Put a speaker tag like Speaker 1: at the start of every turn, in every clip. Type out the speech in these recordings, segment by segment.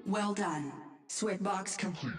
Speaker 1: Well done. Sweatbox complete.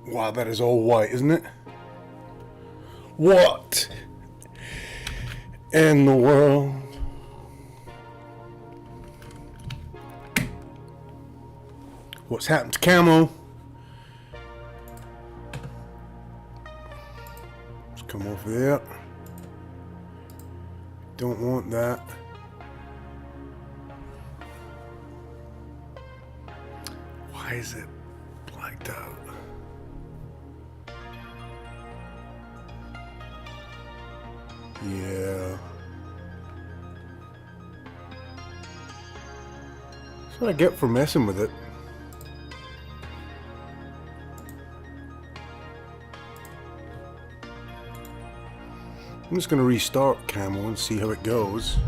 Speaker 2: Wow, that is all white, isn't it? What in the world? What's happened to camo? Let's come off there. Don't want that. Why is it blacked out? Yeah. That's what I get for messing with it. I'm just going to restart camo and see how it goes.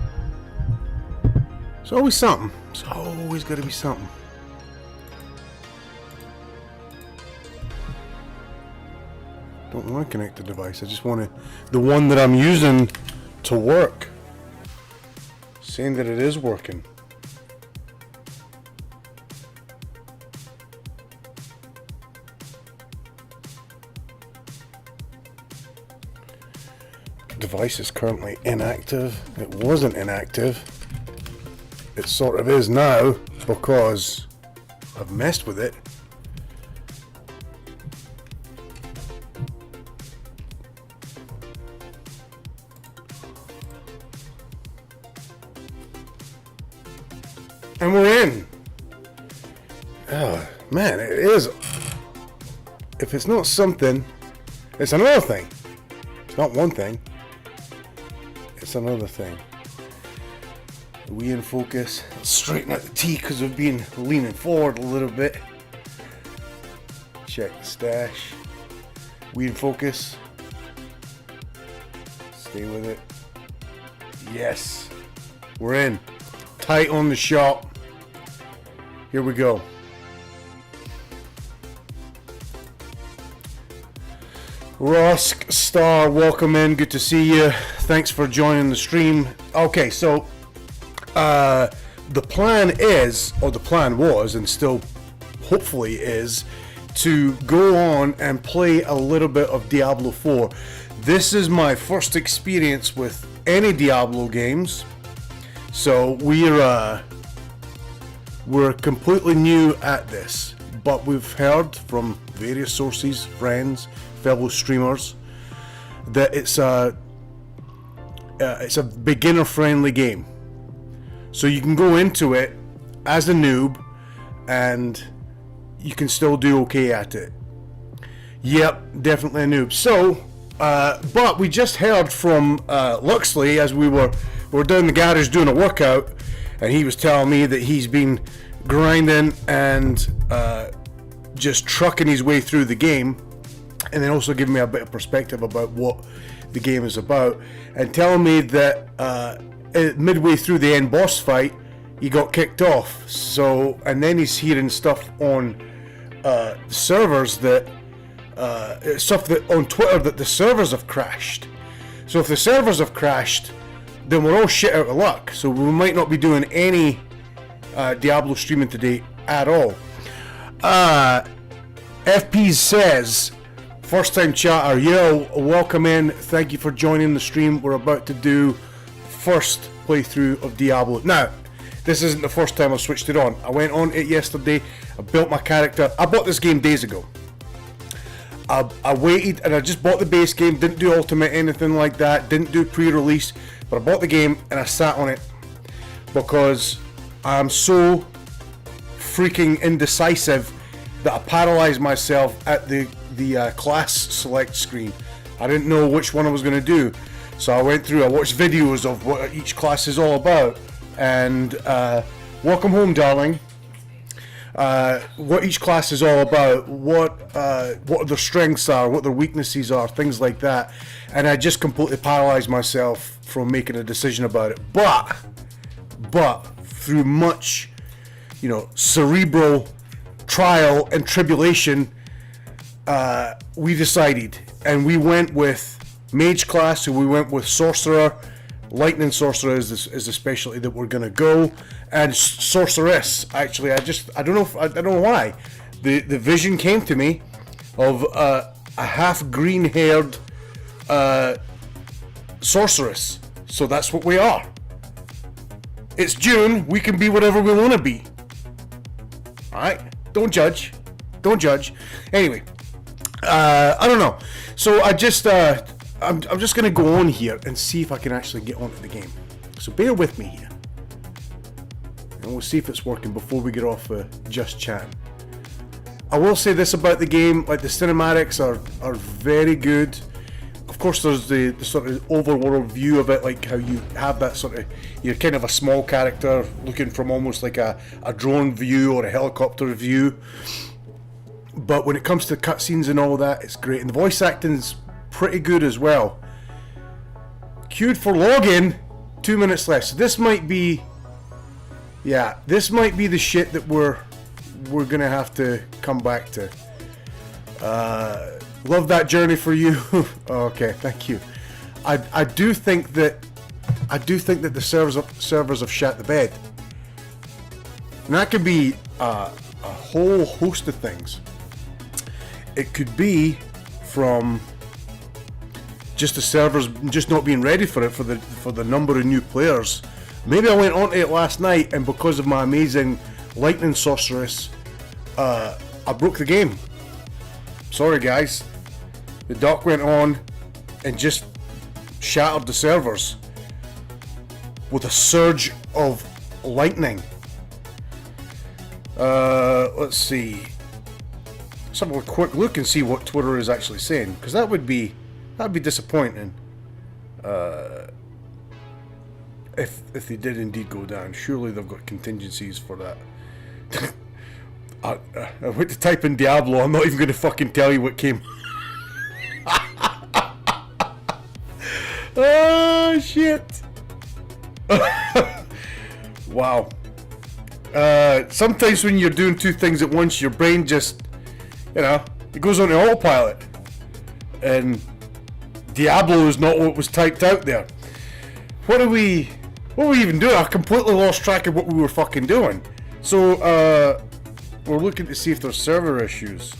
Speaker 2: It's always something. It's always got to be something. Don't want to connect the device. I just want the one that I'm using to work. Saying that it is working. Device is currently inactive. It wasn't inactive. It sort of is now because I've messed with it. And we're in. Oh man, it is. If it's not something, it's another thing. It's not one thing. It's another thing. We in focus. Let's straighten out the T because we've been leaning forward a little bit. Check the stash. We in focus. Stay with it. Yes. We're in. Tight on the shot. Here we go. Rosk Star, welcome in. Good to see you. Thanks for joining the stream. Okay, so the plan is, or the plan was, and still hopefully is, to go on and play a little bit of Diablo 4. This is my first experience with any Diablo games, so we're completely new at this. But we've heard from various sources, friends, fellow streamers, that it's a beginner-friendly game. So you can go into it as a noob, and you can still do okay at it. Yep, definitely a noob. So, but we just heard from Luxley as we were down the garage doing a workout, and he was telling me that he's been grinding and just trucking his way through the game, and then also giving me a bit of perspective about what the game is about, and telling me that midway through the end boss fight he got kicked off. So, and then he's hearing stuff on servers that stuff that on Twitter that the servers have crashed. So if the servers have crashed, then we're all shit out of luck. So we might not be doing any Diablo streaming today at all. FP says, first time chatter, yo, welcome in, thank you for joining the stream. We're about to do first playthrough of Diablo. Now, this isn't the first time I've switched it on. I went on it yesterday, I built my character. I bought this game days ago. I waited and I just bought the base game, didn't do ultimate, anything like that, didn't do pre-release, but I bought the game and I sat on it because I'm so freaking indecisive that I paralyzed myself at the class select screen. I didn't know which one I was going to do, so I went through, I watched videos of what each class is all about, and welcome home, darling. What each class is all about, what their strengths are, what their weaknesses are, things like that, and I just completely paralyzed myself from making a decision about it. But through much, cerebral trial and tribulation, we decided, and we went with mage class, so we went with sorcerer. Lightning sorcerer is the specialty that we're gonna go, and sorceress. Actually, I don't know why. The vision came to me of a half green-haired sorceress. So that's what we are. It's June. We can be whatever we want to be. All right. Don't judge. Don't judge. Anyway, I don't know. So I'm just gonna go on here and see if I can actually get onto the game. So bear with me here, and we'll see if it's working before we get off just chatting. I will say this about the game: like the cinematics are very good. Of course, there's the sort of overworld view of it, like how you have that sort of, you're kind of a small character looking from almost like a drone view or a helicopter view. But when it comes to cutscenes and all that, it's great. And the voice acting's pretty good as well. Queued for login, 2 minutes left. So this might be, yeah, this might be the shit that we're gonna have to come back to. Love that journey for you. Okay, thank you. I do think that the servers have shat the bed. And that could be a whole host of things. It could be from just the servers just not being ready for it, for the number of new players. Maybe I went onto it last night, and because of my amazing lightning sorceress, I broke the game. Sorry guys. The dock went on and just shattered the servers with a surge of lightning. Let's see. Let's have a quick look and see what Twitter is actually saying, because that'd be disappointing. If they did indeed go down, surely they've got contingencies for that. I went to type in Diablo. I'm not even going to fucking tell you what came. Oh shit. Wow. Sometimes when you're doing two things at once, your brain just, it goes on autopilot, and Diablo is not what was typed out there. What were we even doing? I completely lost track of what we were fucking doing. So we're looking to see if there's server issues.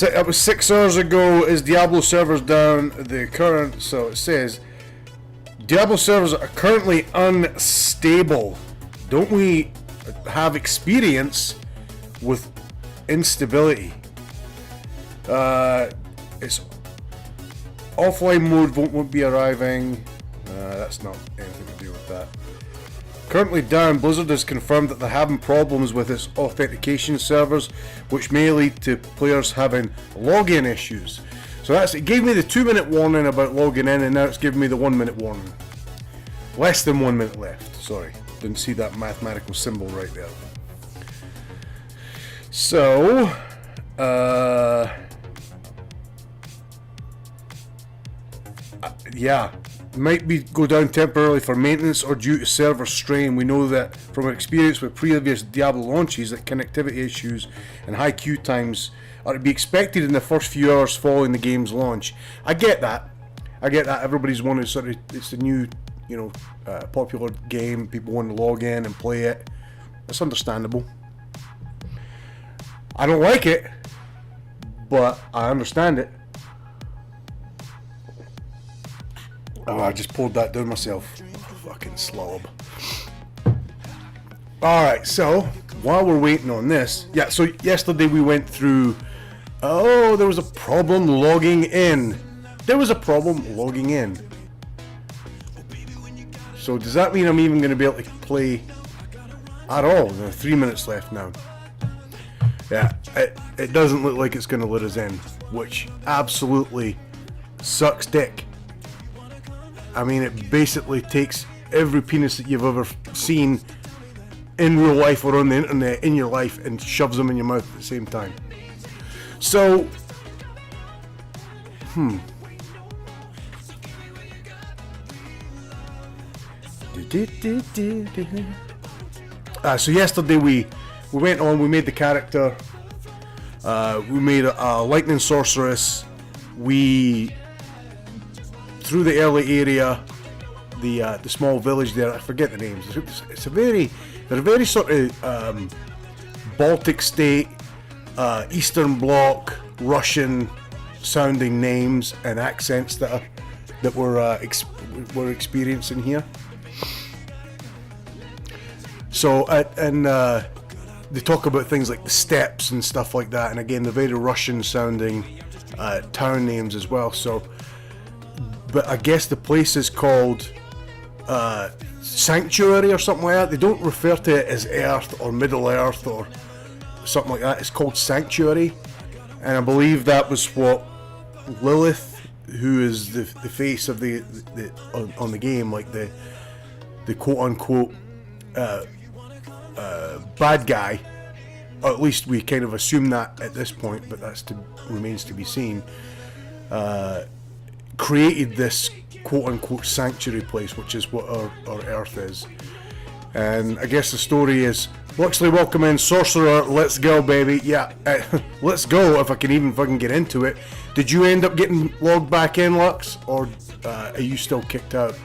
Speaker 2: That was 6 hours ago. Is Diablo servers down? So it says Diablo servers are currently unstable. Don't we have experience with instability? It's offline mode won't be arriving. That's not anything to do with that. Currently down. Blizzard has confirmed that they're having problems with its authentication servers, which may lead to players having login issues. So it gave me the 2 minute warning about logging in, and now it's giving me the 1 minute warning. Less than 1 minute left. Sorry, didn't see that mathematical symbol right there. So, yeah. Might be go down temporarily for maintenance or due to server strain. We know that from experience with previous Diablo launches that connectivity issues and high queue times are to be expected in the first few hours following the game's launch. I get that. Everybody's wanting sort of, it's a new, popular game. People want to log in and play it. That's understandable. I don't like it, but I understand it. Oh, I just pulled that down myself. Fucking slob. Alright, so while we're waiting on this, so yesterday we went through, there was a problem logging in. So does that mean I'm even going to be able to play at all? There are 3 minutes left now. Yeah, it doesn't look like it's going to let us in, which absolutely sucks dick. I mean, it basically takes every penis that you've ever seen in real life or on the internet in your life and shoves them in your mouth at the same time. So, so yesterday we went on, we made the character, we made a lightning sorceress, we through the early area, the small village there. I forget the names. They're a very sort of Baltic state, Eastern Bloc, Russian sounding names and accents that we're experiencing here. So they talk about things like the steppes and stuff like that, and again, they're very Russian sounding town names as well. So, but I guess the place is called Sanctuary or something like that. They don't refer to it as Earth or Middle Earth or something like that. It's called Sanctuary, and I believe that was what Lilith, who is the face of the on the game, like the quote unquote bad guy, or at least we kind of assume that at this point, but remains to be seen, created this quote unquote sanctuary place, which is what our Earth is. And I guess the story is, Luxley, welcome in, Sorcerer, let's go baby. Yeah, let's go, if I can even fucking get into it. Did you end up getting logged back in, Lux, or are you still kicked out?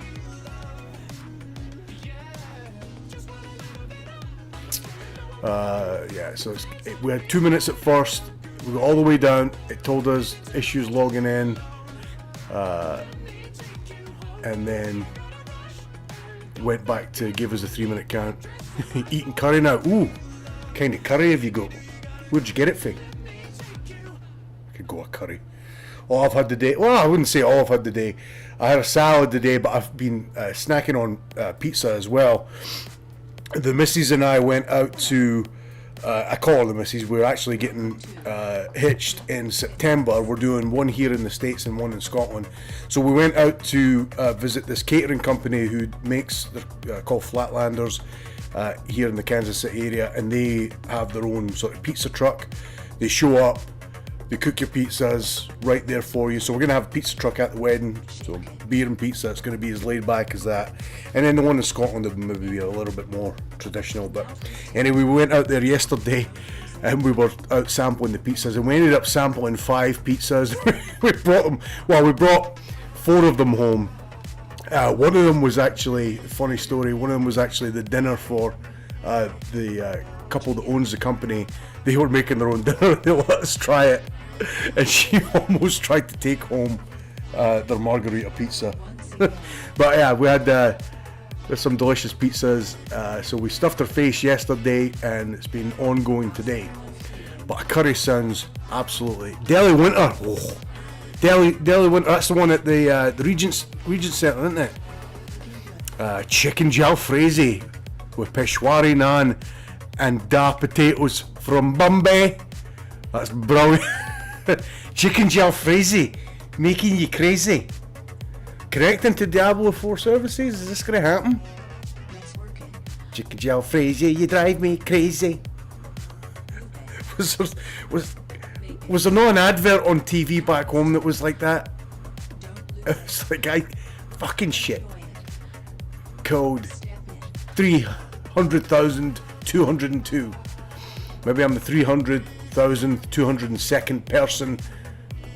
Speaker 2: Yeah, so we had 2 minutes at first, we got all the way down, it told us issues logging in, and then went back to give us a 3-minute count. Eating curry now. Ooh, kind of curry have you got? Where'd you get it from? I could go a curry. All I've had today, well, I wouldn't say all I've had today. I had a salad today, but I've been snacking on pizza as well. The missus and I went out to, I call her the missus, we're actually getting hitched in September. We're doing one here in the States and one in Scotland. So we went out to visit this catering company who makes, they're called Flatlanders, here in the Kansas City area, and they have their own sort of pizza truck. They show up, they cook your pizzas right there for you. So we're going to have a pizza truck at the wedding, so beer and pizza, it's going to be as laid back as that. And then the one in Scotland will maybe be a little bit more traditional. But anyway, we went out there yesterday and we were out sampling the pizzas, and we ended up sampling 5 pizzas. We brought 4 of them home. One of them was actually, funny story, one of them was actually the dinner for the couple that owns the company. They were making their own dinner, they let us try it, and she almost tried to take home their margarita pizza. But yeah, we had there's some delicious pizzas, so we stuffed her face yesterday and it's been ongoing today. But a curry sounds absolutely... Delhi Winter, oh, Delhi Winter, that's the one at the Regent Centre, isn't it? Chicken jalfrezi with Peshwari naan and da potatoes from Bombay. That's brilliant. Chicken jalfrezi, making you crazy. Connecting to Diablo IV services, is this going to happen? Chicken jalfrezi, you drive me crazy. Was there not an advert on TV back home that was like that? It's like, fucking shit. Code 300,202. Maybe I'm the 300,202nd person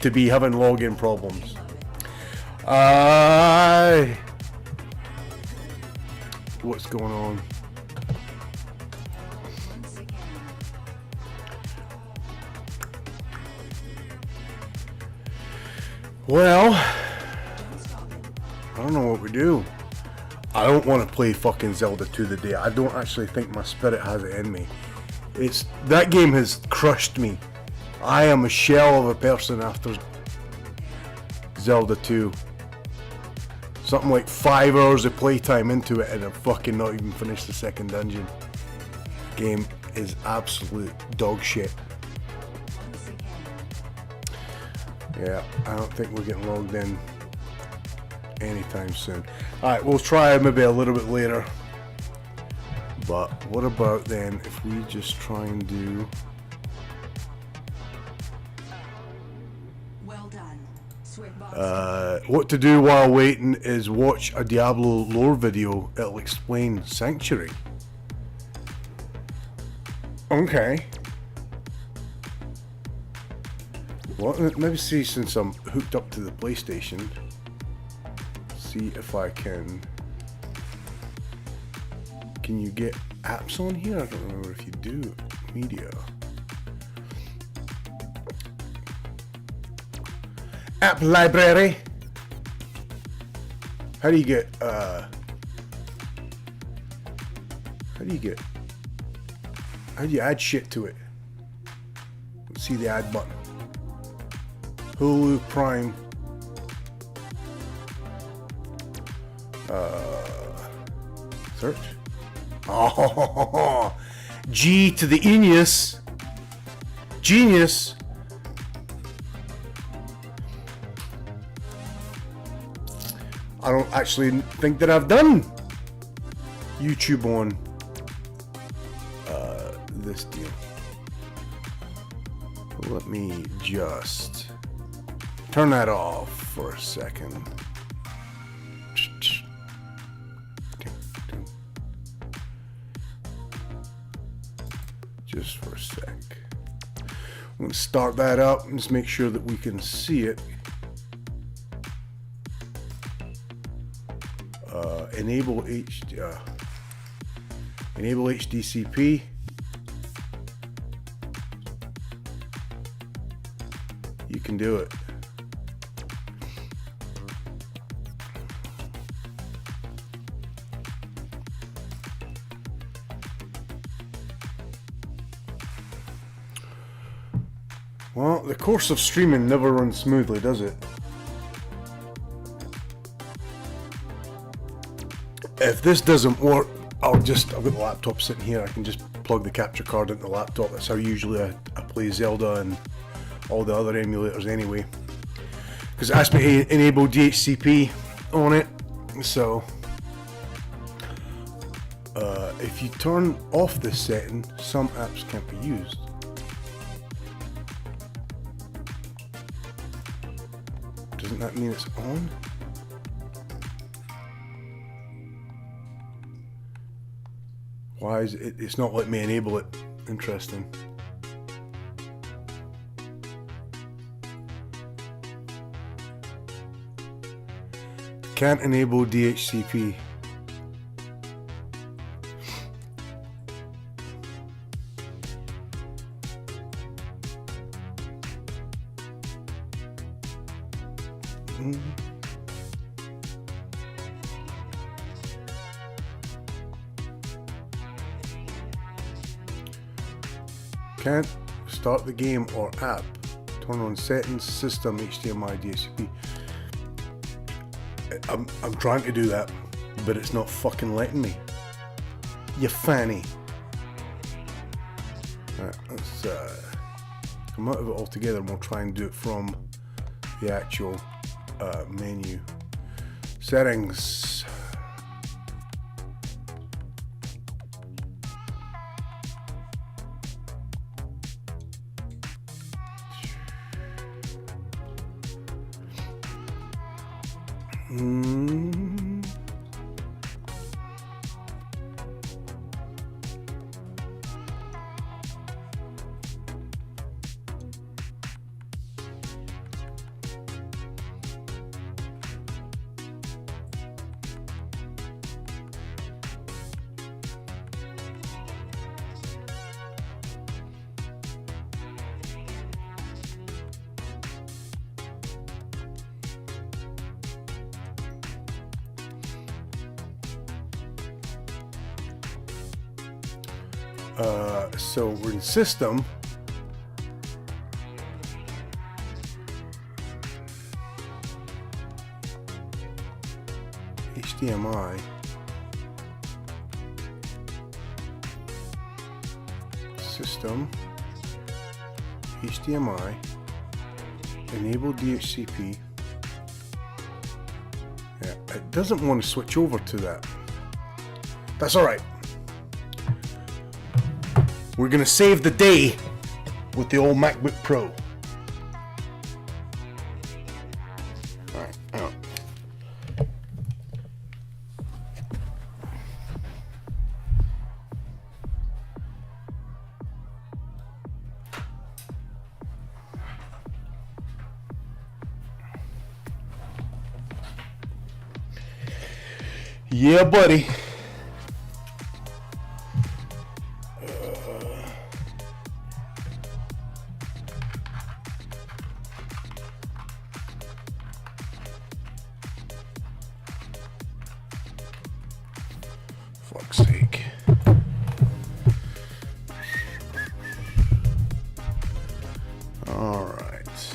Speaker 2: to be having login problems. What's going on? Well, I don't know what we do. I don't want to play fucking Zelda 2 today. I don't actually think my spirit has it in me. That game has crushed me. I am a shell of a person after Zelda 2. Something like 5 hours of playtime into it and I'm fucking not even finished the second dungeon. Game is absolute dog shit. Yeah, I don't think we're getting logged in anytime soon. Alright, we'll try maybe a little bit later. But what about then if we just try and do...
Speaker 1: Well done.
Speaker 2: What to do while waiting is watch a Diablo lore video. It'll explain Sanctuary. Okay. Well, maybe see, since I'm hooked up to the PlayStation, see if I can you get apps on here? I don't remember if you do. Media. App library. How do you get how do you add shit to it? Let's see the add button. Hulu Prime. Search. Oh, G to the genius. Genius. I don't actually think that I've done YouTube on this deal. Let me just turn that off for a second. Just for a sec. I'm going to start that up and just make sure that we can see it. Enable HDCP. You can do it. Well, the course of streaming never runs smoothly, does it? If this doesn't work, I've got the laptop sitting here. I can just plug the capture card into the laptop. That's how usually I play Zelda and all the other emulators anyway. Because it asked me to enable DHCP on it. So, if you turn off this setting, some apps can't be used. Doesn't that mean it's on? Why is it? It's not letting me enable it. Interesting. Can't enable DHCP. Can't start the game or app. Turn on settings, system, HDMI, DHCP. I'm trying to do that, but it's not fucking letting me. You fanny. Right, let's come out of it altogether and we'll try and do it from the actual menu. Settings. So we're in system. HDMI. System. HDMI. Enable DHCP. Yeah, it doesn't want to switch over to that. That's alright. We're gonna save the day with the old MacBook Pro. Alright, out. Yeah, buddy. fuck's sake. Alright.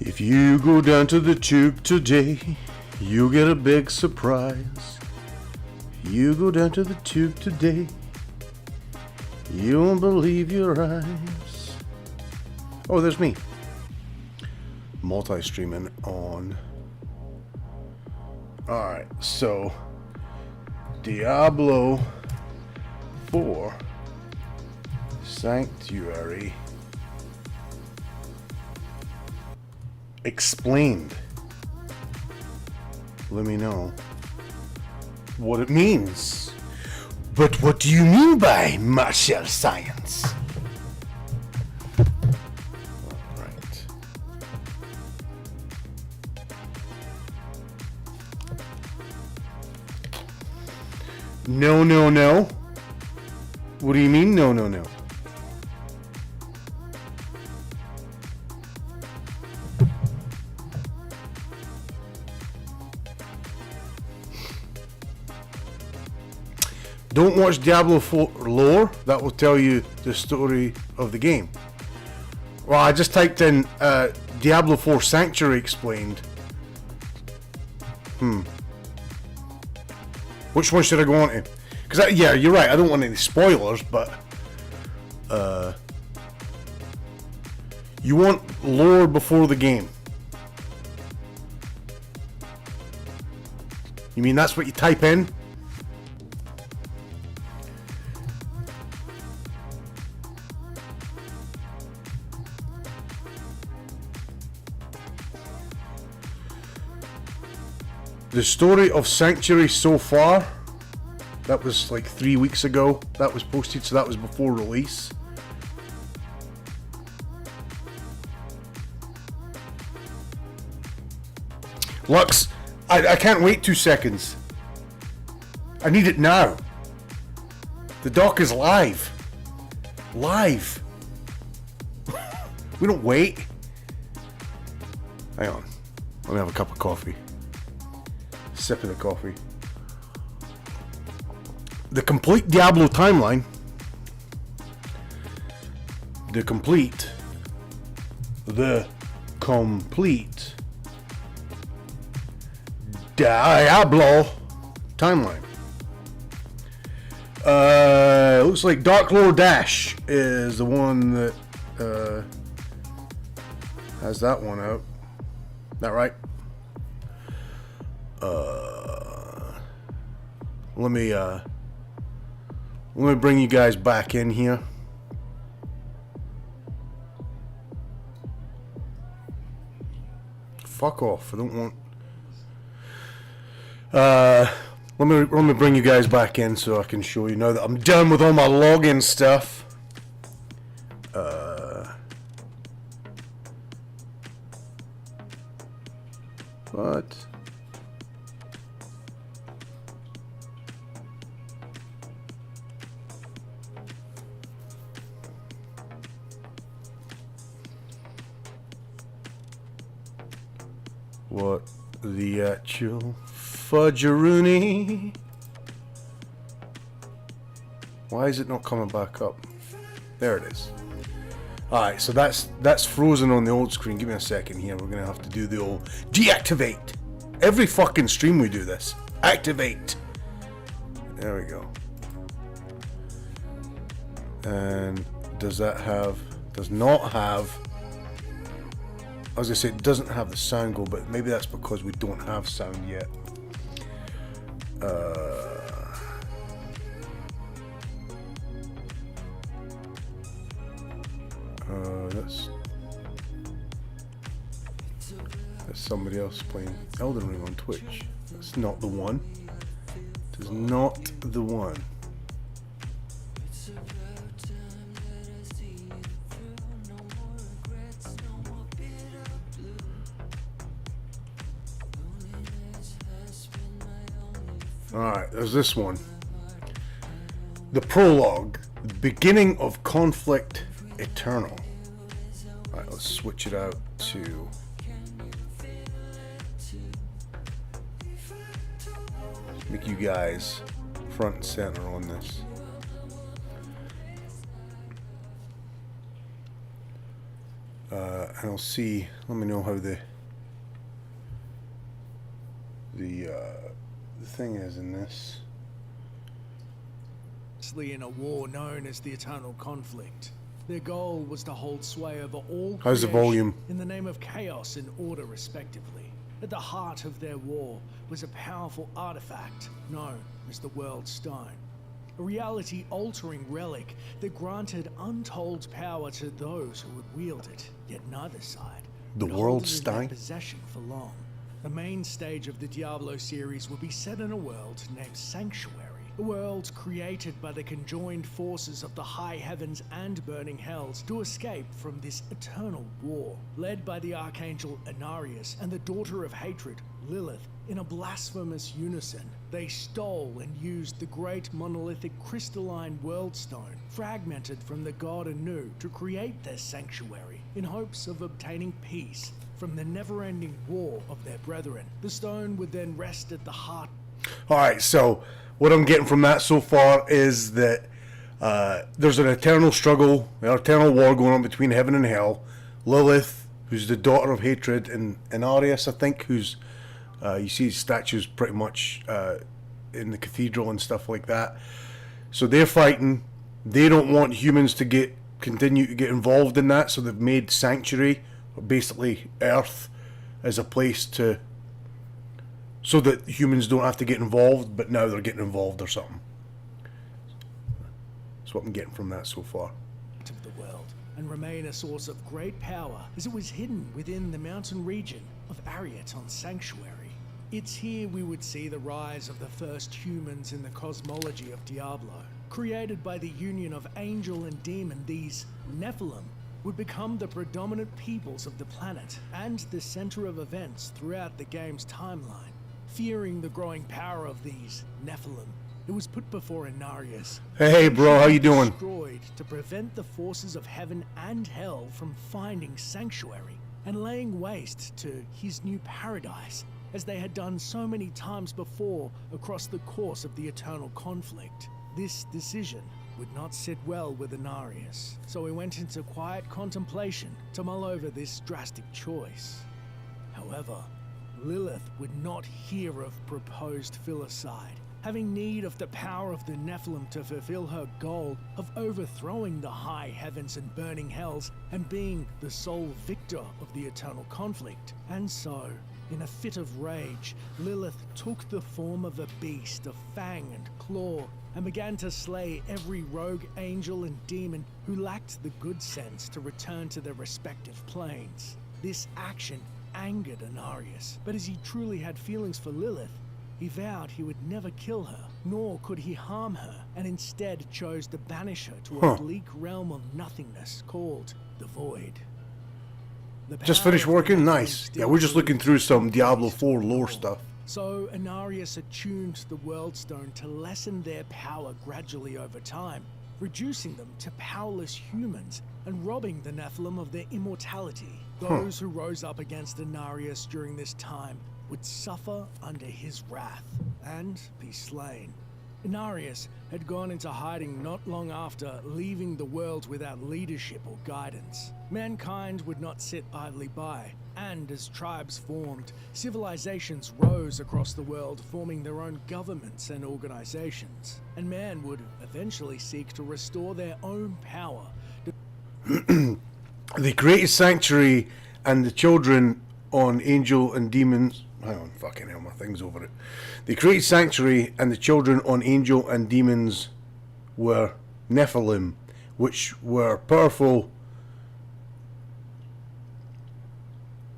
Speaker 2: If you go down to the tube today, you'll get a big surprise. If you go down to the tube today, you won't believe your eyes. Oh, there's me. Multi-streaming on. Alright, so Diablo 4 Sanctuary explained. Let me know what it means. But what do you mean by martial science? Alright. No, no, no. What do you mean, no, no, no? Don't watch Diablo 4 lore, that will tell you the story of the game. Well, I just typed in Diablo 4 Sanctuary explained. Which one should I go on to? Because, yeah, you're right, I don't want any spoilers, but... you want lore before the game. You mean that's what you type in? The story of Sanctuary so far, that was like 3 weeks ago. That was posted, so that was before release. Lux, I can't wait 2 seconds. I need it now. The doc is live. Live. We don't wait. Hang on. Let me have a cup of coffee. Sip of the coffee. The complete Diablo timeline. The complete Diablo timeline. Looks like Dark Lord Dash is the one that has that one out. That right? Let me bring you guys back in here. Fuck off! I don't want. Let me bring you guys back in so I can show you now that I'm done with all my login stuff. What? What the actual fudgeroony? Why is it not coming back up? There it is. Alright, so that's frozen on the old screen. Give me a second here. We're gonna have to do the old deactivate. Every fucking stream we do this. Activate. There we go. And does not have, I was gonna say it doesn't have the sound go, but maybe that's because we don't have sound yet. That's somebody else playing Elden Ring on Twitch. That's not the one. It is not the one. Alright, there's this one. The prologue The beginning of conflict eternal. Alright, let's switch it out to... make you guys front and center on this. And I'll see, let me know how the thing is in this.
Speaker 3: In a war known as the Eternal Conflict. Their goal was to hold sway over all
Speaker 2: How's the
Speaker 3: creation
Speaker 2: volume?
Speaker 3: in the name of chaos and order respectively. At the heart of their war was a powerful artifact known as the World Stone. A reality-altering relic that granted untold power to those who would wield it, yet neither side
Speaker 2: The
Speaker 3: would
Speaker 2: World
Speaker 3: hold it in
Speaker 2: Stone?
Speaker 3: their possession for long. The main stage of the Diablo series would be set in a world named Sanctuary. A world created by the conjoined forces of the high heavens and burning hells to escape from this eternal war. Led by the archangel Inarius and the daughter of hatred, Lilith, in a blasphemous unison, they stole and used the great monolithic crystalline world stone, fragmented from the god Anu, to create their sanctuary in hopes of obtaining peace from the never-ending war of their brethren. The stone would then rest at the heart.
Speaker 2: Alright, so what I'm getting from that so far is that there's an eternal struggle, an eternal war going on between heaven and hell. Lilith, who's the daughter of hatred, and Arius, I think, who's you see statues pretty much in the cathedral and stuff like that. So they're fighting. They don't want humans to continue to get involved in that, so they've made Sanctuary, or basically Earth, as a place to... so that humans don't have to get involved, but now they're getting involved or something. That's what I'm getting from that so far.
Speaker 3: Of the world, and remain a source of great power as it was hidden within the mountain region of Ariaton Sanctuary. It's here we would see the rise of the first humans in the cosmology of Diablo. Created by the union of angel and demon, these Nephilim would become the predominant peoples of the planet and the center of events throughout the game's timeline. Fearing the growing power of these Nephilim, it was put before Inarius.
Speaker 2: Hey bro, how you doing?
Speaker 3: Destroyed to prevent the forces of heaven and hell from finding Sanctuary and laying waste to his new paradise, as they had done so many times before across the course of the eternal conflict. This decision would not sit well with Inarius, so he went into quiet contemplation to mull over this drastic choice. However, Lilith would not hear of proposed filicide, having need of the power of the Nephilim to fulfill her goal of overthrowing the high heavens and burning hells and being the sole victor of the eternal conflict. And so, in a fit of rage, Lilith took the form of a beast of fang and claw and began to slay every rogue angel and demon who lacked the good sense to return to their respective planes. This action angered Inarius, but as he truly had feelings for Lilith, he vowed he would never kill her, nor could he harm her, and instead chose to banish her to a bleak realm of nothingness called the Void.
Speaker 2: Just finished working? Nice. Yeah, we're just looking through some Diablo 4 lore stuff.
Speaker 3: So Inarius attuned the World Stone to lessen their power gradually over time, reducing them to powerless humans and robbing the Nephilim of their immortality. Those who rose up against Inarius during this time would suffer under his wrath and be slain. Inarius had gone into hiding not long after leaving the world without leadership or guidance. Mankind would not sit idly by, and as tribes formed, civilizations rose across the world, forming their own governments and organizations. And man would eventually seek to restore their own power.
Speaker 2: They created Sanctuary and the children on angel and demons... hang on, fucking hell, my thing's over it. They created Sanctuary and the children on angel and demons were Nephilim, which were powerful,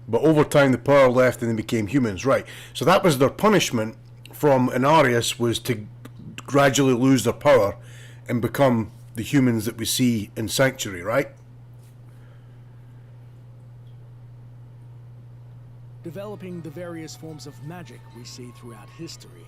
Speaker 2: but over time the power left and they became humans. Right, so that was their punishment from Inarius, was to gradually lose their power and become the humans that we see in Sanctuary, right?
Speaker 3: Developing the various forms of magic we see throughout history.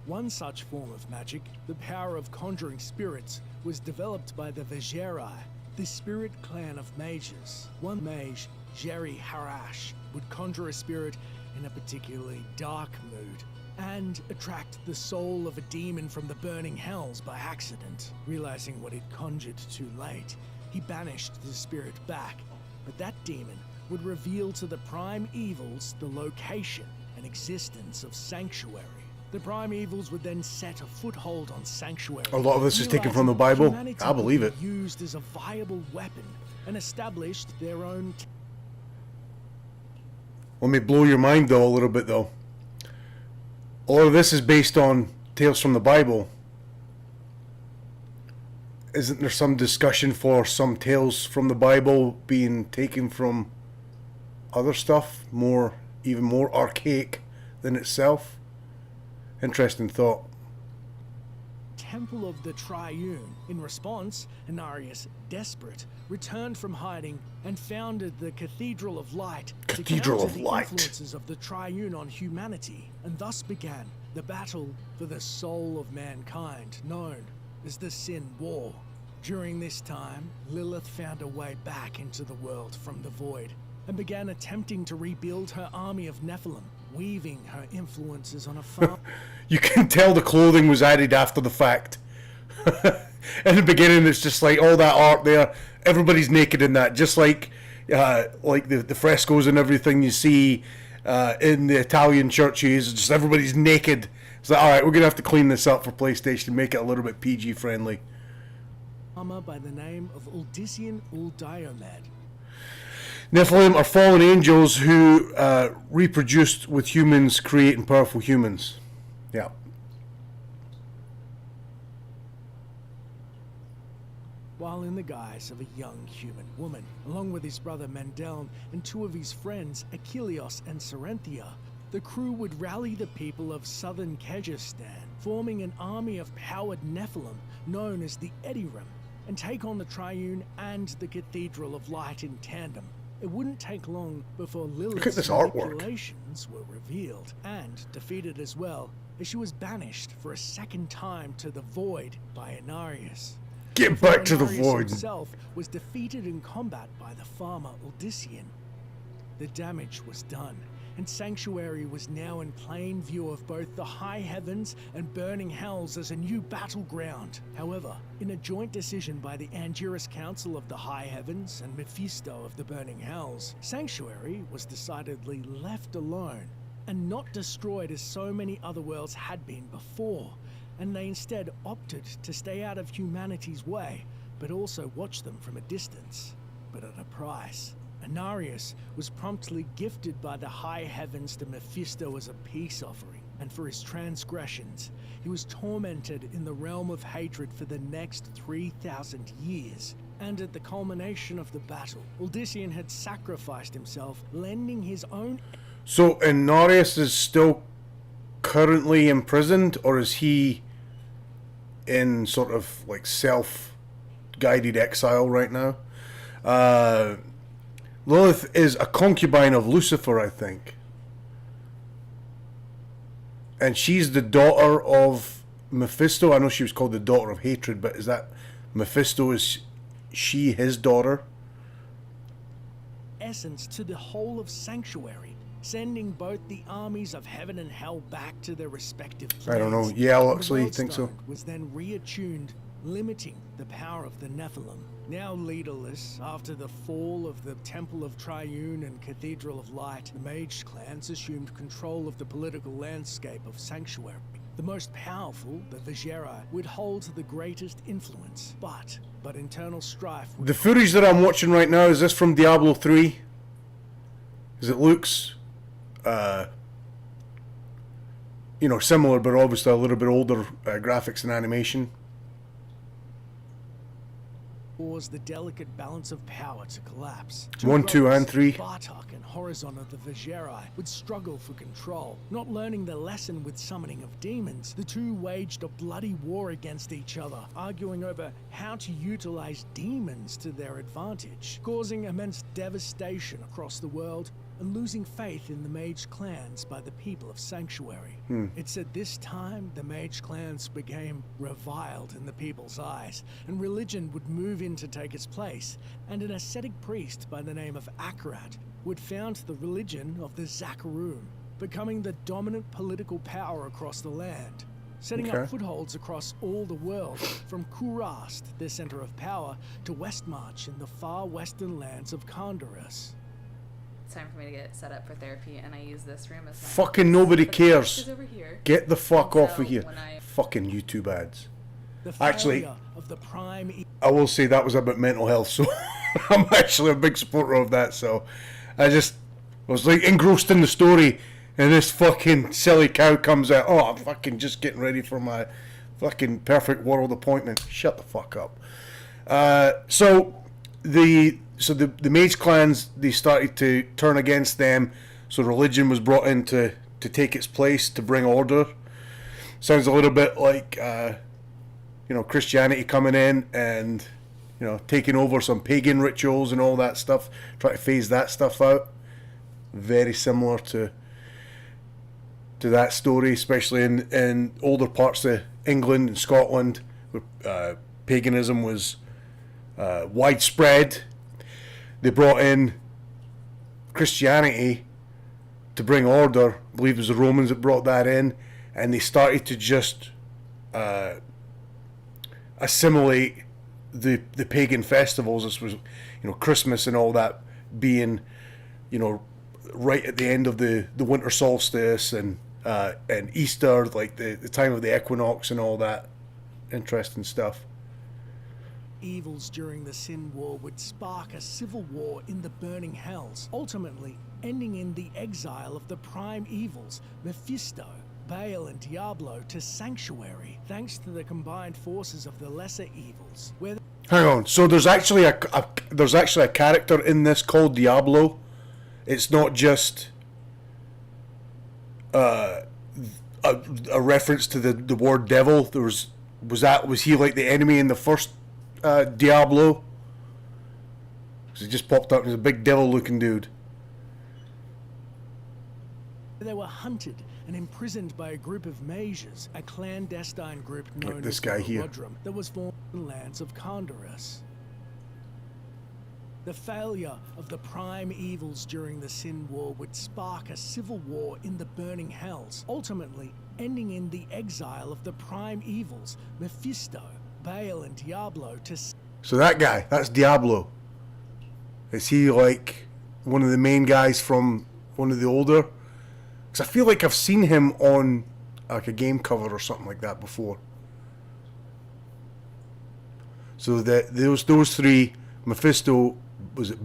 Speaker 3: One such form of magic, the power of conjuring spirits, was developed by the Visceral, the spirit clan of mages. One mage, Jerry Harash, would conjure a spirit in a particularly dark mood and attract the soul of a demon from the burning hells by accident. Realizing what he'd conjured too late, he banished the spirit back, but that demon would reveal to the prime evils the location and existence of Sanctuary. The prime evils would then set a foothold on Sanctuary.
Speaker 2: A lot of this is taken from the Bible.
Speaker 3: Humanity
Speaker 2: I believe it.
Speaker 3: would be used as a viable weapon and established their own.
Speaker 2: Let me blow your mind though a little bit though. A lot of this is based on tales from the Bible. Isn't there some discussion for some tales from the Bible being taken from other stuff, even more archaic than itself? Interesting thought.
Speaker 3: Temple of the Triune. In response, Inarius, desperate, returned from hiding and founded the Cathedral of Light
Speaker 2: Cathedral
Speaker 3: to
Speaker 2: of
Speaker 3: counter
Speaker 2: Light.
Speaker 3: the influences of the Triune on humanity, and thus began the battle for the soul of mankind, known as the Sin War. During this time, Lilith found a way back into the world from the void and began attempting to rebuild her army of Nephilim, weaving her influences on a farm.
Speaker 2: You can tell the clothing was added after the fact. In the beginning, it's just like all that art there. Everybody's naked in that, just like the frescoes and everything you see in the Italian churches. Just everybody's naked. It's like, all right, we're gonna have to clean this up for PlayStation, make it a little bit PG friendly.
Speaker 3: By the name of Uldyssian Uldiomed.
Speaker 2: Nephilim are fallen angels who reproduced with humans, creating powerful humans. Yeah.
Speaker 3: While in the guise of a young human woman, along with his brother Mendeln and two of his friends, Achilleos and Serenthia, the crew would rally the people of southern Kyrgyzstan, forming an army of powered Nephilim known as the Edirim, and take on the Triune and the Cathedral of Light in tandem. It wouldn't take long before Lilith's manipulations were revealed and defeated as well, as she was banished for a second time to the Void by Inarius.
Speaker 2: Get back to the
Speaker 3: Inarius
Speaker 2: Void.
Speaker 3: himself was defeated in combat by the farmer Uldyssian. The damage was done, and Sanctuary was now in plain view of both the high heavens and burning hells as a new battleground. However, in a joint decision by the Angiras Council of the High Heavens and Mephisto of the Burning Hells, Sanctuary was decidedly left alone and not destroyed as so many other worlds had been before, and they instead opted to stay out of humanity's way, but also watch them from a distance, but at a price. Inarius was promptly gifted by the high heavens to Mephisto as a peace offering, and for his transgressions, he was tormented in the realm of hatred for the next 3,000 years. And at the culmination of the battle, Uldyssian had sacrificed himself, lending his own...
Speaker 2: So Inarius is still currently imprisoned, or is he in sort of like self-guided exile right now? Lilith is a concubine of Lucifer, I think. And she's the daughter of Mephisto. I know she was called the daughter of hatred, but is that Mephisto, is she his daughter?
Speaker 3: Essence to the whole of Sanctuary, sending both the armies of heaven and hell back to their respective planes.
Speaker 2: I don't know. Yeah, I actually think so.
Speaker 3: Was then reattuned, limiting the power of the Nephilim. Now leaderless, after the fall of the Temple of Triune and Cathedral of Light, the Mage clans assumed control of the political landscape of Sanctuary. The most powerful, the Visceral, would hold the greatest influence, but internal strife...
Speaker 2: The footage that I'm watching right now, is this from Diablo 3? Because it looks, similar, but obviously a little bit older graphics and animation.
Speaker 3: Cause the delicate balance of power to collapse.
Speaker 2: 1, 2, and 3.
Speaker 3: Bartok and Horizon of the Visceral would struggle for control. Not learning the lesson with summoning of demons, the two waged a bloody war against each other, arguing over how to utilize demons to their advantage, causing immense devastation across the world and losing faith in the mage clans by the people of Sanctuary. It's at this time the mage clans became reviled in the people's eyes, and religion would move in to take its place, and an ascetic priest by the name of Akarat would found the religion of the Zakarum, becoming the dominant political power across the land, setting up footholds across all the world, from Kurast, the center of power, to Westmarch in the far western lands of Condorus.
Speaker 4: It's time for me to get set up for therapy, and I use this room as my
Speaker 2: Fucking nobody
Speaker 4: But the
Speaker 2: cares.
Speaker 4: desk is over here.
Speaker 2: Get the fuck
Speaker 4: And
Speaker 2: off
Speaker 4: so
Speaker 2: of here.
Speaker 4: when I-
Speaker 2: Fucking YouTube ads.
Speaker 3: The
Speaker 2: Actually,
Speaker 3: failure of the prime
Speaker 2: I will say that was about mental health, so I'm actually a big supporter of that. So I was like engrossed in the story, and this fucking silly cow comes out. Oh, I'm fucking just getting ready for my fucking perfect world appointment. Shut the fuck up. So the mage clans, they started to turn against them. So religion was brought in to take its place, to bring order. Sounds a little bit like Christianity coming in and taking over some pagan rituals and all that stuff, try to phase that stuff out. Very similar to that story, especially in older parts of England and Scotland, where paganism was widespread. They brought in Christianity to bring order. I believe it was the Romans that brought that in, and they started to just assimilate the pagan festivals. This was Christmas and all that being right at the end of the winter solstice, and Easter, like the time of the equinox and all that interesting stuff.
Speaker 3: evils during the Sin War would spark a civil war in the burning hells, ultimately ending in the exile of the prime evils, Mephisto, Baal and Diablo, to Sanctuary, thanks to the combined forces of the lesser evils.
Speaker 2: Hang on, so there's actually a character in this called Diablo. It's not just a reference to the word devil. Was he like the enemy in the first Diablo? Because he just popped up as a big devil-looking dude.
Speaker 3: They were hunted and imprisoned by a group of mages, a clandestine group known
Speaker 2: this
Speaker 3: as
Speaker 2: guy
Speaker 3: the
Speaker 2: here.
Speaker 3: Rodrum, that was formed in the lands of Condorus. The failure of the prime evils during the Sin War would spark a civil war in the burning hells, ultimately ending in the exile of the prime evils, Mephisto, Baal and Diablo, to...
Speaker 2: So that guy, that's Diablo. Is he like one of the main guys from one of the older? Because I feel like I've seen him on like a game cover or something like that before. So those three, Mephisto, was it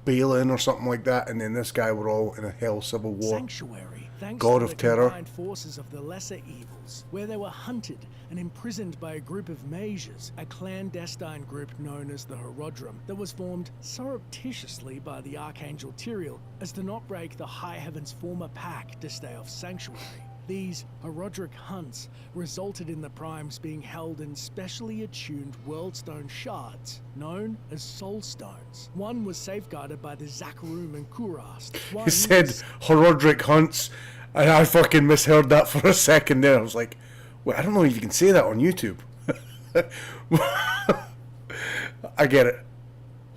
Speaker 2: Balin or something like that, and then this guy were all in a hell civil war.
Speaker 3: Sanctuary, thanks
Speaker 2: God
Speaker 3: to
Speaker 2: of
Speaker 3: the
Speaker 2: Terror.
Speaker 3: combined forces of the lesser evils, where they were hunted and imprisoned by a group of mages, a clandestine group known as the Herodrum, that was formed surreptitiously by the Archangel Tyrael as to not break the High Heaven's former pact to stay off Sanctuary. These Herodric hunts resulted in the primes being held in specially attuned worldstone shards, known as soul stones. One was safeguarded by the Zakarum and Kurast.
Speaker 2: He said Herodric hunts, and I fucking misheard that for a second there. I was like, wait, I don't know if you can say that on YouTube. I get it.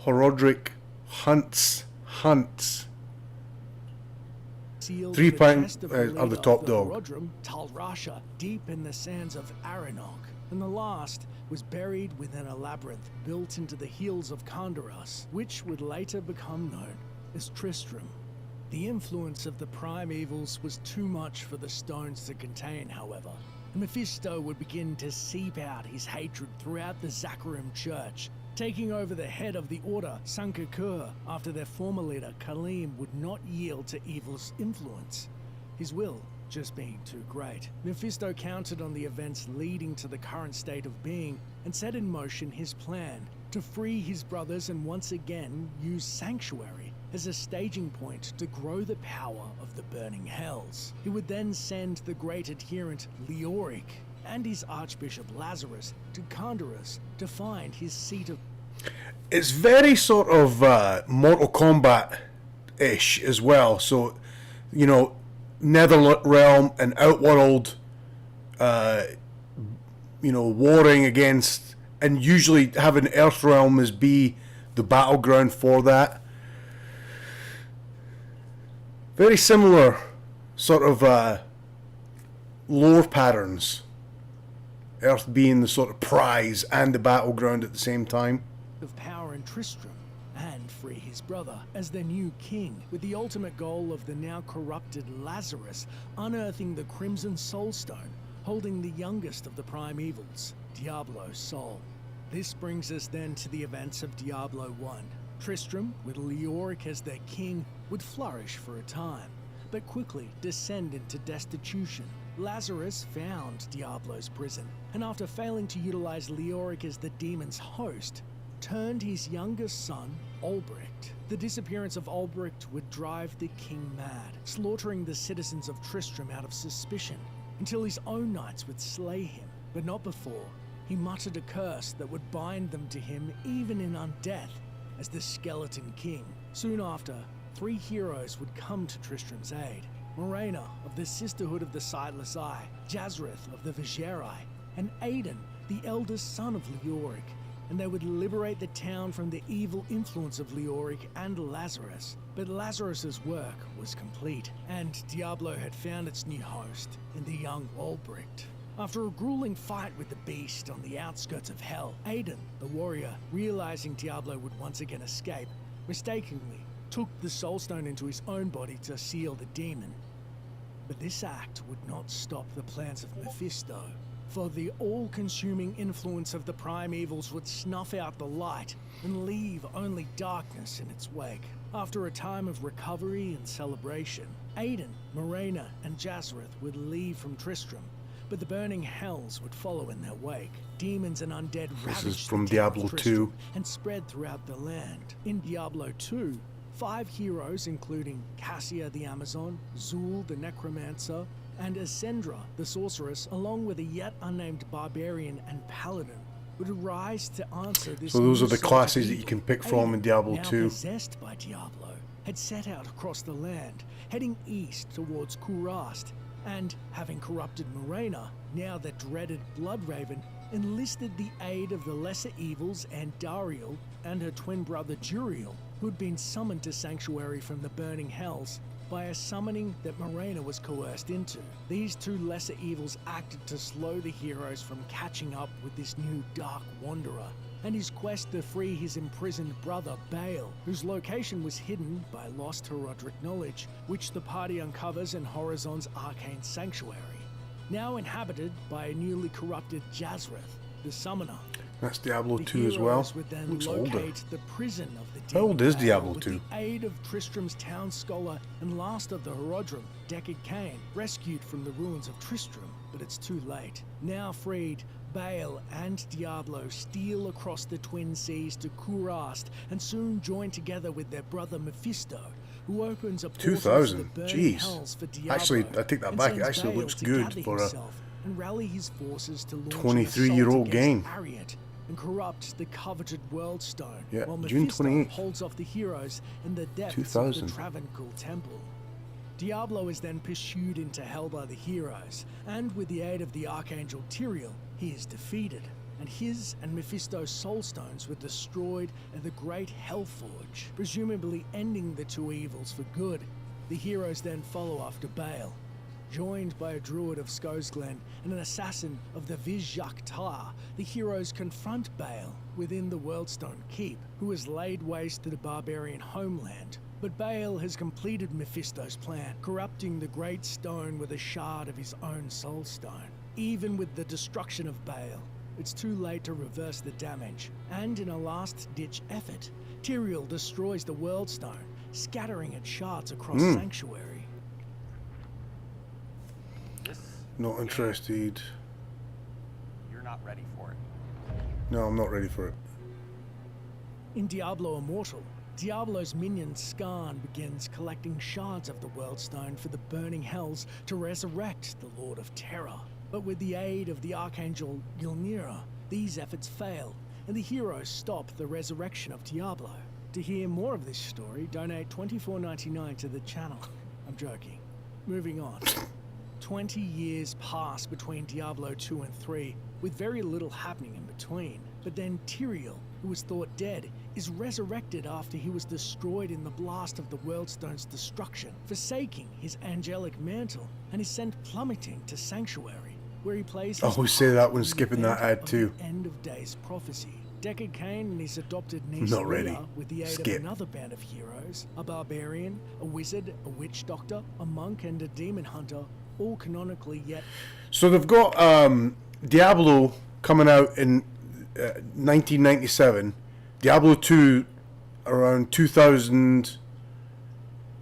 Speaker 2: Herodric hunts. 3 pounds of the top dog.
Speaker 3: Rodrum, Talrasha, deep in the sands of Aranok, and the last was buried within a labyrinth built into the hills of Condorus, which would later become known as Tristram. The influence of the prime evils was too much for the stones to contain, however, and Mephisto would begin to seep out his hatred throughout the Zakarum church, taking over the head of the order, Sankakur, after their former leader, Kaleem, would not yield to evil's influence, his will just being too great. Mephisto counted on the events leading to the current state of being and set in motion his plan to free his brothers and once again use Sanctuary as a staging point to grow the power of the burning hells. He would then send the great adherent Leoric and his Archbishop Lazarus to Condorus to find his seat of...
Speaker 2: It's very sort of Mortal Kombat ish as well. So, you know, Nether Realm and Outworld, you know, warring against, and usually having Earth Realm as be the battleground for that. Very similar sort of lore patterns. Earth being the sort of prize and the battleground at the same time.
Speaker 3: Of power in Tristram and free his brother as their new king, with the ultimate goal of the now corrupted Lazarus unearthing the Crimson Soulstone, holding the youngest of the prime evils, Diablo's soul. This brings us then to the events of Diablo 1. Tristram, with Leoric as their king, would flourish for a time, but quickly descend into destitution. Lazarus found Diablo's prison, and after failing to utilize Leoric as the demon's host, turned his youngest son, Ulbricht. The disappearance of Ulbricht would drive the king mad, slaughtering the citizens of Tristram out of suspicion, until his own knights would slay him, but not before. He muttered a curse that would bind them to him even in undeath, as the Skeleton King. Soon after, 3 heroes would come to Tristram's aid. Morena of the Sisterhood of the Sightless Eye, Jazrith of the Visceral, and Aidan, the eldest son of Leoric, and they would liberate the town from the evil influence of Leoric and Lazarus. But Lazarus's work was complete, and Diablo had found its new host in the young Ulbricht. After a grueling fight with the beast on the outskirts of hell, Aidan, the warrior, realizing Diablo would once again escape, mistakenly took the soulstone into his own body to seal the demon. But this act would not stop the plans of Mephisto, for the all-consuming influence of the prime evils would snuff out the light and leave only darkness in its wake. After a time of recovery and celebration, Aidan, Morena, and Jazrith would leave from Tristram, but the burning hells would follow in their wake. Demons and undead ravaged
Speaker 2: This is from
Speaker 3: the town of
Speaker 2: Diablo
Speaker 3: Tristram
Speaker 2: 2.
Speaker 3: and spread throughout the land. In Diablo 2, 5 heroes, including Cassia the Amazon, Zul the Necromancer, and Ascendra the Sorceress, along with a yet unnamed Barbarian and Paladin, would arise to answer this.
Speaker 2: So those
Speaker 3: new
Speaker 2: are the
Speaker 3: source of
Speaker 2: classes that you
Speaker 3: evil.
Speaker 2: can pick from in Diablo
Speaker 3: Now
Speaker 2: 2.
Speaker 3: possessed by Diablo, had set out across the land, heading east towards Kurast, and, having corrupted Morena, now the dreaded Bloodraven, enlisted the aid of the lesser evils Andariel and her twin brother Juriel, who had been summoned to Sanctuary from the burning hells by a summoning that Morena was coerced into. These 2 lesser evils acted to slow the heroes from catching up with this new Dark Wanderer, and his quest to free his imprisoned brother Baal, whose location was hidden by lost Herodric knowledge, which the party uncovers in Horizon's arcane sanctuary, now inhabited by a newly corrupted Jazrith, the Summoner.
Speaker 2: That's Diablo
Speaker 3: The
Speaker 2: 2 as well.
Speaker 3: heroes would then
Speaker 2: Looks
Speaker 3: locate
Speaker 2: older.
Speaker 3: the prison of the
Speaker 2: How old
Speaker 3: demon
Speaker 2: is
Speaker 3: Baal
Speaker 2: Diablo
Speaker 3: with
Speaker 2: 2?
Speaker 3: the aid of Tristram's town scholar and last of the Herodrim, Deckard Cain, rescued from the ruins of Tristram, but it's too late. Now freed, Baal and Diablo steal across the Twin Seas to Kurast and soon join together with their brother Mephisto, who opens a portal to the
Speaker 2: 2000.
Speaker 3: burning
Speaker 2: Jeez.
Speaker 3: hells for Diablo.
Speaker 2: Actually, I take that
Speaker 3: and
Speaker 2: back. It
Speaker 3: sends
Speaker 2: actually
Speaker 3: Baal
Speaker 2: looks
Speaker 3: to
Speaker 2: good
Speaker 3: gather
Speaker 2: for a
Speaker 3: himself and rally his forces to launch an
Speaker 2: 23-year-old
Speaker 3: assault
Speaker 2: game.
Speaker 3: against Ariat and corrupt the coveted World Stone,
Speaker 2: Yeah,
Speaker 3: while
Speaker 2: June
Speaker 3: Mephisto
Speaker 2: 28th.
Speaker 3: holds off the heroes in the depths
Speaker 2: 2000.
Speaker 3: of the Travancore Temple. Diablo is then pursued into hell by the heroes, and with the aid of the Archangel Tyrael, he is defeated, and his and Mephisto's soulstones were destroyed at the Great Hellforge, presumably ending the 2 evils for good. The heroes then follow after Baal. Joined by a druid of Skosglen and an assassin of the Vizjak Tar, the heroes confront Baal within the Worldstone Keep, who has laid waste to the barbarian homeland. But Baal has completed Mephisto's plan, corrupting the Great Stone with a shard of his own soulstone. Even with the destruction of Baal, it's too late to reverse the damage, and in a last-ditch effort, Tyrael destroys the Worldstone, scattering its shards across Sanctuary.
Speaker 2: Not interested.
Speaker 5: You're not ready for it.
Speaker 2: No, I'm not ready for it.
Speaker 3: In Diablo Immortal, Diablo's minion Skarn begins collecting shards of the Worldstone for the burning hells to resurrect the Lord of Terror. But with the aid of the Archangel Ylnira, these efforts fail, and the heroes stop the resurrection of Diablo. To hear more of this story, donate $24.99 to the channel. I'm joking. Moving on. 20 years pass between Diablo 2 and 3, with very little happening in between. But then Tyrael, who was thought dead, is resurrected after he was destroyed in the blast of the Worldstone's destruction, forsaking his angelic mantle, and is sent plummeting to Sanctuary, where he plays his
Speaker 2: always say that
Speaker 3: part
Speaker 2: when
Speaker 3: in the
Speaker 2: skipping that
Speaker 3: event
Speaker 2: ad
Speaker 3: of
Speaker 2: too.
Speaker 3: the End of Days prophecy. Deckard Cain and his adopted niece
Speaker 2: Not ready.
Speaker 3: Leah, with the aid
Speaker 2: Skip.
Speaker 3: of another band of heroes, a barbarian, a wizard, a witch doctor, a monk, and a demon hunter, all canonically yet.
Speaker 2: So they've got Diablo coming out in 1997, Diablo 2 around 2000.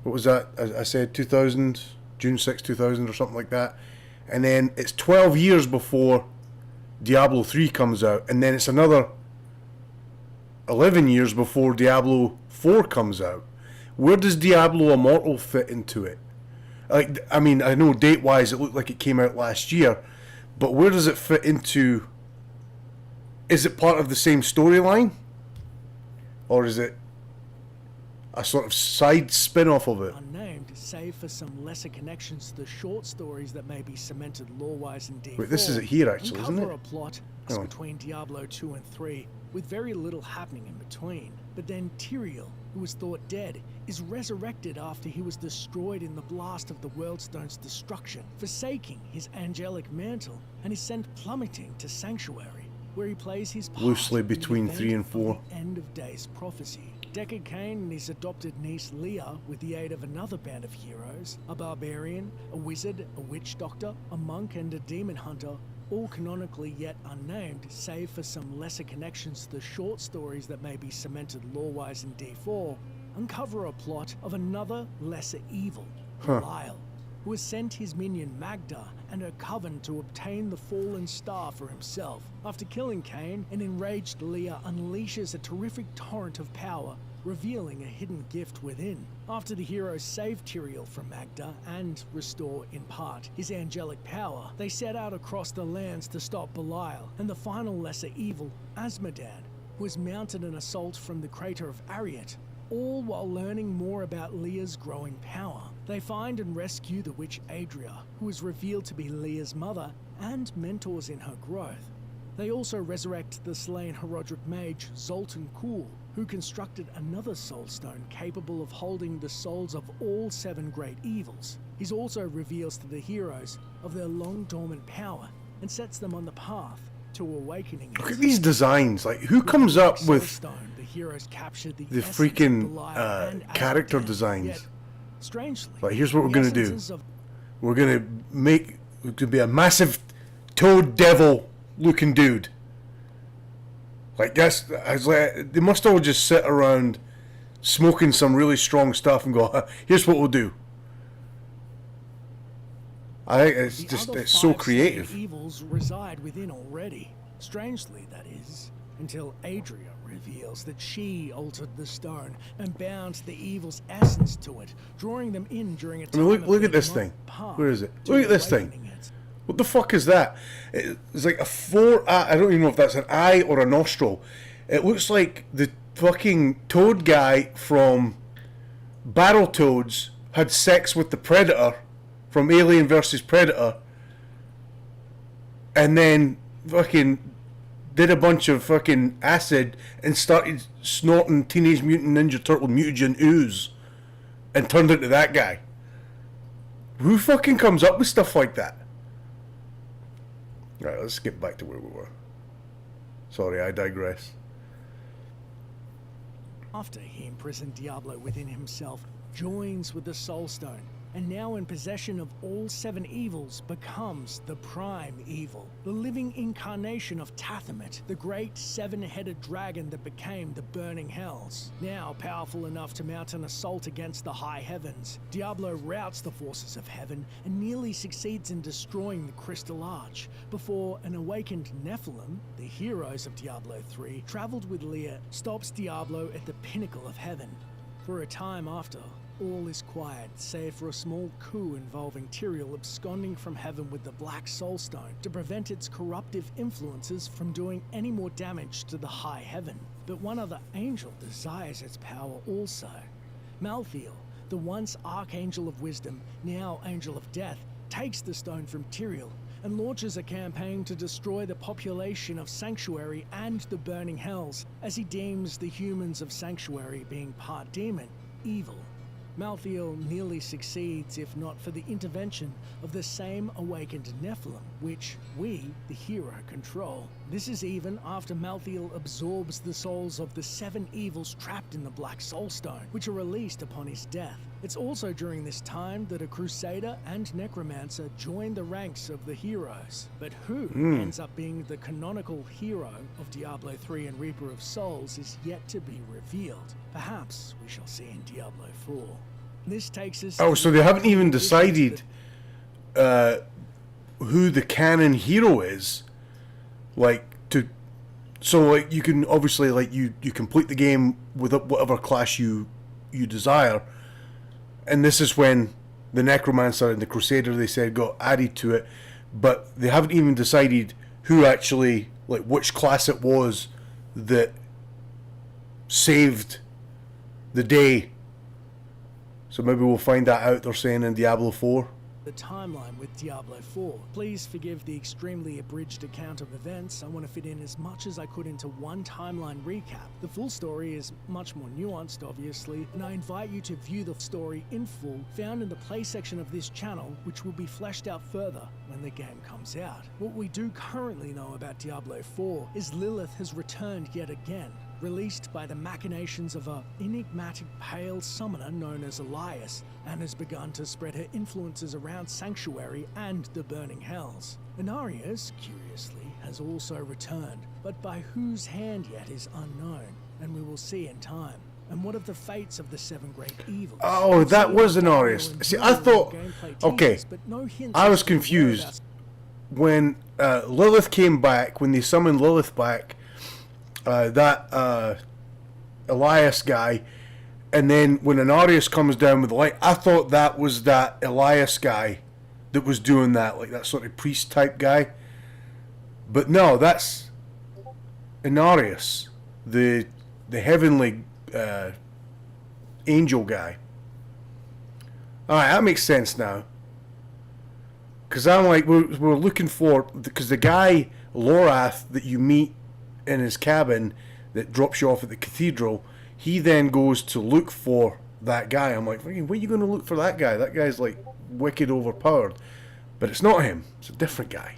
Speaker 2: What was that? I said 2000, June 6, 2000 or something like that. And then it's 12 years before Diablo 3 comes out, and then it's another 11 years before Diablo 4 comes out. Where does Diablo Immortal fit into it? Like, I mean, I know date-wise it looked like it came out last year, but where does it fit into? Is it part of the same storyline? Or is it a sort of side spin-off of it?
Speaker 3: Unnamed, save for some lesser connections to the short stories that may be cemented lore-wise in D4.
Speaker 2: Wait, this is it here actually, isn't
Speaker 3: Uncover
Speaker 2: it?
Speaker 3: a plot
Speaker 2: Oh.
Speaker 3: between Diablo 2 and 3, with very little happening in between. But then Tyrael, who was thought dead, is resurrected after he was destroyed in the blast of the Worldstone's destruction, forsaking his angelic mantle, and is sent plummeting to Sanctuary, where he plays his part
Speaker 2: Loosely
Speaker 3: in the
Speaker 2: between
Speaker 3: event
Speaker 2: 3 and
Speaker 3: of
Speaker 2: 4.
Speaker 3: the End of Days prophecy. Deckard Cain and his adopted niece Leah, with the aid of another band of heroes, a barbarian, a wizard, a witch doctor, a monk, and a demon hunter, all canonically yet unnamed, save for some lesser connections to the short stories that may be cemented lore-wise in D4, uncover a plot of another lesser evil, Belial, who has sent his minion Magda and her coven to obtain the fallen star for himself. After killing Cain, an enraged Leah unleashes a terrific torrent of power, revealing a hidden gift within. After the heroes save Tyrael from Magda and restore, in part, his angelic power, they set out across the lands to stop Belial and the final lesser evil, Azmodan, who has mounted an assault from the crater of Ariat, all while learning more about Leah's growing power. They find and rescue the witch Adria, who is revealed to be Leah's mother and mentors in her growth. They also resurrect the slain Herodric mage Zoltan Kuhl, who constructed another soul stone capable of holding the souls of all 7 great evils. He also reveals to the heroes of their long dormant power and sets them on the path to awakening it.
Speaker 2: Look at these designs. Like, who comes up
Speaker 3: Soul
Speaker 2: with
Speaker 3: Stone, the heroes captured the
Speaker 2: the
Speaker 3: essence of
Speaker 2: freaking
Speaker 3: Belial and
Speaker 2: character
Speaker 3: Azmodan,
Speaker 2: designs?
Speaker 3: yet, strangely,
Speaker 2: Like, here's what we're
Speaker 3: the
Speaker 2: gonna do.
Speaker 3: essences of
Speaker 2: We're gonna make it could be a massive toad devil looking dude. Like, that's, I was like, they must all just sit around smoking some really strong stuff and go, here's what we'll do. I think it's
Speaker 3: The
Speaker 2: just,
Speaker 3: other
Speaker 2: it's so
Speaker 3: 5
Speaker 2: creative.
Speaker 3: slain evils reside within already. Strangely, that is, until Adria reveals that she altered the stone and bound the evil's essence to it, drawing them in during a
Speaker 2: I
Speaker 3: time
Speaker 2: mean, look
Speaker 3: of
Speaker 2: at
Speaker 3: their
Speaker 2: this
Speaker 3: not
Speaker 2: thing.
Speaker 3: path
Speaker 2: Where is it?
Speaker 3: to
Speaker 2: Look at this thing.
Speaker 3: awakening it.
Speaker 2: What the fuck is that? It's like a 4 eye. I don't even know if that's an eye or a nostril. It looks like the fucking toad guy from Battletoads had sex with the Predator from Alien vs Predator, and then fucking did a bunch of fucking acid and started snorting Teenage Mutant Ninja Turtle mutagen ooze and turned into that guy. Who fucking comes up with stuff like that? Right, let's get back to where we were. Sorry, I digress.
Speaker 3: After he imprisoned Diablo within himself, joins with the Soul Stone, and now in possession of all 7 evils, becomes the prime evil, the living incarnation of Tathamet, the great 7-headed dragon that became the Burning Hells. Now powerful enough to mount an assault against the high heavens, Diablo routs the forces of heaven and nearly succeeds in destroying the Crystal Arch, before an awakened Nephilim, the heroes of Diablo 3, traveled with Leah, stops Diablo at the pinnacle of heaven. For a time after, all is quiet, save for a small coup involving Tyrael absconding from heaven with the Black Soul Stone to prevent its corruptive influences from doing any more damage to the high heaven. But one other angel desires its power also. Malthael, the once Archangel of Wisdom, now Angel of Death, takes the stone from Tyrael and launches a campaign to destroy the population of Sanctuary and the Burning Hells, as he deems the humans of Sanctuary, being part demon, evil. Malthael nearly succeeds if not for the intervention of the same awakened Nephilim, which we, the hero, control. This is even after Malthael absorbs the souls of the 7 evils trapped in the Black Soul Stone, which are released upon his death. It's also during this time that a Crusader and Necromancer join the ranks of the heroes. But who ends up being the canonical hero of Diablo 3 and Reaper of Souls is yet to be revealed. Perhaps we shall see in Diablo 4. This takes us
Speaker 2: Oh, so they haven't even decided who the canon hero is. So you can obviously you complete the game with whatever class you desire, and this is when the Necromancer and the Crusader, they said, got added to it, but they haven't even decided who actually, which class it was that saved the day. So maybe we'll find that out, they're saying, in Diablo 4.
Speaker 3: The timeline with Diablo 4. Please forgive the extremely abridged account of events. I want to fit in as much as I could into one timeline recap. The full story is much more nuanced, obviously, and I invite you to view the story in full, found in the play section of this channel, which will be fleshed out further when the game comes out. What we do currently know about Diablo 4 is Lilith has returned yet again, released by the machinations of an enigmatic pale summoner known as Elias, and has begun to spread her influences around Sanctuary and the Burning Hells. Inarius, curiously, has also returned, but by whose hand yet is unknown, and we will see in time. And what of the fates of the 7 great evils?
Speaker 2: Oh, that was Inarius. See, I thought... Okay, I was confused. When Lilith came back, when they summoned Lilith back, that Elias guy, and then when Inarius comes down with the light, I thought that was that Elias guy that was doing that, that sort of priest type guy. But no, that's Inarius, the heavenly angel guy. Alright, that makes sense now. Because I'm we're looking for, because the guy Lorath that you meet in his cabin that drops you off at the cathedral, he then goes to look for that guy. I'm like, where are you going to look for that guy? That guy's wicked overpowered. But it's not him, it's a different guy.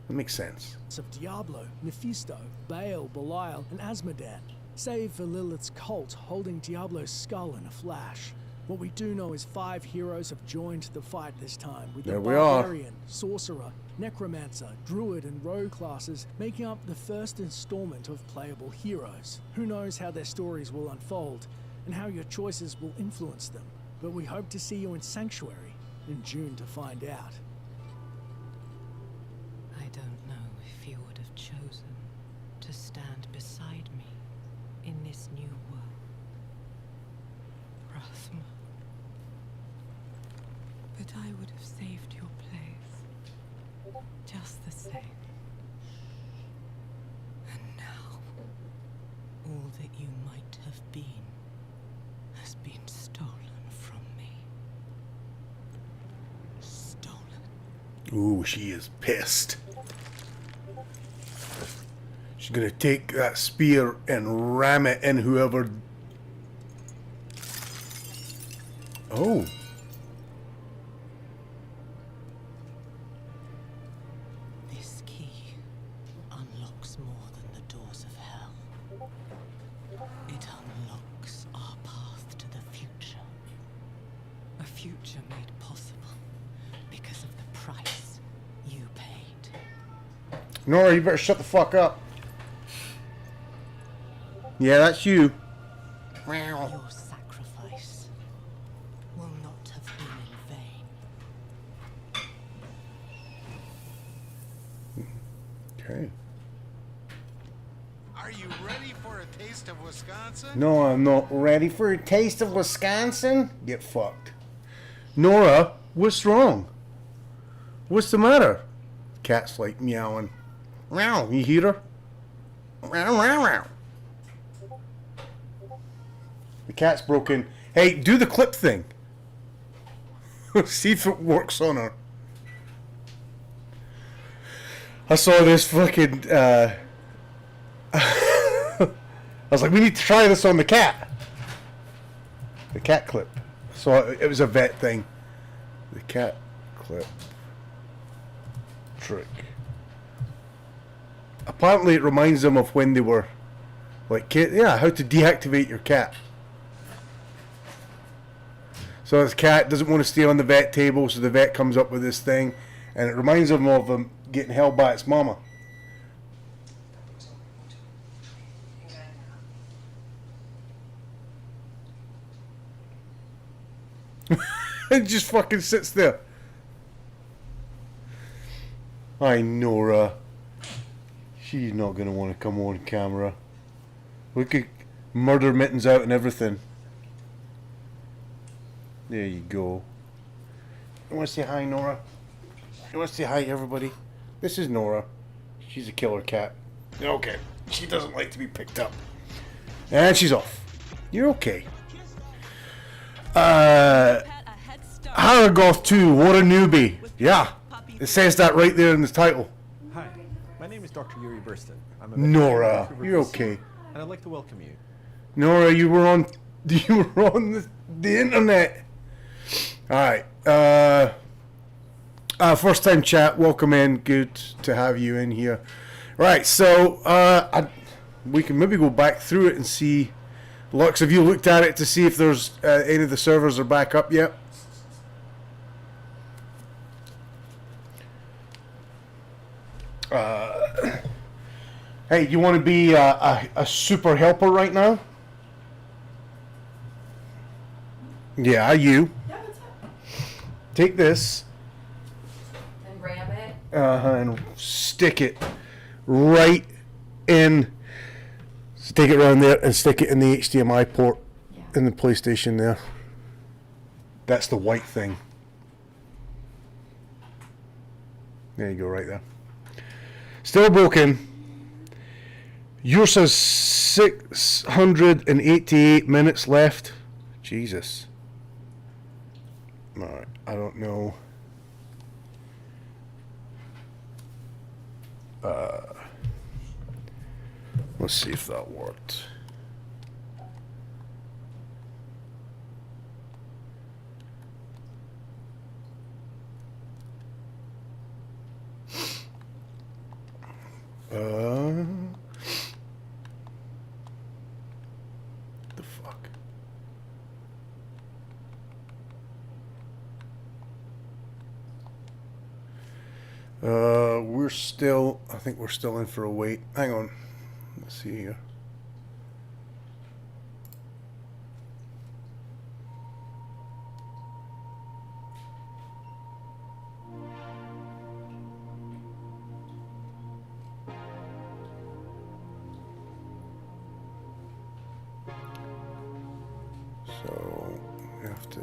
Speaker 2: That makes sense.
Speaker 3: Of Diablo, Mephisto, Baal, Belial, and Asmodan, save for Lilith's cult holding Diablo's skull in a flash. What we do know is 5 heroes have joined the fight this time, with the Barbarian, Sorcerer, Necromancer, Druid, and Rogue classes making up the first installment of playable heroes. Who knows how their stories will unfold, and how your choices will influence them, but we hope to see you in Sanctuary in June to find out.
Speaker 6: I don't know if you would have chosen to stand beside me in this new world, Rasma. But I would have saved your place, just the same. And now, all that you might have been has been stolen from me. Stolen.
Speaker 2: Ooh, she is pissed. She's gonna take that spear and ram it in whoever... Oh.
Speaker 6: This key unlocks more than the doors of hell. It unlocks our path to the future. A future made possible because of the price you paid.
Speaker 2: Nora, you better shut the fuck up. Yeah, that's you.
Speaker 6: Your sacrifice will not have been in vain.
Speaker 2: Okay.
Speaker 7: Are you ready for a taste of Wisconsin?
Speaker 2: No, I'm not ready for a taste of Wisconsin. Get fucked. Nora, what's wrong? What's the matter? Cat's like meowing. Meow, you hear her? Meow, meow, meow. The cat's broken. Hey, do the clip thing. See if it works on her. I saw this fucking, I was like, we need to try this on the cat. The cat clip. So it was a vet thing. The cat clip. Trick. Apparently it reminds them of when they were like, yeah, how to deactivate your cat. So this cat doesn't want to stay on the vet table, so the vet comes up with this thing, and it reminds them of them getting held by its mama. It just fucking sits there. I Nora. She's not gonna want to come on camera. Look at murder mittens out and everything. There you go. You want to say hi, Nora? You want to say hi, everybody? This is Nora. She's a killer cat. Okay. She doesn't like to be picked up. And she's off. You're okay. Haragoth 2, what a newbie. Yeah. It says that right there in the title.
Speaker 5: Hi, my name is Dr. Yuri Burston. I'm a
Speaker 2: Nora, you're okay.
Speaker 5: And I'd like to welcome you.
Speaker 2: Nora, you were on the internet. Alright. First time chat, welcome in. Good to have you in here. Right, so we can maybe go back through it and see. Lux, have you looked at it to see if there's any of the servers are back up yet? Hey, you want to be a super helper right now? Yeah, you.
Speaker 4: Yeah, what's up?
Speaker 2: Take this.
Speaker 4: And ram it.
Speaker 2: And stick it right in. Stick it around there and stick it in the HDMI port in the PlayStation there. That's the white thing. There you go, right there. Still broken. Yours says 688 minutes left. Jesus. Alright, I don't know. Let's see if that worked. The fuck? We're still, I think we're still in for a wait. Hang on. Let's see here. So we have to.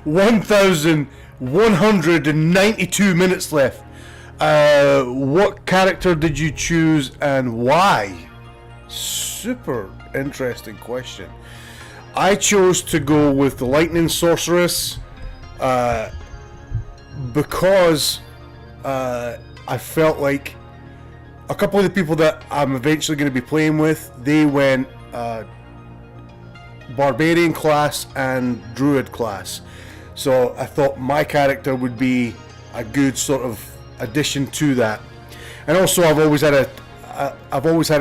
Speaker 2: $1,192 minutes left. What character did you choose and why? Super interesting question. I chose to go with the Lightning Sorceress because I felt like a couple of the people that I'm eventually going to be playing with, they went Barbarian class and Druid class. So I thought my character would be a good sort of addition to that. And also I've always had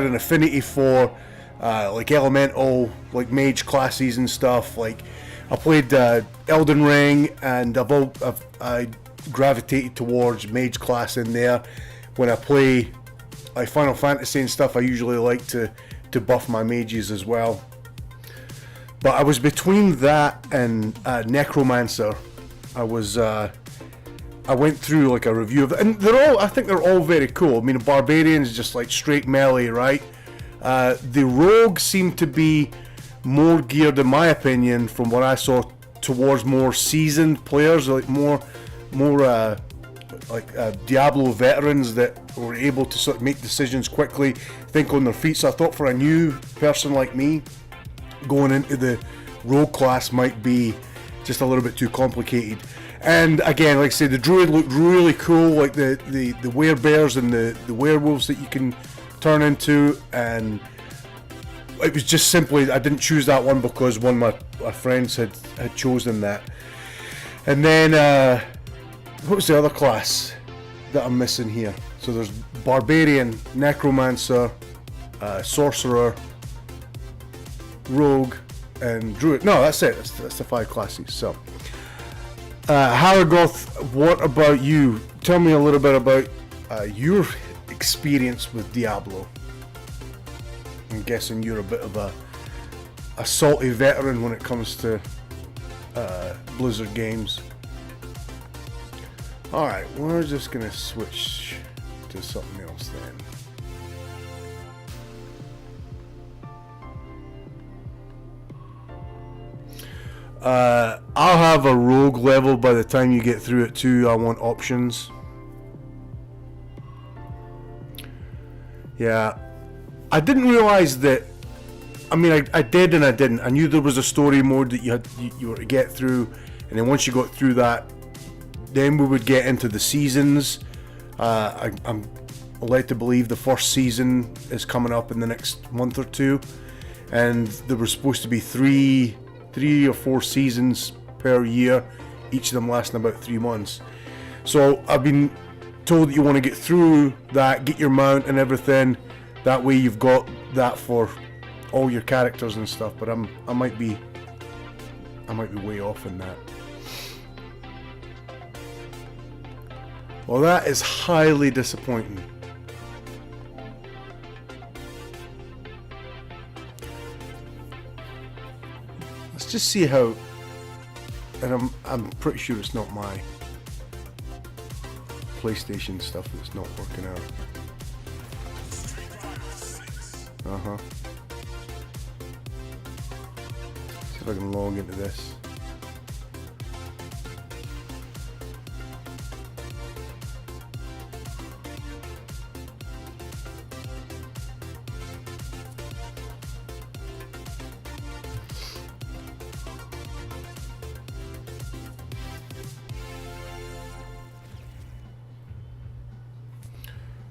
Speaker 2: an affinity for like elemental, like mage classes and stuff. Like I played Elden Ring, and I gravitated towards mage class in there. When I play like Final Fantasy and stuff, I usually like to buff my mages as well. But I was between that and Necromancer. I went through like a review of it, and I think they're all very cool. I mean, a Barbarian is just like straight melee, right? The Rogue seemed to be more geared, in my opinion, from what I saw, towards more seasoned players, like more Diablo veterans that were able to sort of make decisions quickly, think on their feet. So I thought for a new person like me, going into the Rogue class might be just a little bit too complicated. And again, like I said, the Druid looked really cool, like the werebears and the werewolves that you can turn into, and it was just simply, I didn't choose that one because one of my friends had chosen that. And then, what was the other class that I'm missing here? So there's Barbarian, Necromancer, Sorcerer, Rogue, and Druid. No, that's it. That's the 5 classes. So, Haragoth, what about you? Tell me a little bit about your experience with Diablo. I'm guessing you're a bit of a salty veteran when it comes to Blizzard games. Alright, we're just going to switch to something else then. I'll have a rogue level by the time you get through it too. I want options. Yeah, I didn't realize that. I mean, I did and I didn't. I knew there was a story mode that you were to get through, and then once you got through that, then we would get into the seasons. I'm led to believe the first season is coming up in the next month or two, and there were supposed to be three or 4 seasons per year, each of them lasting about 3 months. So I've been told that you want to get through that, get your mount and everything. That way you've got that for all your characters and stuff. But I might be way off in that. Well, that is highly disappointing. Let's just see how, and I'm pretty sure it's not my PlayStation stuff that's not working out. See if I can log into this.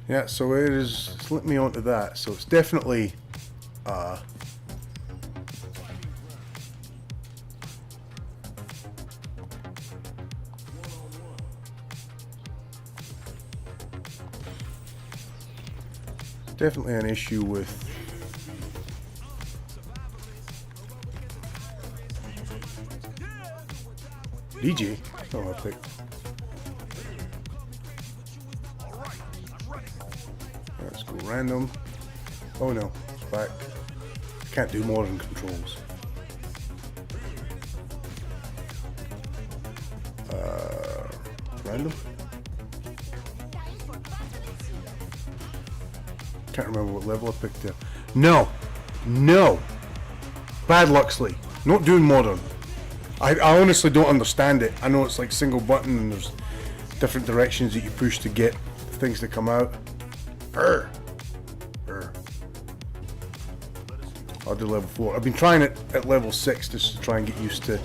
Speaker 2: Yeah, so it is, it's let me onto that, so it's definitely definitely an issue with DJ. Oh, I picked. Let's go random. Oh no, it's back. Can't do modern controls. Random. Can't remember what level I picked there. No, bad Luxley. Not doing modern. I honestly don't understand it. I know it's like single button and there's different directions that you push to get things to come out. I'll do level 4. I've been trying it at level 6 just to try and get used to.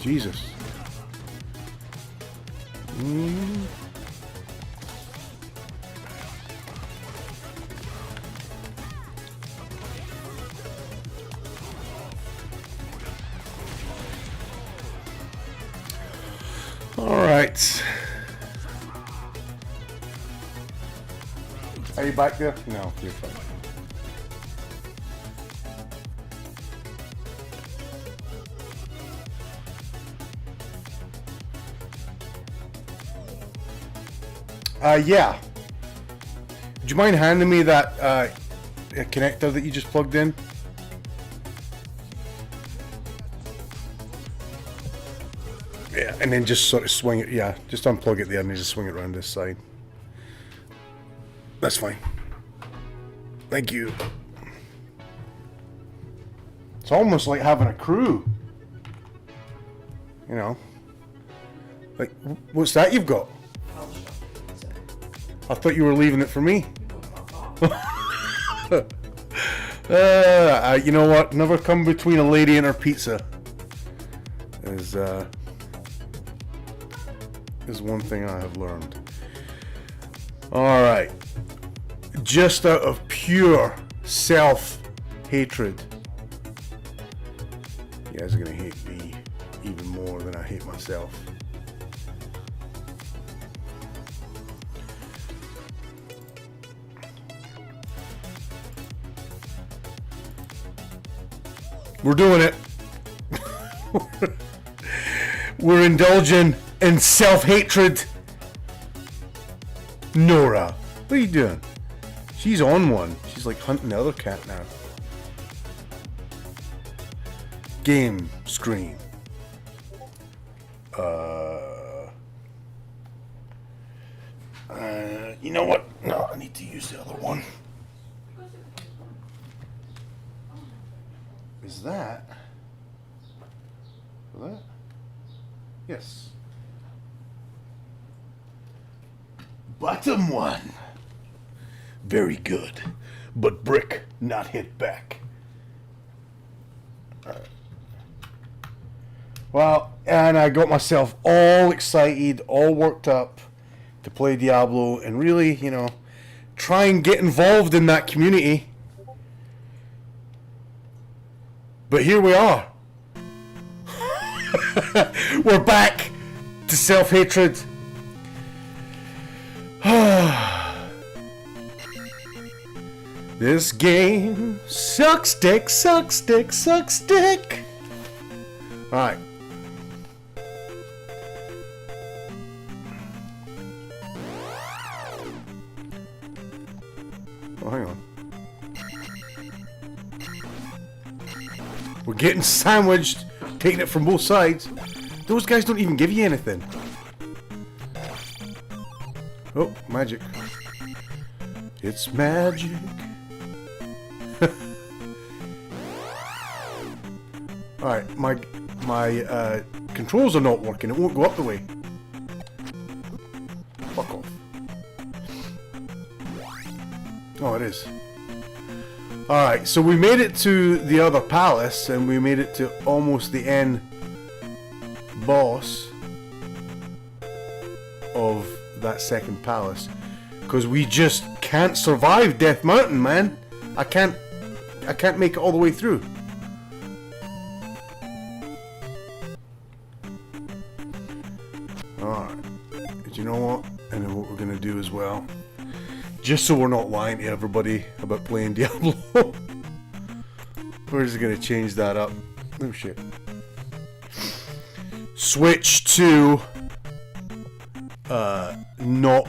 Speaker 2: Jesus. All right. Are you back there? No, you're fine. Yeah. Would you mind handing me that connector that you just plugged in? Yeah, and then just sort of swing it. Yeah, just unplug it there and then just swing it around this side. That's fine. Thank you. It's almost like having a crew. You know. Like, what's that you've got? I thought you were leaving it for me. You know what? Never come between a lady and her pizza. Is one thing I have learned. Alright. Just out of pure self-hatred. You guys are gonna hate me even more than I hate myself. We're doing it. We're indulging in self-hatred. Nora, what are you doing? She's on one. She's like hunting the other cat now. Game screen. You know what? No, I need to use the other one. Is that? For that? Yes. Bottom one. Very good. But brick not hit back. Well, and I got myself all excited, all worked up to play Diablo and really, you know, try and get involved in that community. But here we are. We're back to self-hatred. This game sucks dick, sucks dick, sucks dick. Alright. Oh, hang on. We're getting sandwiched, taking it from both sides. Those guys don't even give you anything. Oh, magic. It's magic. Alright, my controls are not working. It won't go up the way. Fuck off. Oh, it is. Alright, so we made it to the other palace, and we made it to almost the end boss of that second palace. Because we just can't survive Death Mountain, man. I can't make it all the way through. Alright. But you know what? And then what we're gonna do as well, just so we're not lying to everybody about playing Diablo, we're just gonna change that up. Oh shit. Switch to not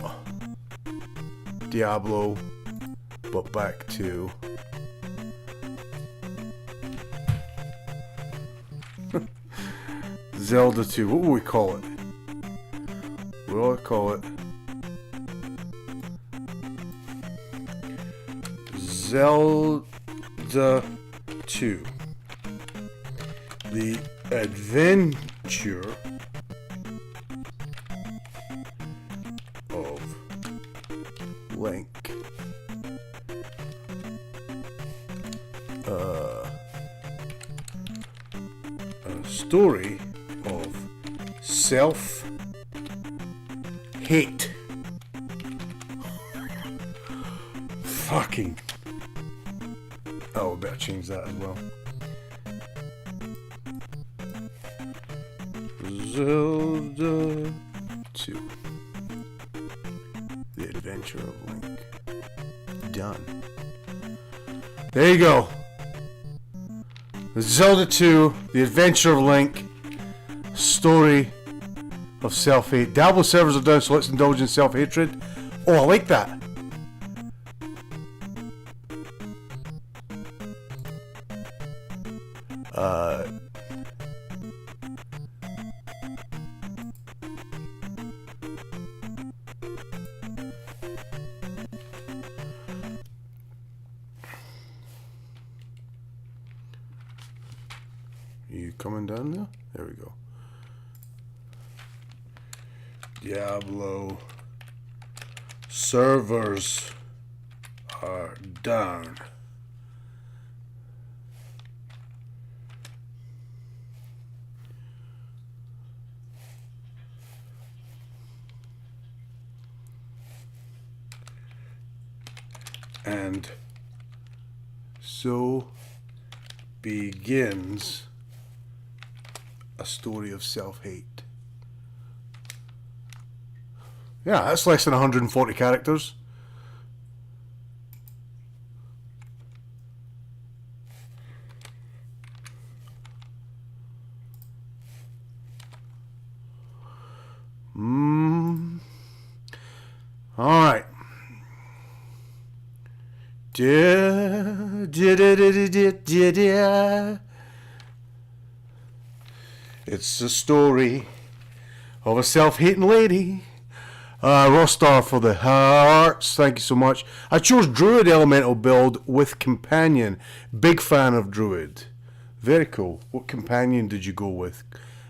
Speaker 2: Diablo, but back to Zelda 2. What will we call it? What will I call it? Zelda 2. The Adventure of Link. A story of self-hate. Fucking. Oh, we better change that as well. Zelda 2. The Adventure of Link. done. There you go. Zelda 2, The Adventure of Link, Story of Self-Hate. Diablo servers are down, so let's indulge in self-hatred. Oh, I like that. You coming down there? There we go. Diablo servers are down. And so begins a story of self-hate. Yeah, that's less than 140 characters. All right. It's a story of a self-hating lady. Raw star for the hearts. Thank you so much. I chose Druid Elemental build with Companion. Big fan of Druid. Very cool. What Companion did you go with?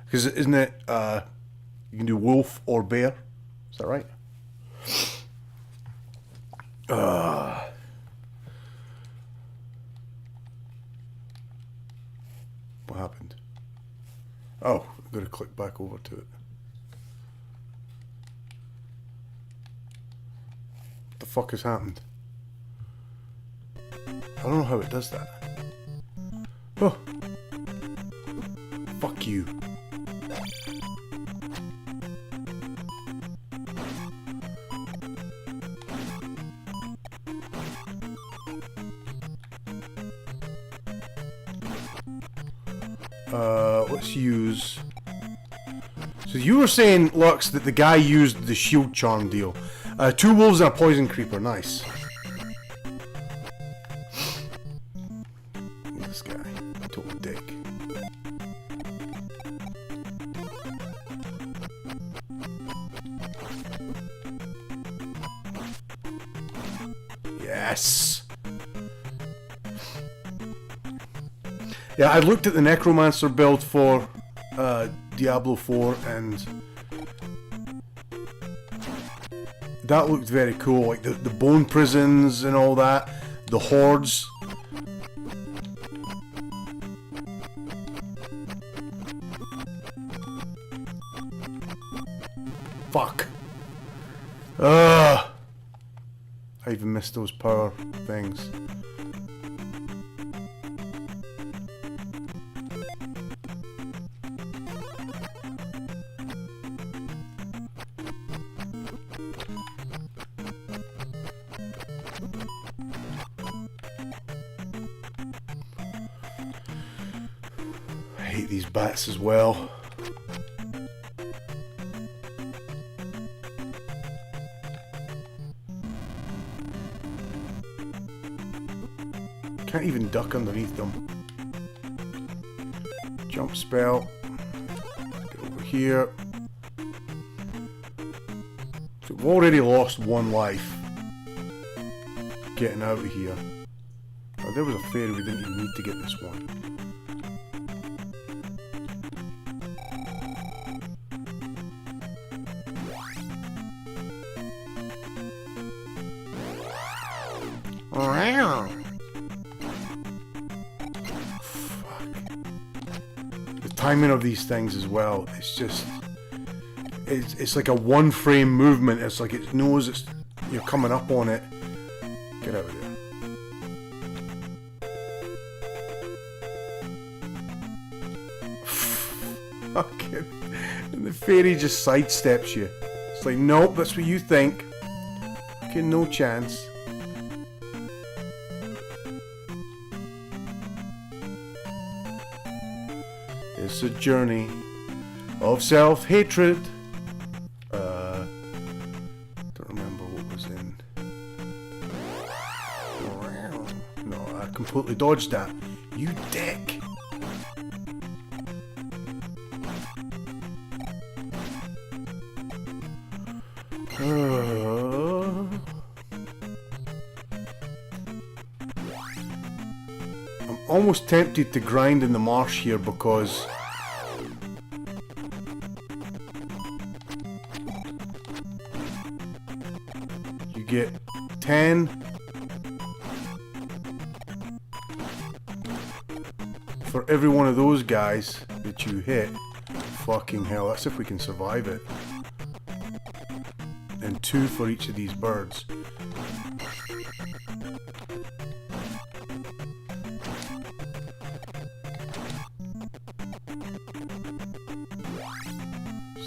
Speaker 2: Because isn't it, you can do Wolf or Bear? Is that right? What happened? Oh, I've got to click back over to it. What the fuck has happened? I don't know how it does that. Oh. Fuck you. Let's use... So you were saying, Lux, that the guy used the shield charm deal. 2 wolves and a poison creeper. Nice. This guy. Total dick. Yes! Yeah, I looked at the Necromancer build for Diablo 4 and that looked very cool, like the bone prisons and all that, the hordes. Fuck. I even missed those power things. I hate these bats as well. Can't even duck underneath them. Jump spell. Get over here. So we've already lost 1 life. Getting out of here. Oh, there was a fairy, we didn't even need to get this one. Timing of these things as well, it's just it's like a 1 frame movement. It's like it knows it's you're coming up on it. Get out of there. Fucking, and the fairy just sidesteps you. It's like, nope, that's what you think. Okay, no chance. It's a journey of self-hatred. Don't remember what was in. No, I completely dodged that. You dick! I'm almost tempted to grind in the marsh here because you get 10 for every one of those guys that you hit. Fucking hell, that's if we can survive it. And 2 for each of these birds.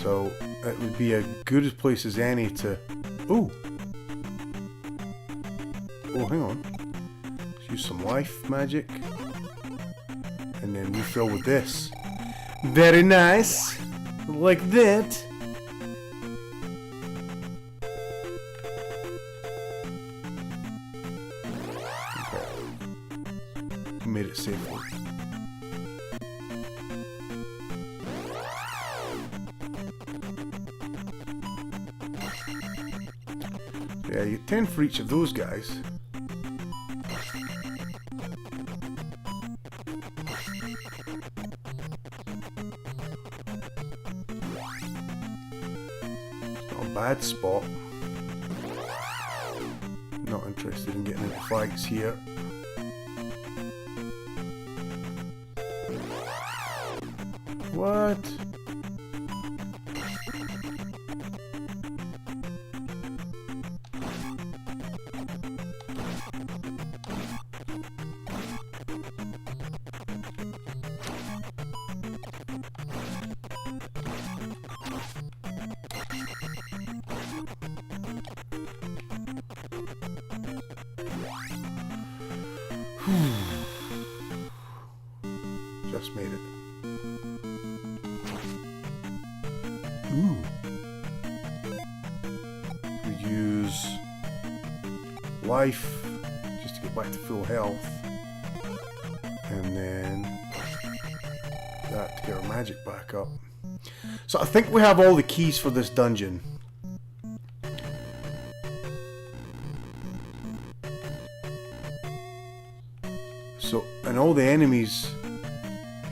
Speaker 2: So it would be a good place as any to... Ooh! Oh, hang on. Let's use some life magic. And then refill with this. Very nice! Like that. Okay. Made it safely. Yeah, you get 10 for each of those guys. It's not a bad spot. Not interested in getting into fights here. What? Just made it. Ooh. We use life just to get back to full health. And then that to get our magic back up. So I think we have all the keys for this dungeon. So, and all the enemies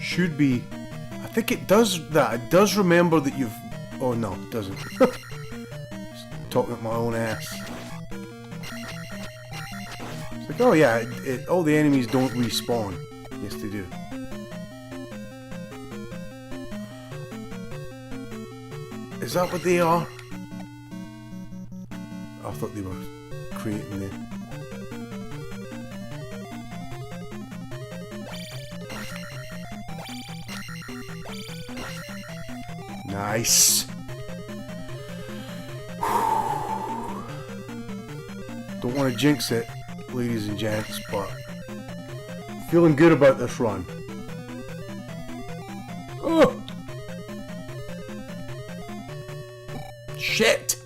Speaker 2: should be... I think it does that. It does remember that you've... Oh no, it doesn't. Just talking at my own ass. It's like, oh yeah, all the enemies don't respawn. Yes, they do. Is that what they are? I thought they were creating the... Nice. Don't want to jinx it, ladies and gents, but feeling good about this run. Oh! Shit!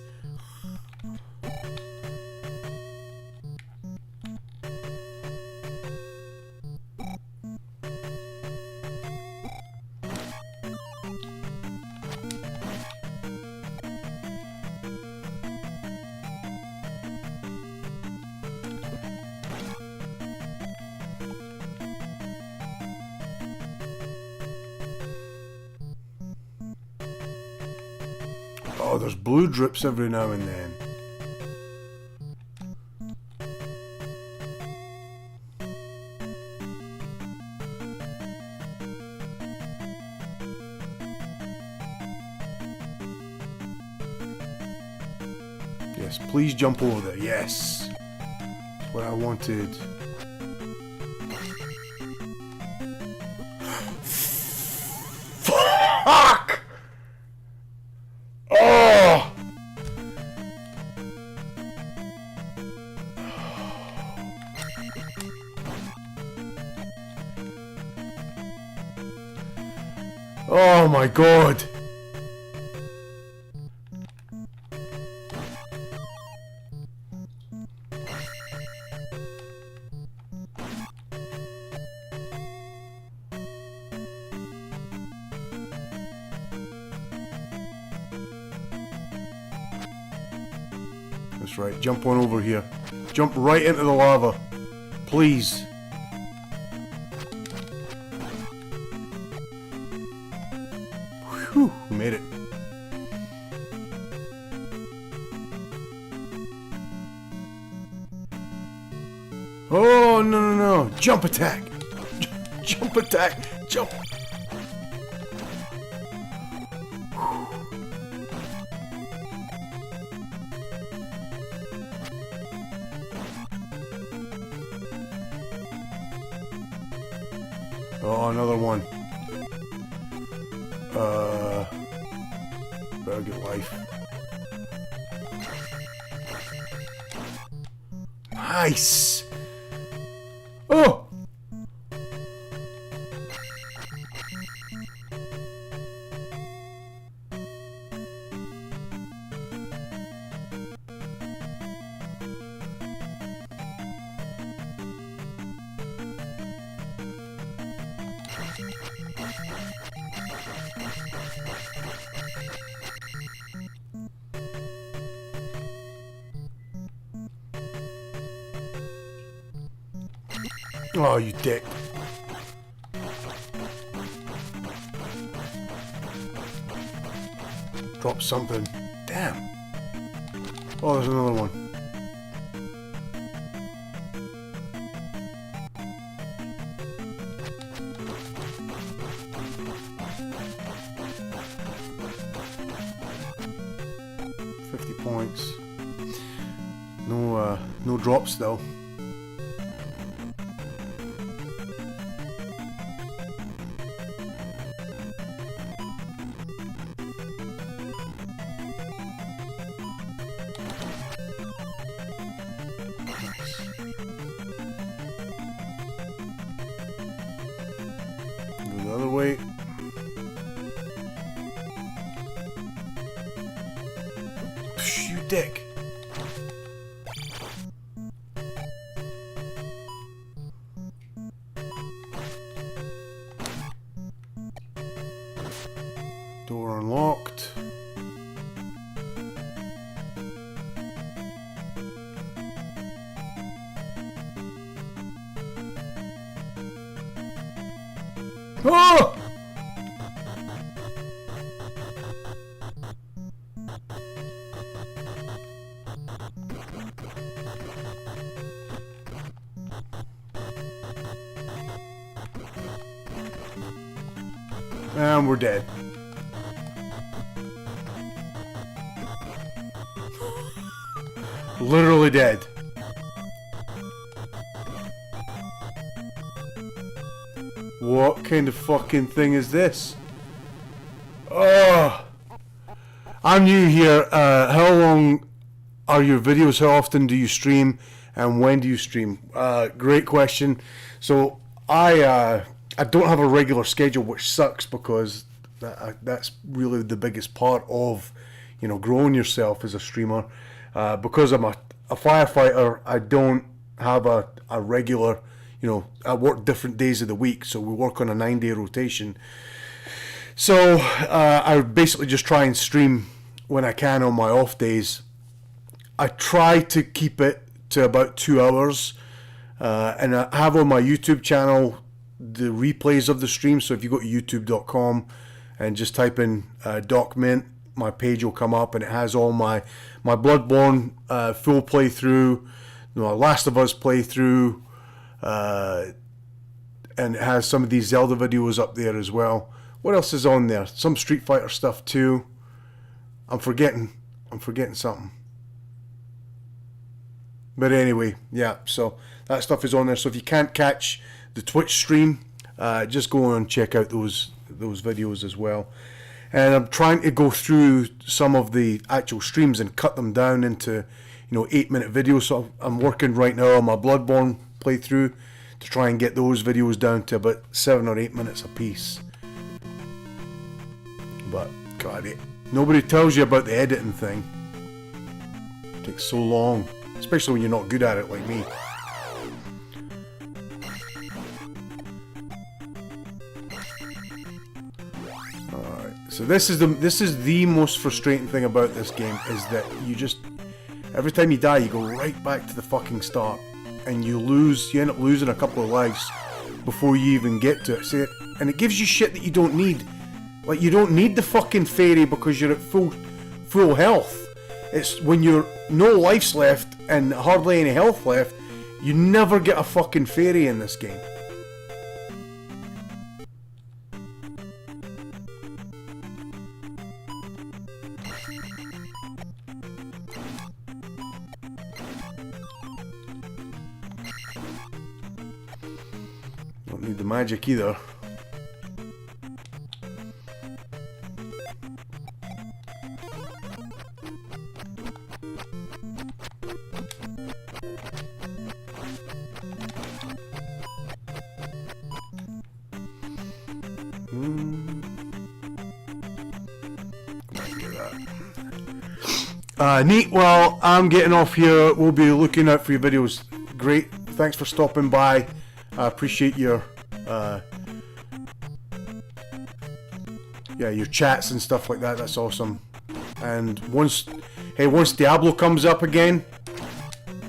Speaker 2: Oh, there's blue drips every now and then. Yes, please jump over there. Yes. That's what I wanted. Fuck! Oh! Oh my god. That's right, jump on over here. Jump right into the lava. Please. Whew, we made it. Oh, no, no, no. Jump attack. Jump attack. Jump. Oh, another one. Better get life. Nice. Oh. Oh, you dick. Drop something. Damn. Oh, there's another one. Points. No drops though. Go the other way. You dick. Door unlocked. Oh! And we're dead. Literally dead. What kind of fucking thing is this? Oh, I'm new here. How long are your videos? How often do you stream? And when do you stream? Great question. So I don't have a regular schedule, which sucks because that's really the biggest part of, you know, growing yourself as a streamer. Because I'm a firefighter, I don't have a regular, you know, I work different days of the week, so we work on a 9-day rotation. So I basically just try and stream when I can on my off days. I try to keep it to about 2 hours, and I have on my YouTube channel the replays of the stream. So if you go to youtube.com and just type in document, my page will come up, and it has all my Bloodborne full playthrough, my Last of Us playthrough, and it has some of these Zelda videos up there as well. What else is on there? Some Street Fighter stuff too. I'm forgetting something. But anyway, yeah, so that stuff is on there. So if you can't catch the Twitch stream, just go and check out those videos as well. And I'm trying to go through some of the actual streams and cut them down into, 8-minute videos. So I'm working right now on my Bloodborne playthrough to try and get those videos down to about 7 or 8 minutes a piece. But God, nobody tells you about the editing thing. It takes so long, especially when you're not good at it like me. Alright, so this is the most frustrating thing about this game, is that you just, every time you die you go right back to the fucking start, and you end up losing a couple of lives before you even get to it. See, and it gives you shit that you don't need. Like, you don't need the fucking fairy because you're at full health. It's when you're no lives left and hardly any health left, you never get a fucking fairy in this game. Don't need the magic either. Neat. Well, I'm getting off here. We'll be looking out for your videos. Great. Thanks for stopping by. I appreciate your your chats and stuff like that. That's awesome. And once Diablo comes up again,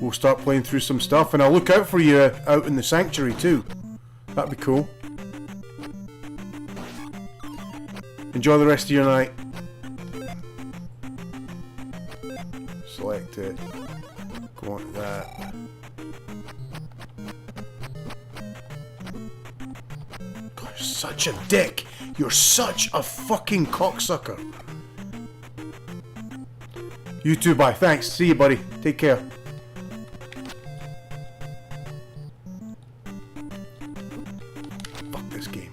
Speaker 2: we'll start playing through some stuff, and I'll look out for you out in the sanctuary too. That'd be cool. Enjoy the rest of your night. Select it. Go on to that. God, you're such a dick. You're such a fucking cocksucker. You too, bye. Thanks. See you, buddy. Take care. Fuck this game.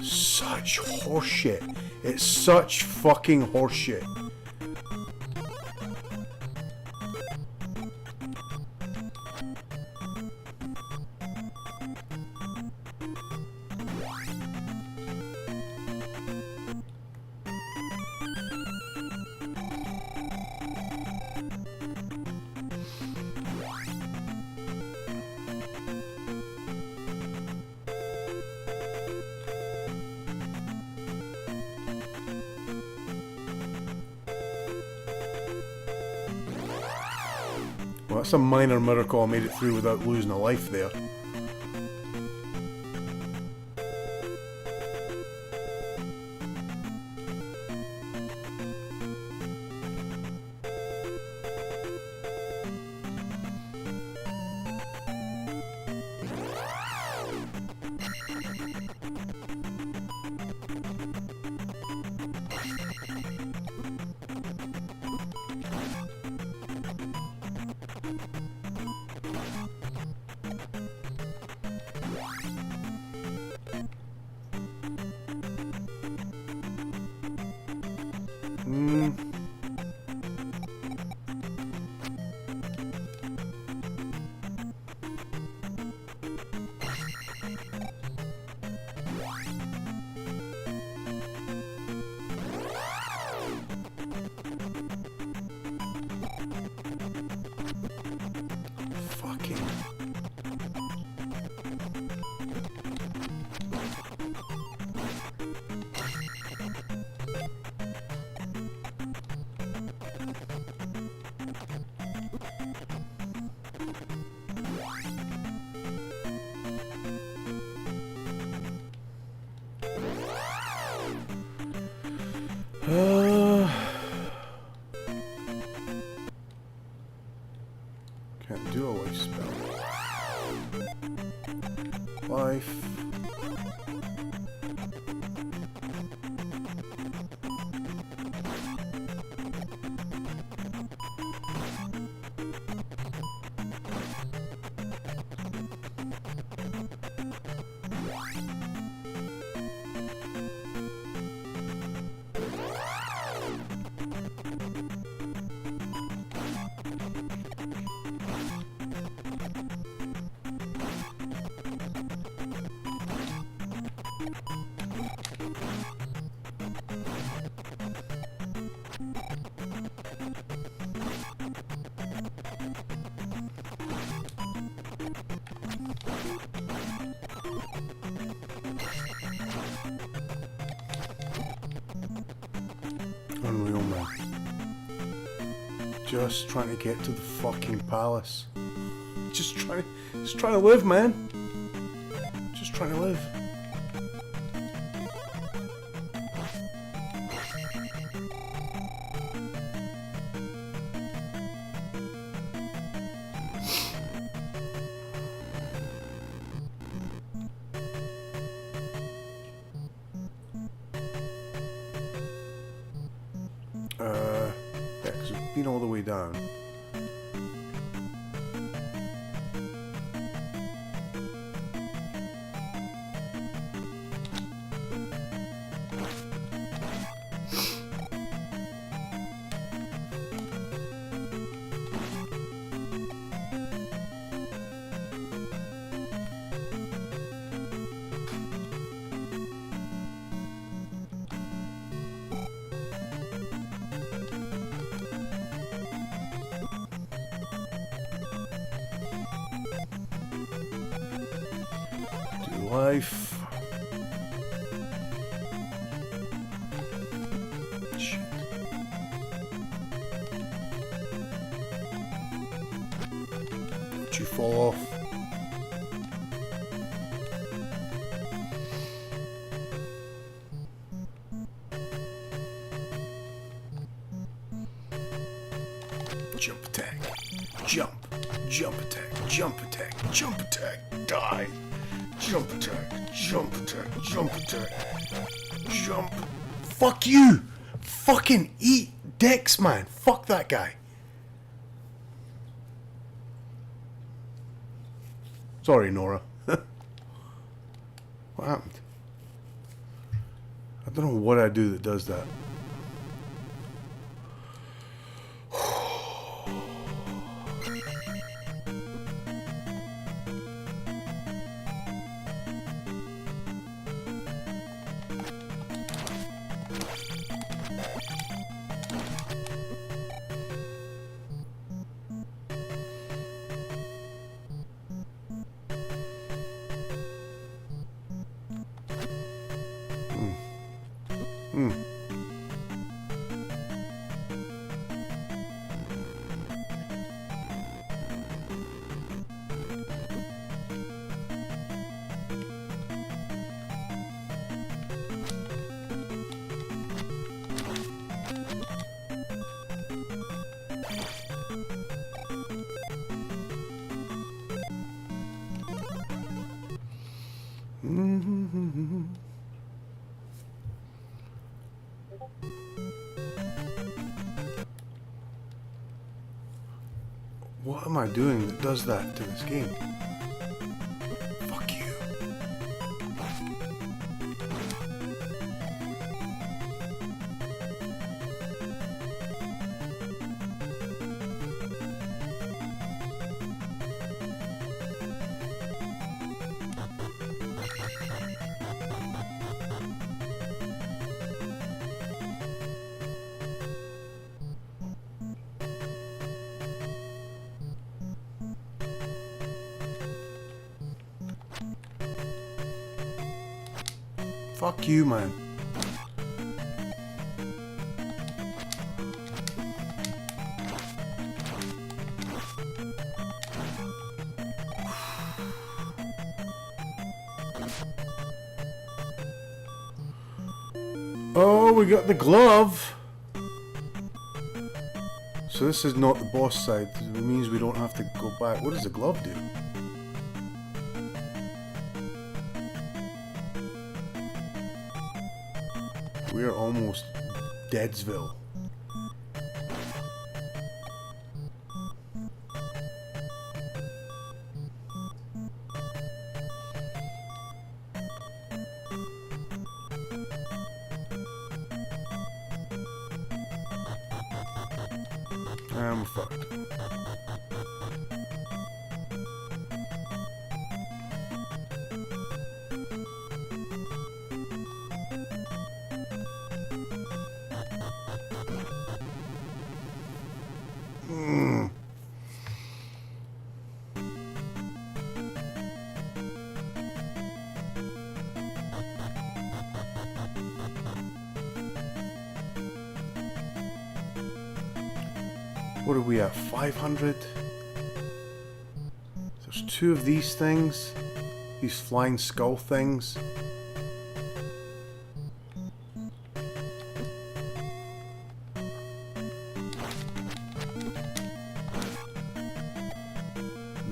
Speaker 2: Such horseshit. It's such fucking horseshit. Well, that's a minor miracle I made it through without losing a life there. Can't do a life spell. Life. Unreal, man. Just trying to get to the fucking palace. Just trying to live, man. Just trying to live. Yeah, 'cause we've been all the way down. Life. Shit. Don't you fall off. Jump attack. Jump. Jump attack. Jump attack. Jump attack. Die. Jump attack, jump attack, jump attack, jump. Fuck you! Fucking eat dicks, man. Fuck that guy. Sorry, Nora. What happened? I don't know what I do that does that. What am I doing that does that to this game? Fuck you. Fuck you, man. Oh, we got the glove. So this is not the boss side. It means we don't have to go back. What does the glove do? We're almost Deadsville. I'm fucked. What are we at? 500? There's 2 of these things. These flying skull things.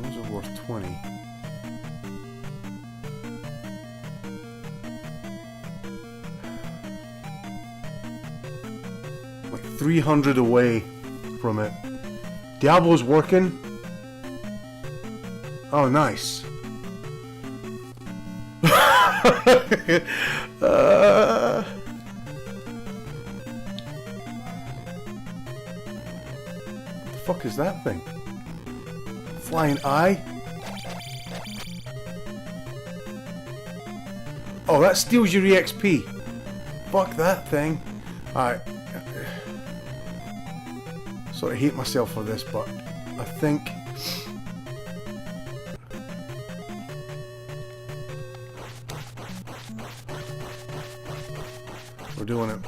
Speaker 2: Those are worth 20. Like 300 away from it. Diablo's working. Oh, nice. What the fuck is that thing? Flying eye? Oh, that steals your EXP. Fuck that thing. Alright. Sort of hate myself for this, but I think we're doing it.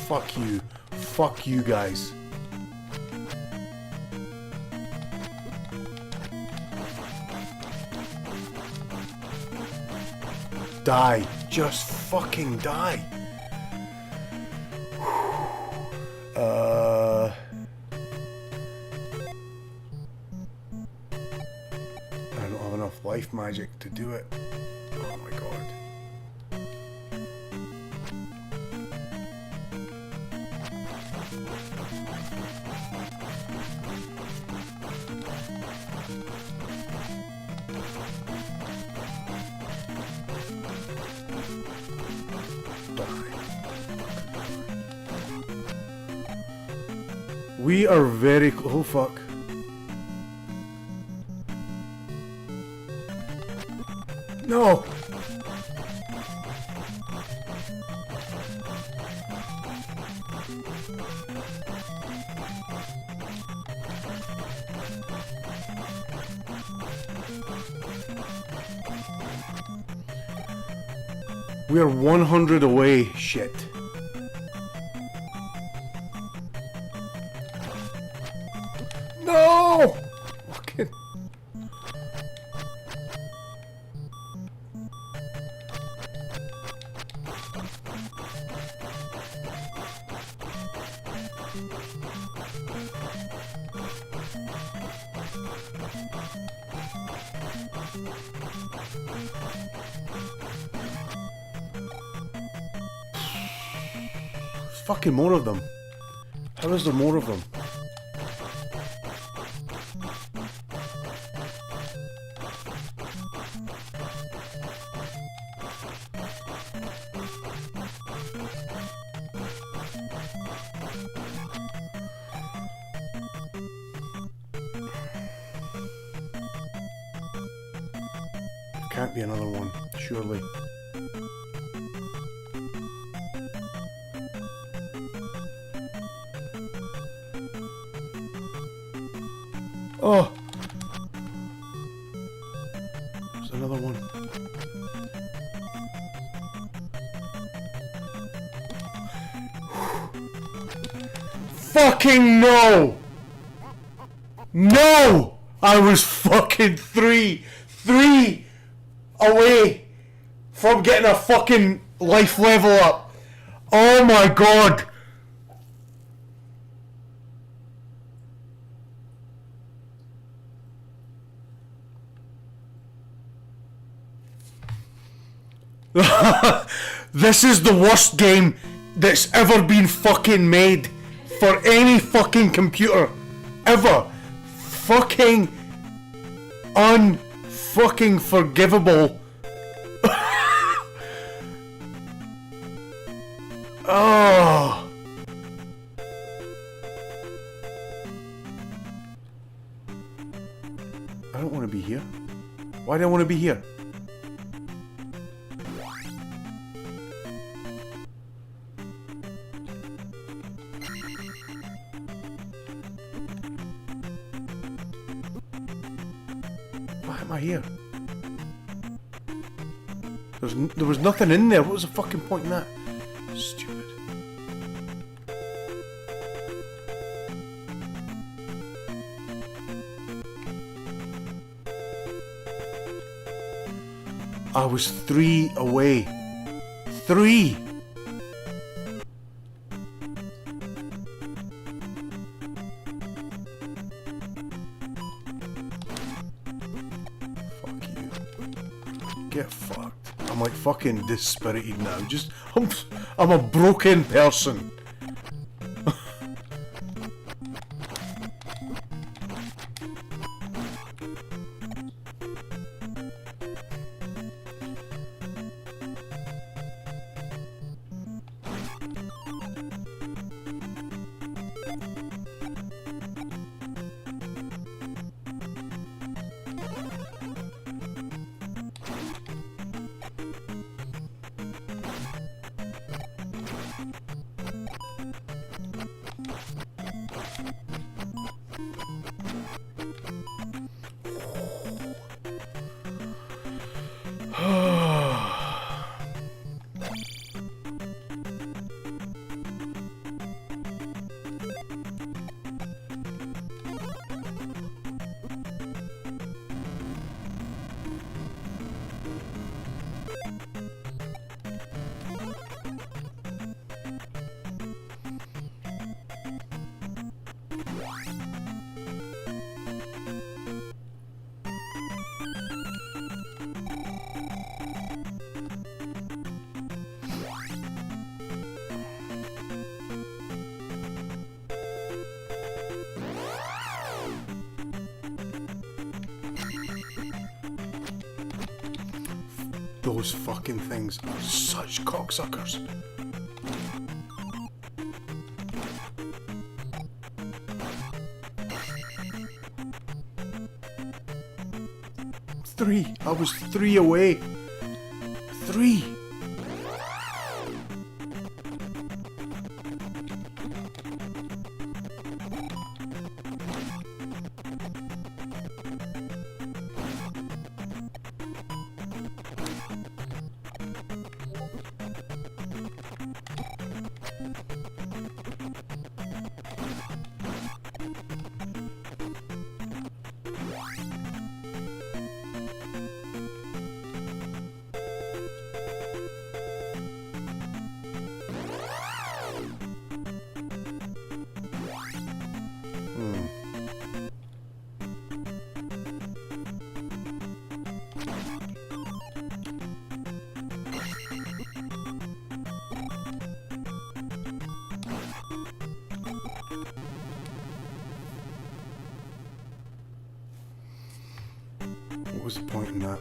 Speaker 2: Fuck you. Fuck you guys. Die. Just fucking die. I don't have enough life magic to do it. Oh my god. We are very oh fuck. No. We are 100 away, shit. No! Fucking. Fucking more of them. How is there more of them? Can't be another one, surely. Oh! There's another one. Fucking no! No! I was fucking three away from getting a fucking life level up. Oh my god! This is the worst game that's ever been fucking made for any fucking computer ever. Fucking unfucking forgivable. Oh. I don't want to be here. Why do I want to be here? Why am I here? There was nothing in there. What was the fucking point in that? Stupid. I was 3 away. 3! Fuck you. Get fucked. I'm like fucking dispirited now. I'm a broken person. Those fucking things are such cocksuckers. Three. I was 3 away. 3. What was the point in that?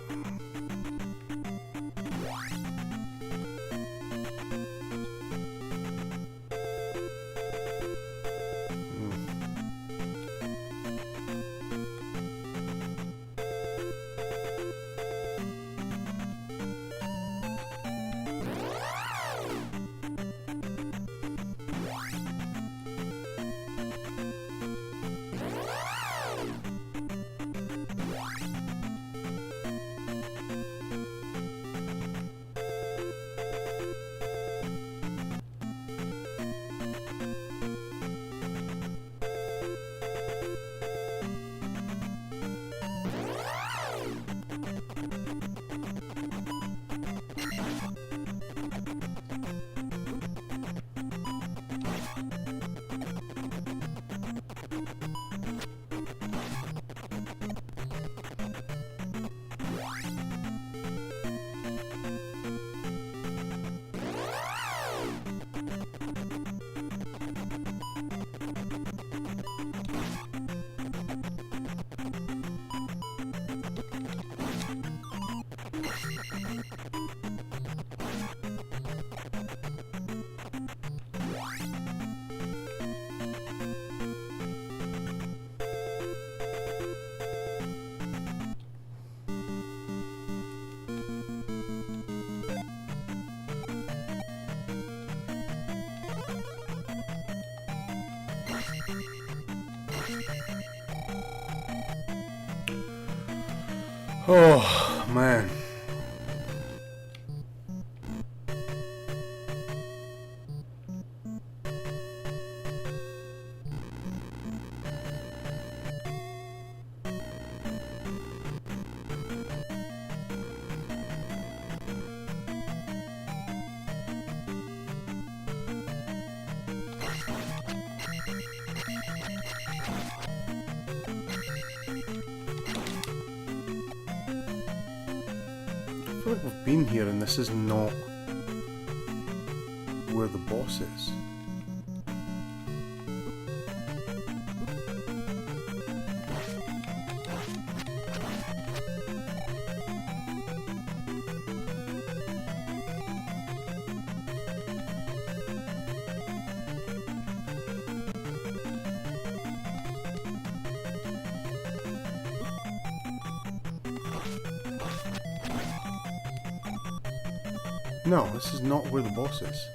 Speaker 2: Oh, man. feel like we've been here and this is not where the boss is. No, this is not where the boss is.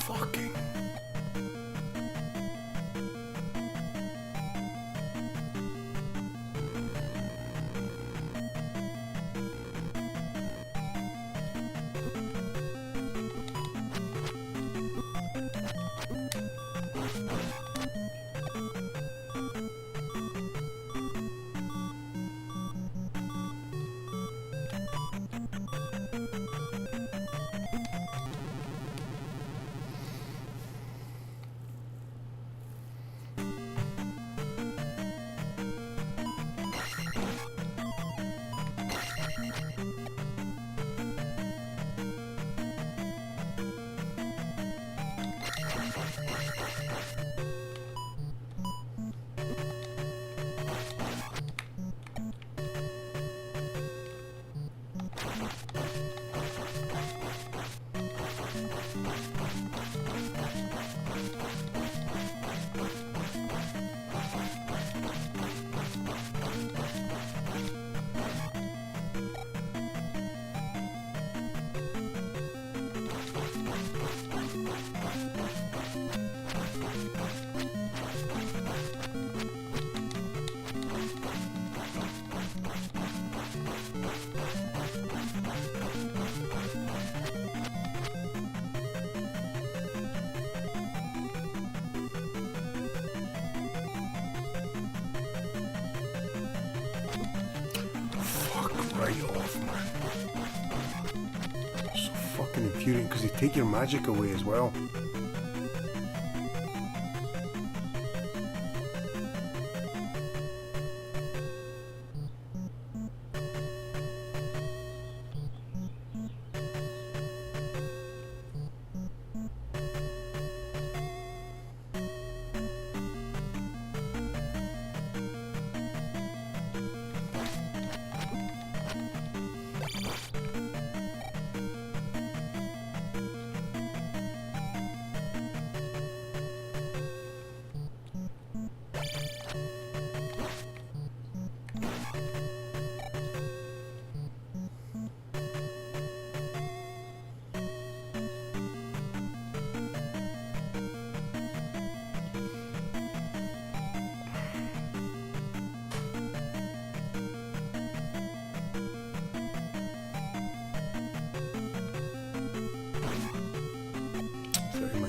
Speaker 2: Fucking. Right off, man. So fucking infuriating because they take your magic away as well.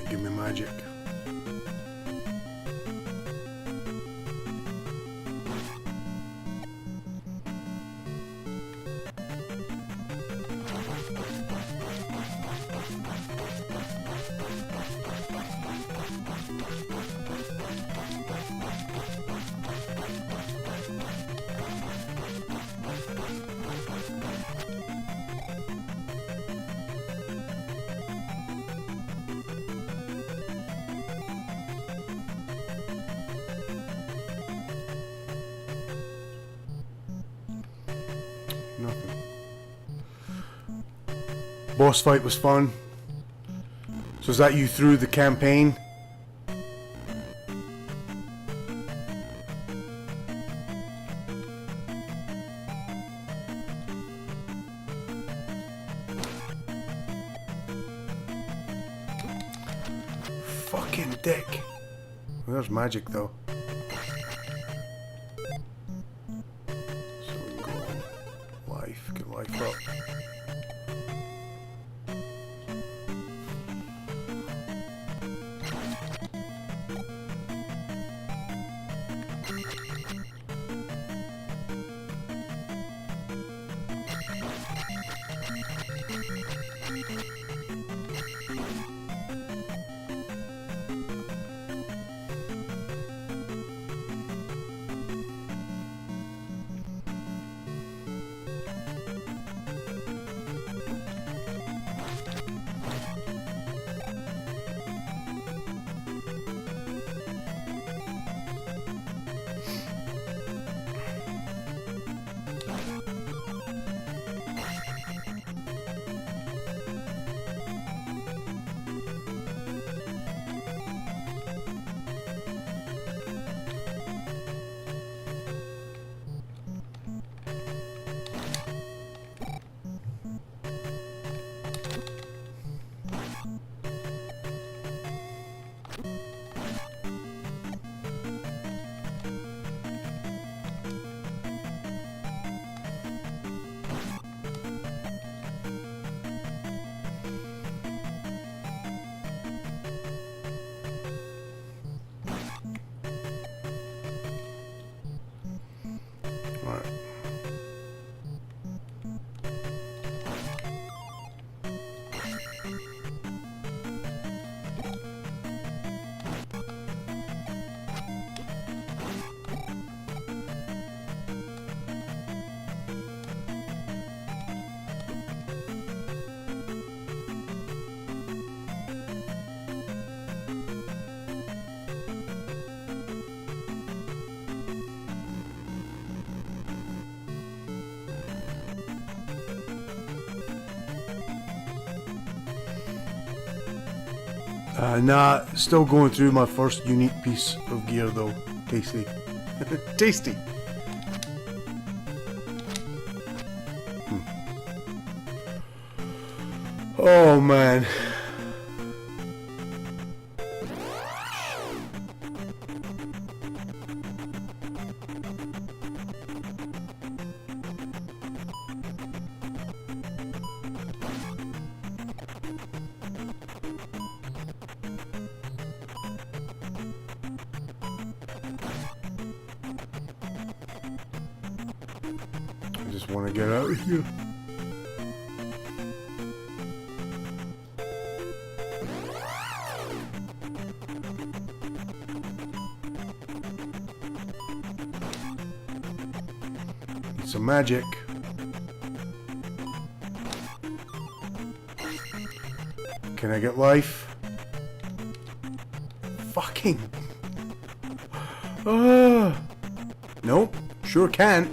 Speaker 2: Give me magic. Nothing. Boss fight was fun. So is that you through the campaign? Fucking dick. There's magic though. So we can go life, get life up. Nah, still going through my first unique piece of gear though. Tasty. Tasty! Oh man. I just want to get out of here. Need some magic. Can I get life? Fucking. Nope, sure can't.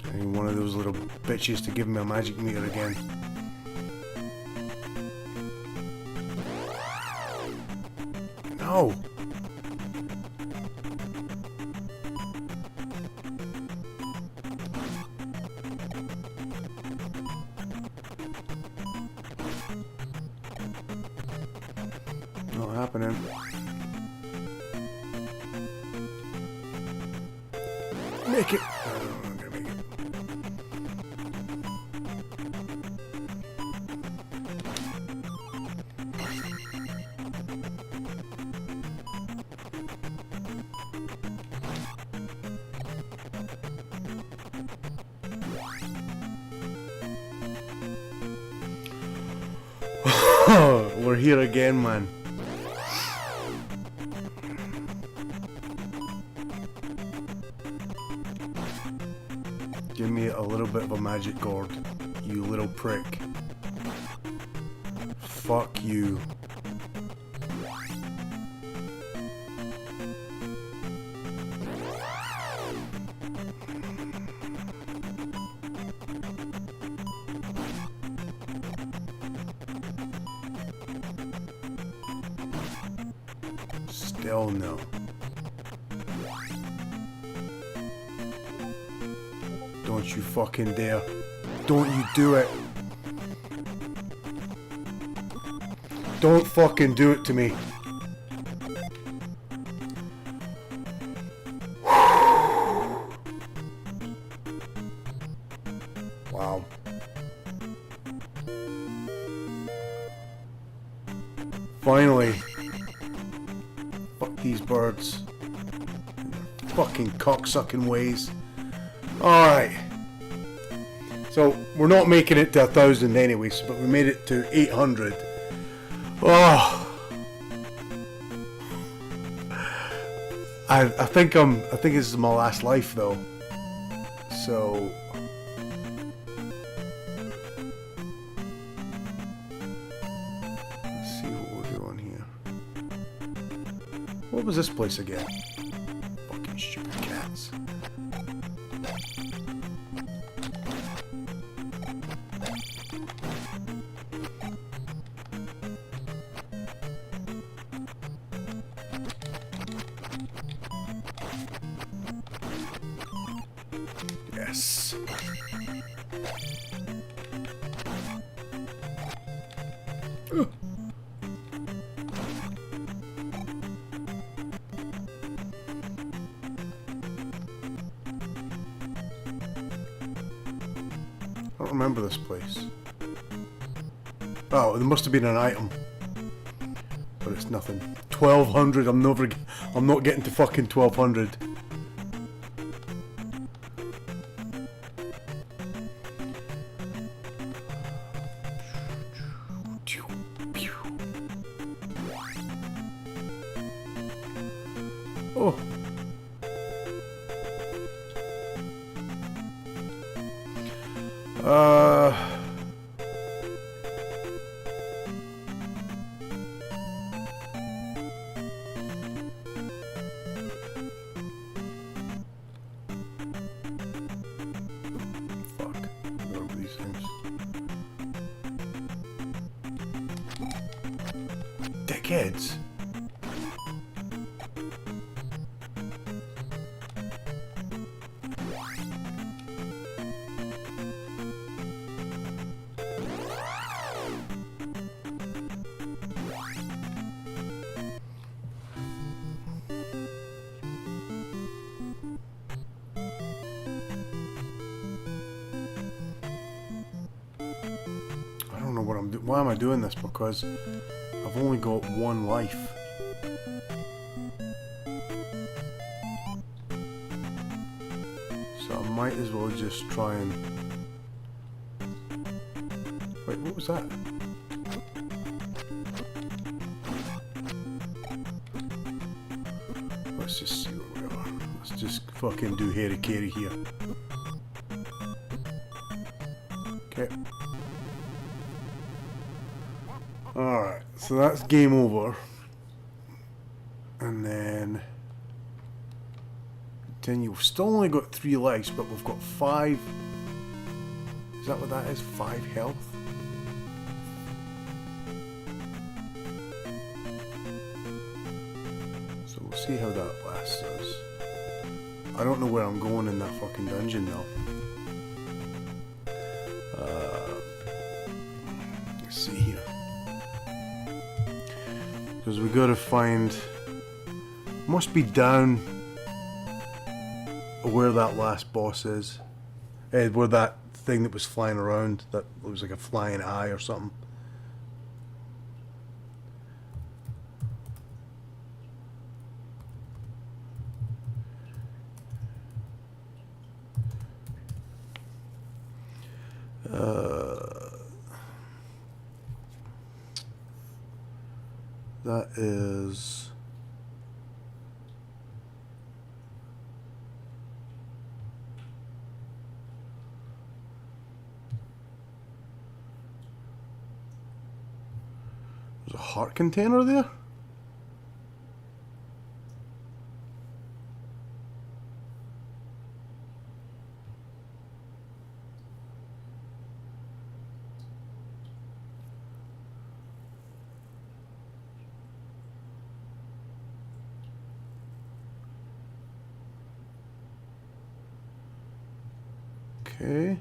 Speaker 2: I need one of those little bitches to give me a magic meter again. No! Not happening. Make it! Oh, I'm gonna make it. We're here again, man. Give me a little bit of a magic gourd, you little prick. Fuck you. Still no. Don't you fucking dare. Don't you do it. Don't fucking do it to me. Wow. Finally. Fuck these birds. Fucking cocksucking ways. Alright. So, we're not making it to 1,000 anyways, but we made it to 800. Oh. I think this is my last life though. So let's see what we're doing here. What was this place again? Fucking stupid cats. Yes. I don't remember this place. Oh, there must have been an item. But it's nothing. 1,200, I'm not getting to fucking 1,200. Oh. Fuck. What are these things? Dickheads. I don't know what I'm doing. Why am I doing this? Because I've only got one life. So I might as well just try and... Wait, what was that? Let's just see what we are. Let's just fucking do hairy-carry here. Okay. Alright, so that's game over. And then continue. We've still only got 3 lives, but we've got 5. Is that what that is? 5 health? So we'll see how that lasts us. I don't know where I'm going in that fucking dungeon now. Let's see here. Because we gotta find... Must be down where that last boss is. Where that thing that was flying around, that was like a flying eye or something. That is... There's a heart container there? Okay.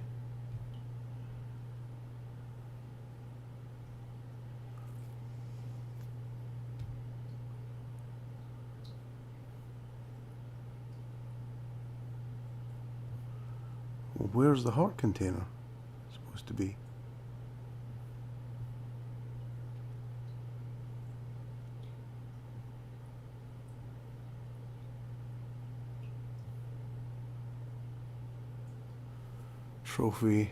Speaker 2: Well, where's the heart container? Supposed to be. Trophy.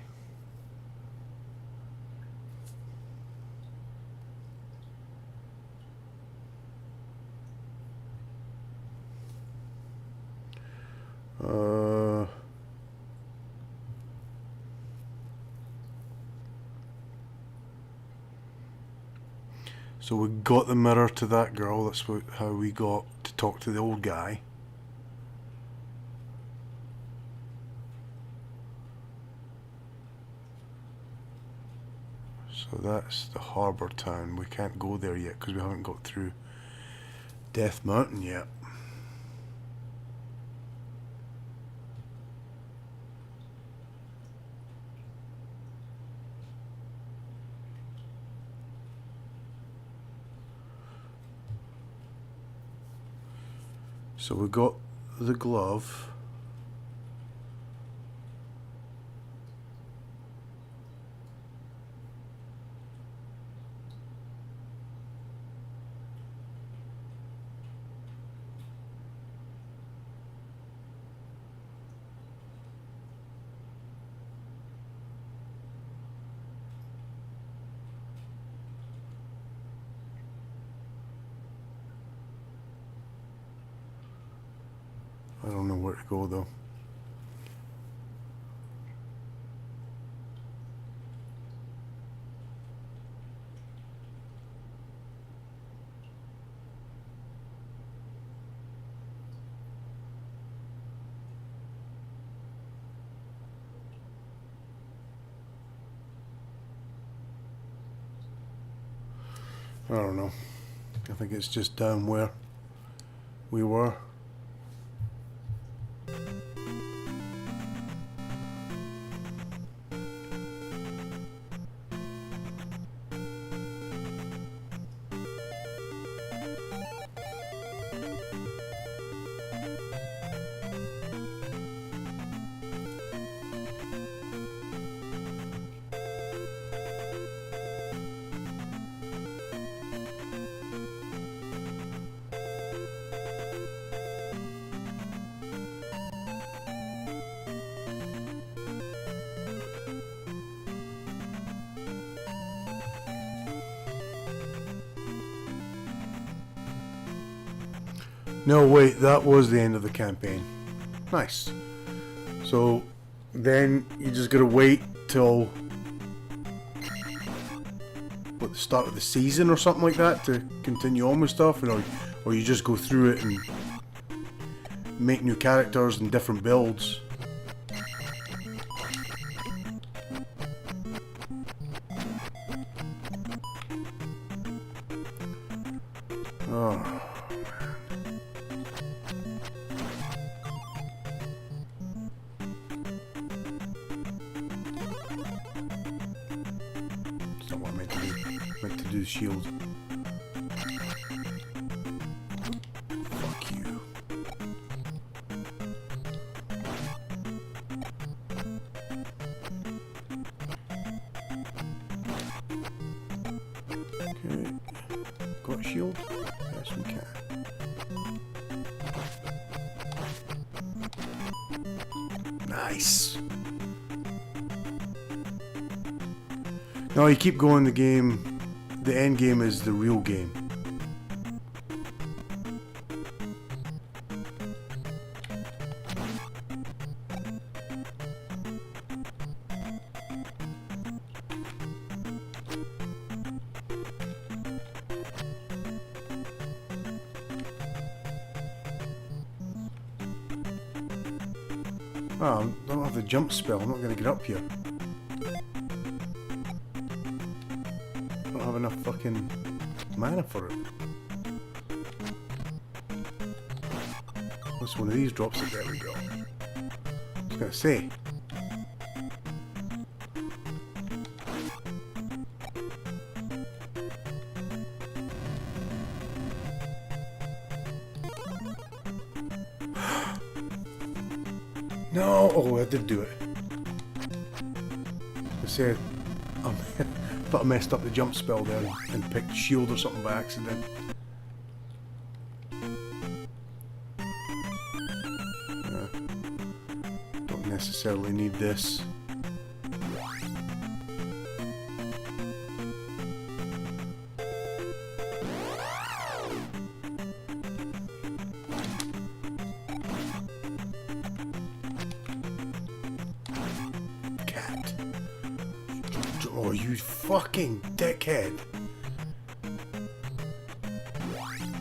Speaker 2: So we got the mirror to that girl. That's how we got to talk to the old guy. So that's the harbour town. We can't go there yet because we haven't got through Death Mountain yet. So we got the glove. I don't know where to go though. I don't know. I think it's just down where we were. No, wait, that was the end of the campaign. Nice. So then you just gotta wait till what, the start of the season or something like that to continue on with stuff, or you just go through it and make new characters and different builds. Oh. Shield. Fuck you. Okay. Got shield? Yes, we can. Nice. No, you keep going the game. The end game is the real game. Oh, I don't have the jump spell. I'm not going to get up here. Have enough fucking mana for it. Unless one of these drops it, there we go. I was gonna say. No! Oh, I did do it. I said, but I messed up the jump spell there and picked shield or something by accident. Don't necessarily need this. Oh, you fucking dickhead.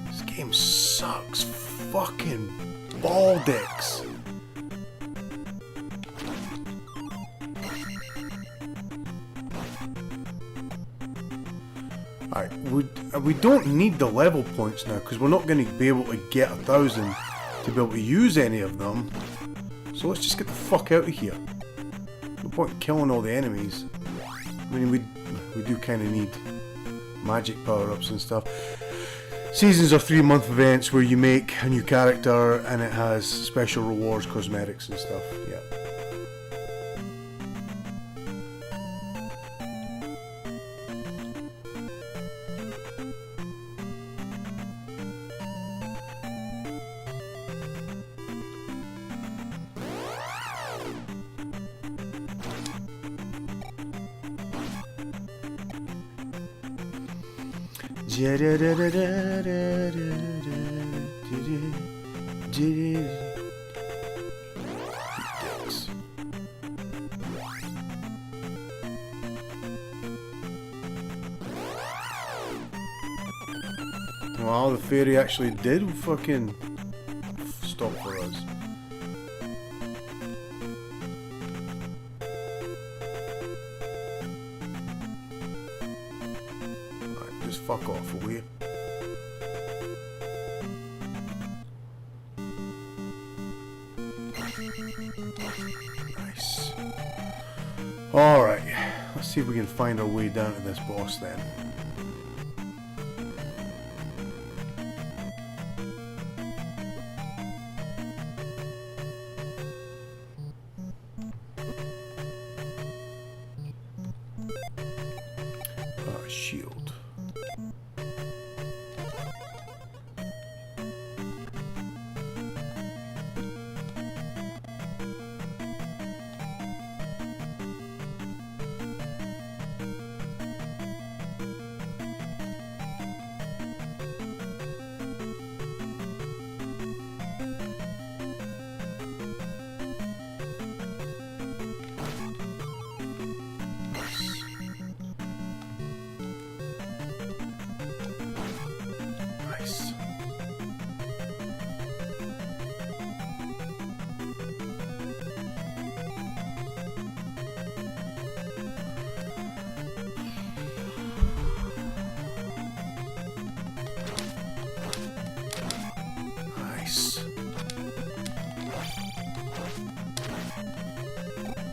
Speaker 2: This game sucks. Fucking ball dicks. Alright, we don't need the level points now because we're not going to be able to get 1,000 to be able to use any of them. So let's just get the fuck out of here. No point in killing all the enemies. I mean, we do kind of need magic power-ups and stuff. Seasons are 3-month events where you make a new character and it has special rewards, cosmetics and stuff. Yeah. Wow, the fairy actually did fucking stop for us. Alright, just fuck off, will you? Nice. Alright, let's see if we can find our way down to this boss then. Shield.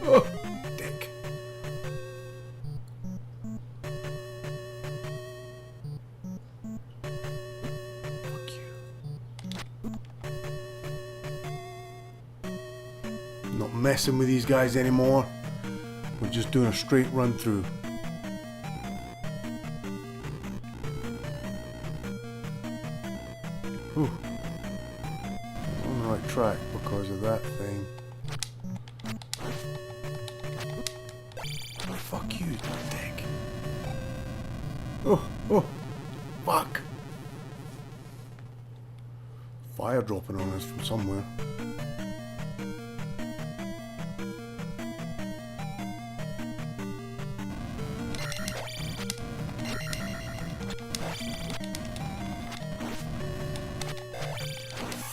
Speaker 2: Oh, dick. Fuck you. Not messing with these guys anymore. We're just doing a straight run through. Whew. On the right track because of that thing. Fuck you, dick. Oh, fuck. Fire dropping on us from somewhere.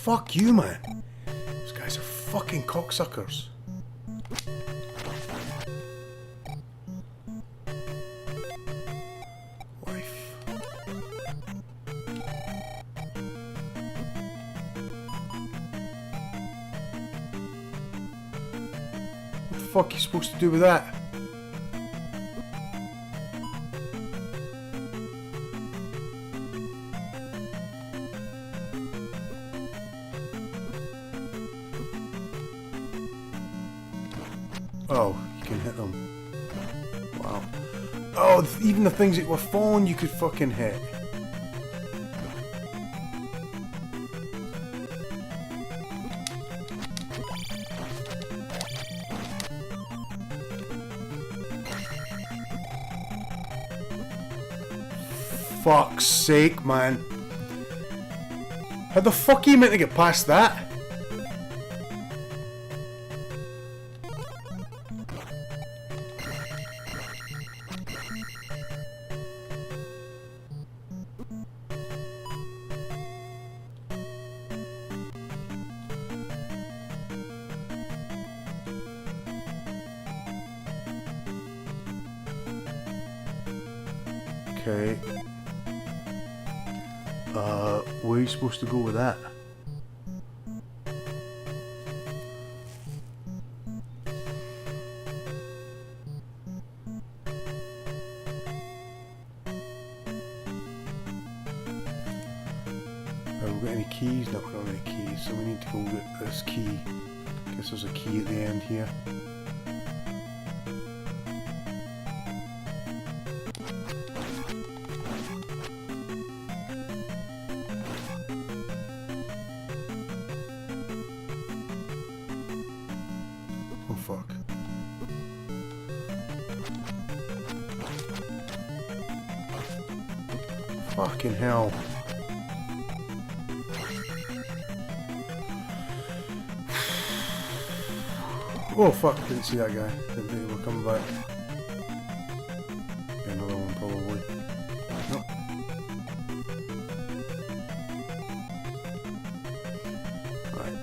Speaker 2: Fuck you, man. These guys are fucking cocksuckers. Life. What the fuck are you supposed to do with that? Oh, you can hit them. Wow. Oh, even the things that were falling you could fucking hit. Fuck's sake, man. How the fuck are you meant to get past that? Okay. Where are you supposed to go with that? Have we got any keys? No, we don't have any keys, so we need to go get this key. Guess there's a key at the end here. Oh fuck. Fucking hell. Oh fuck, didn't see that guy. Didn't think he would come back. Be another one probably. Nope. Right.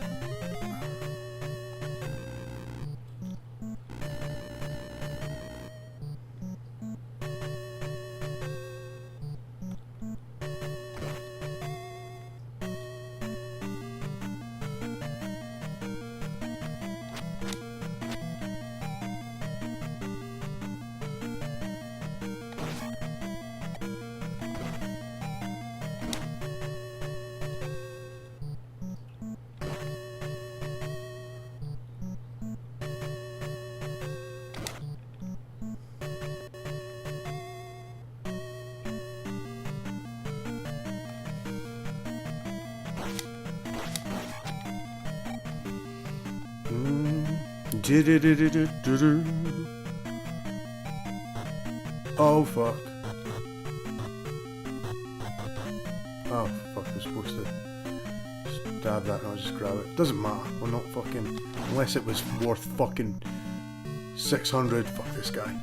Speaker 2: Oh fuck. Oh fuck, we're supposed to stab that and I'll just grab it. Doesn't matter, we're not fucking... Unless it was worth fucking 600, fuck this guy.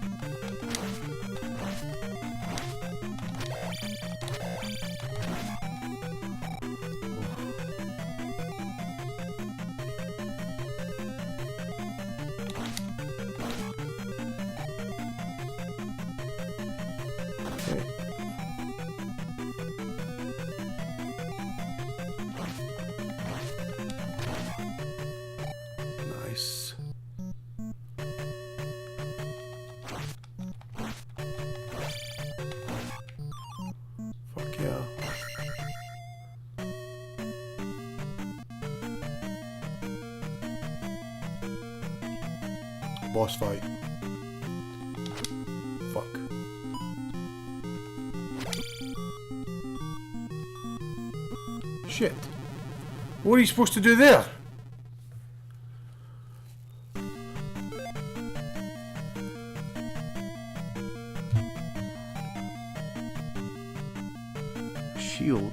Speaker 2: Nice. Fuck yeah. Boss fight. Fuck. Shit. What are you supposed to do there? Shield.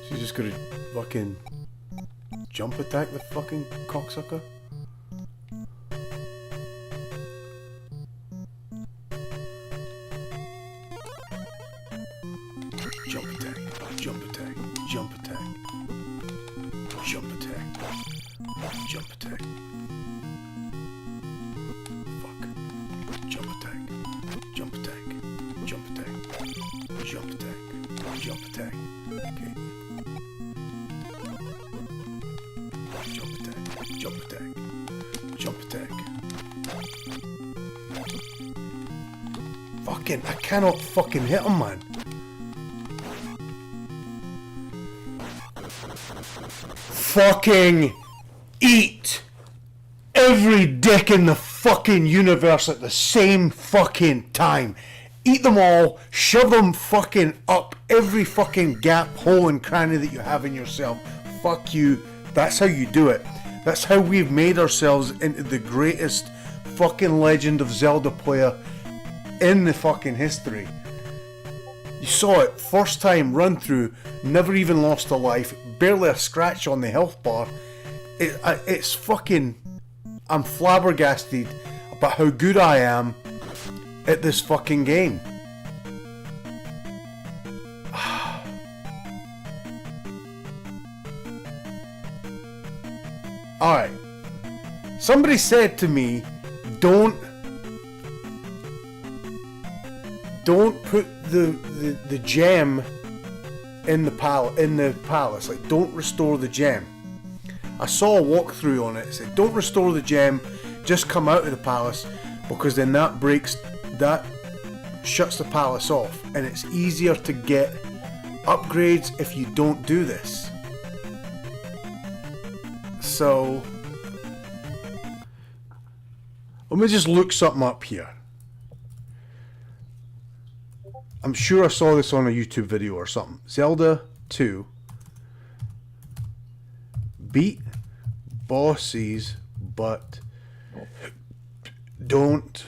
Speaker 2: She's just gonna fucking jump attack the fucking cocksucker. Jump attack, jump attack, jump attack, jump attack, jump attack. Fuck. Jump attack, jump attack, jump attack, jump attack, jump attack. Okay. Jump attack, jump attack, jump attack. Fucking, I cannot fucking hit him, man. Fucking eat every dick in the fucking universe at the same fucking time. Eat them all, shove them fucking up every fucking gap, hole and cranny that you have in yourself. Fuck you. That's how you do it. That's how we've made ourselves into the greatest fucking Legend of Zelda player in the fucking history. You saw it, first time run through, never even lost a life, barely a scratch on the health bar. It's fucking... I'm flabbergasted about how good I am at this fucking game. Alright. Somebody said to me, don't put the gem in the palace. Like, don't restore the gem. I saw a walkthrough on it. It said, don't restore the gem, just come out of the palace, because then that shuts the palace off, and it's easier to get upgrades if you don't do this. So let me just look something up here. I'm sure I saw this on a YouTube video or something. Zelda 2. Beat bosses, but don't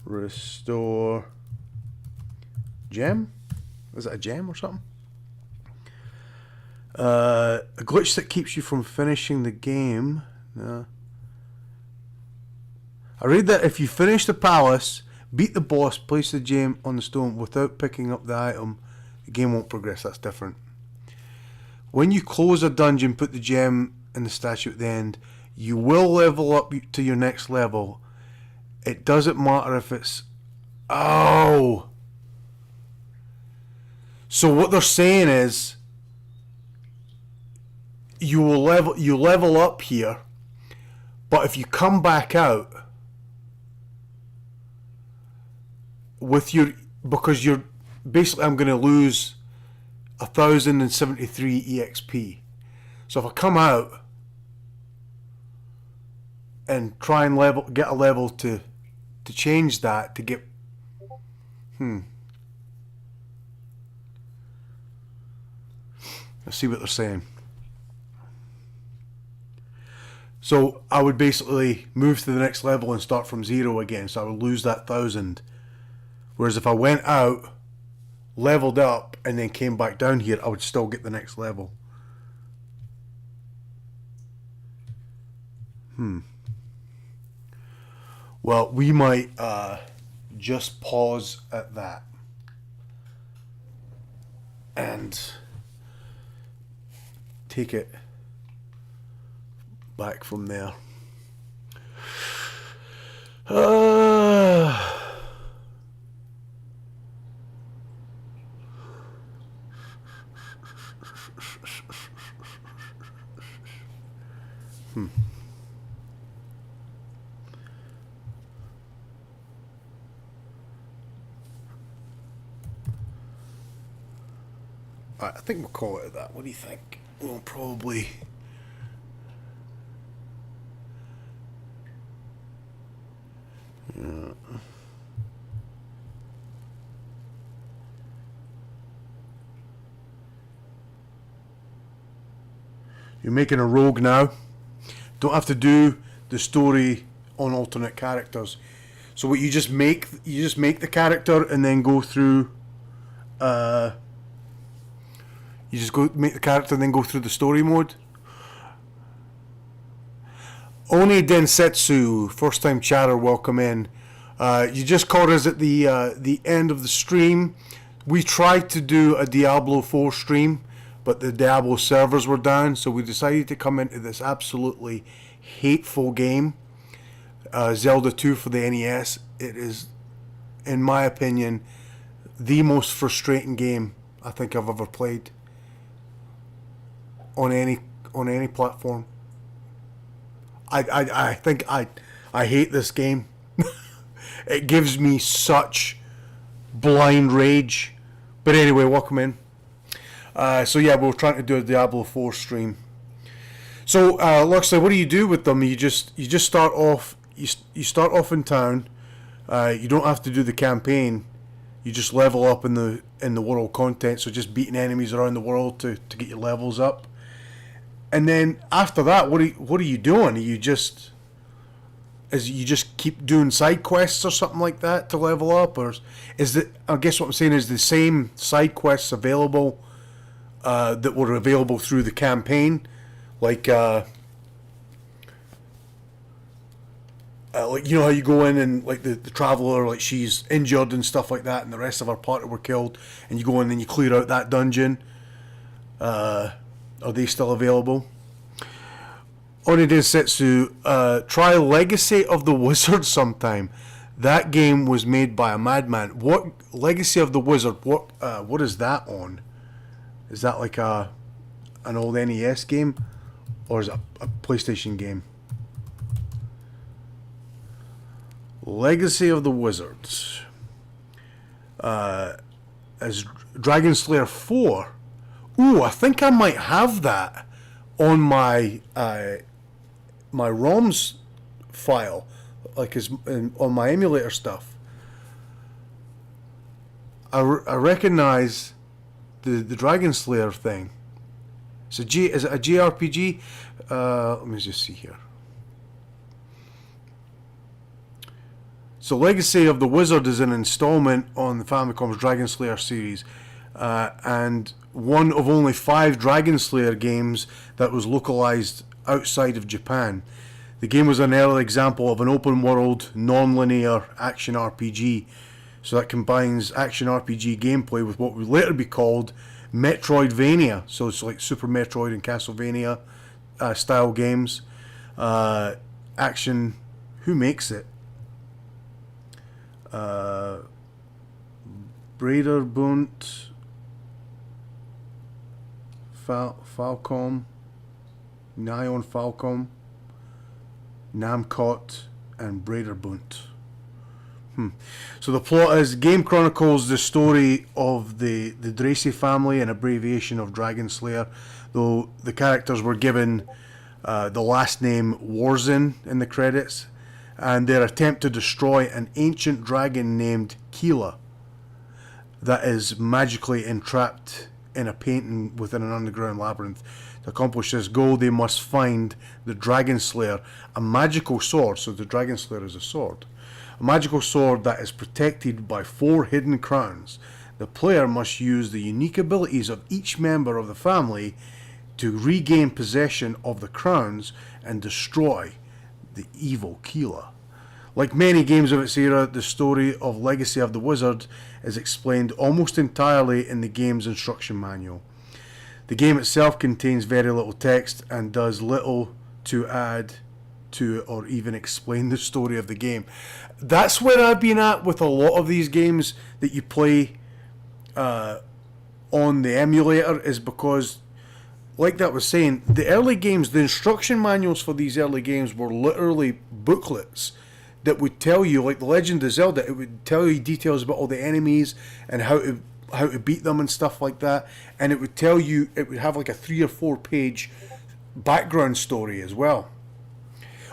Speaker 2: restore gem? Is it a gem or something? A glitch that keeps you from finishing the game. No. I read that if you finish the palace, beat the boss, place the gem on the stone without picking up the item, the game won't progress. That's different. When you close a dungeon, put the gem in the statue at the end, you will level up to your next level. It doesn't matter if it's... Oh! So what they're saying is, you level up here, but if you come back out with because you're basically, I'm going to lose 1,073 EXP. So if I come out and try and get a level to change that, to get let's see what they're saying. So I would basically move to the next level and start from 0 again. So I would lose that 1,000. Whereas if I went out, leveled up, and then came back down here, I would still get the next level. Well, we might just pause at that. And take it back from there. I think we'll call it that. What do you think? We'll probably... Yeah. You're making a rogue now. Don't have to do the story on alternate characters. So what you just make the character and then go through you just go make the character and then go through the story mode. Oni Densetsu, first time chatter, welcome in. You just caught us at the end of the stream. We tried to do a Diablo 4 stream, but the Diablo servers were down, so we decided to come into this absolutely hateful game, Zelda 2 for the NES. It is, in my opinion, the most frustrating game I think I've ever played on any platform. I think I hate this game. It gives me such blind rage. But anyway, welcome in. So yeah, we were trying to do a Diablo 4 stream. So, Luxley, what do you do with them? You just start off. You start off in town. You don't have to do the campaign. You just level up in the world content. So just beating enemies around the world to get your levels up. And then after that, what are you doing? You just keep doing side quests or something like that to level up, or is it? I guess what I'm saying is the same side quests available that were available through the campaign, like you know how you go in and like the traveler, like she's injured and stuff like that, and the rest of her party were killed, and you go in and you clear out that dungeon. Are they still available? Onide Setsu, try Legacy of the Wizard sometime. That game was made by a madman. What Legacy of the Wizard? What is that on? Is that like an old NES game, or is it a PlayStation game? Legacy of the Wizards. As Dragon Slayer 4. Ooh, I think I might have that on my my ROMs file, like on my emulator stuff. I recognize the Dragon Slayer thing. Is it a JRPG? Let me just see here. So Legacy of the Wizard is an installment on the Famicom's Dragon Slayer series, and one of only 5 Dragon Slayer games that was localized outside of Japan. The game was an early example of an open world, non-linear action RPG. So that combines action RPG gameplay with what would later be called Metroidvania. So it's like Super Metroid and Castlevania style games. Action. Who makes it? Brederbund, Falcom, Nyon Falcom, Namcot, and Brederbund. So the plot is game chronicles the story of the Dracy family, an abbreviation of Dragon Slayer, though the characters were given the last name Warzin in the credits, and their attempt to destroy an ancient dragon named Keela that is magically entrapped in a painting within an underground labyrinth. To accomplish this goal, they must find the Dragon Slayer, a magical sword. So the Dragon Slayer is a sword. A magical sword that is protected by 4 hidden crowns. The player must use the unique abilities of each member of the family to regain possession of the crowns and destroy the evil Keela. Like many games of its era, the story of Legacy of the Wizard is explained almost entirely in the game's instruction manual. The game itself contains very little text and does little to add to or even explain the story of the game. That's where I've been at with a lot of these games that you play on the emulator, is because, like that was saying, the early games, the instruction manuals for these early games were literally booklets that would tell you, like The Legend of Zelda, it would tell you details about all the enemies and how to beat them and stuff like that, and it would tell you, it would have like a 3 or 4 page background story as well.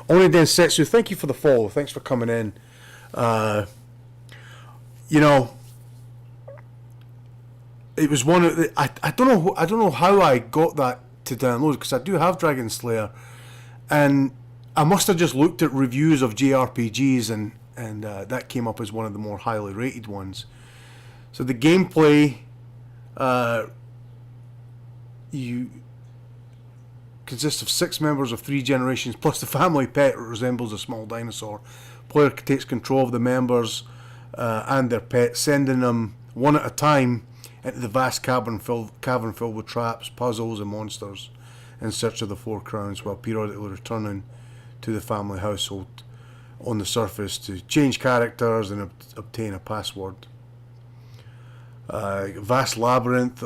Speaker 2: Oniden Setsu, thank you for the follow. Thanks for coming in. You know, it was one of the, I don't know how I got that to download, because I do have Dragon Slayer, and I must have just looked at reviews of JRPGs and that came up as one of the more highly rated ones. So the gameplay, you consists of 6 members of 3 generations plus the family pet that resembles a small dinosaur. Player takes control of the members and their pets, sending them one at a time into the vast cavern filled with traps, puzzles, and monsters in search of the 4 crowns, while periodically returning to the family household on the surface to change characters and obtain a password. Vast labyrinth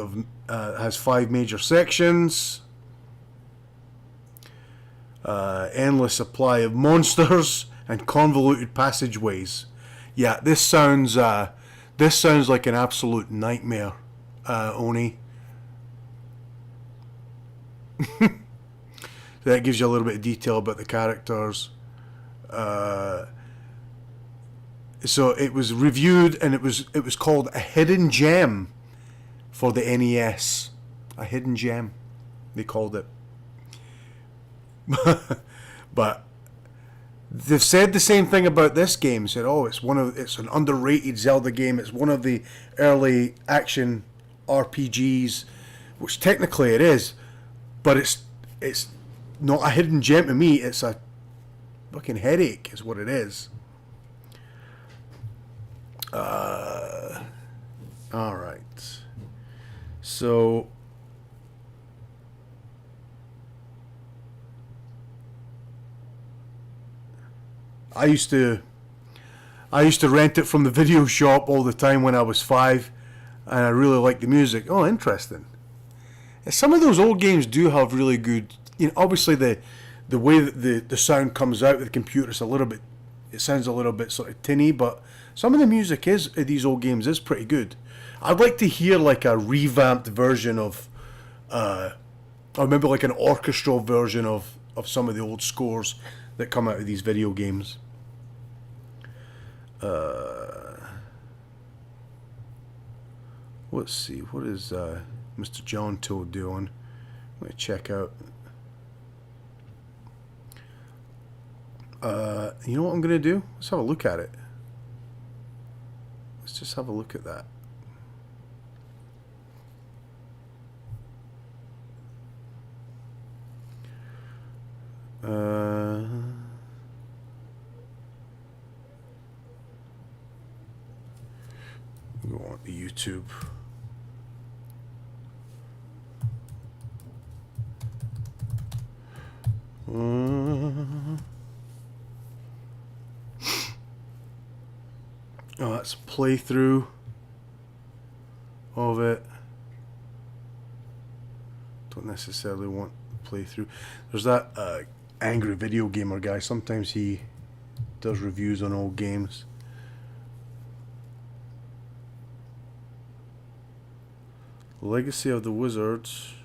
Speaker 2: has 5 major sections. Endless supply of monsters and convoluted passageways. Yeah, this sounds like an absolute nightmare, So that gives you a little bit of detail about the characters. So it was reviewed, and it was called a hidden gem for the NES. A hidden gem, they called it. But they've said the same thing about this game. Said, "Oh, it's an underrated Zelda game. It's one of the early action RPGs," which technically it is, but it's not a hidden gem to me. It's a fucking headache, is what it is. All right. So. I used to rent it from the video shop all the time when I was 5, and I really liked the music. Oh, interesting. And some of those old games do have really good, obviously the way that the sound comes out of the computer is it sounds a little bit sort of tinny, but some of the music of these old games is pretty good. I'd like to hear like a revamped version of, or maybe like an orchestral version of some of the old scores that come out of these video games. Let's see, what is Mr. John Toad doing? I'm going to check out. You know what I'm going to do? Let's have a look at it. Let's just have a look at that. Go on to YouTube. Oh, that's a playthrough of it. Don't necessarily want the playthrough. There's that angry video gamer guy. Sometimes he does reviews on old games. Legacy of the Wizards.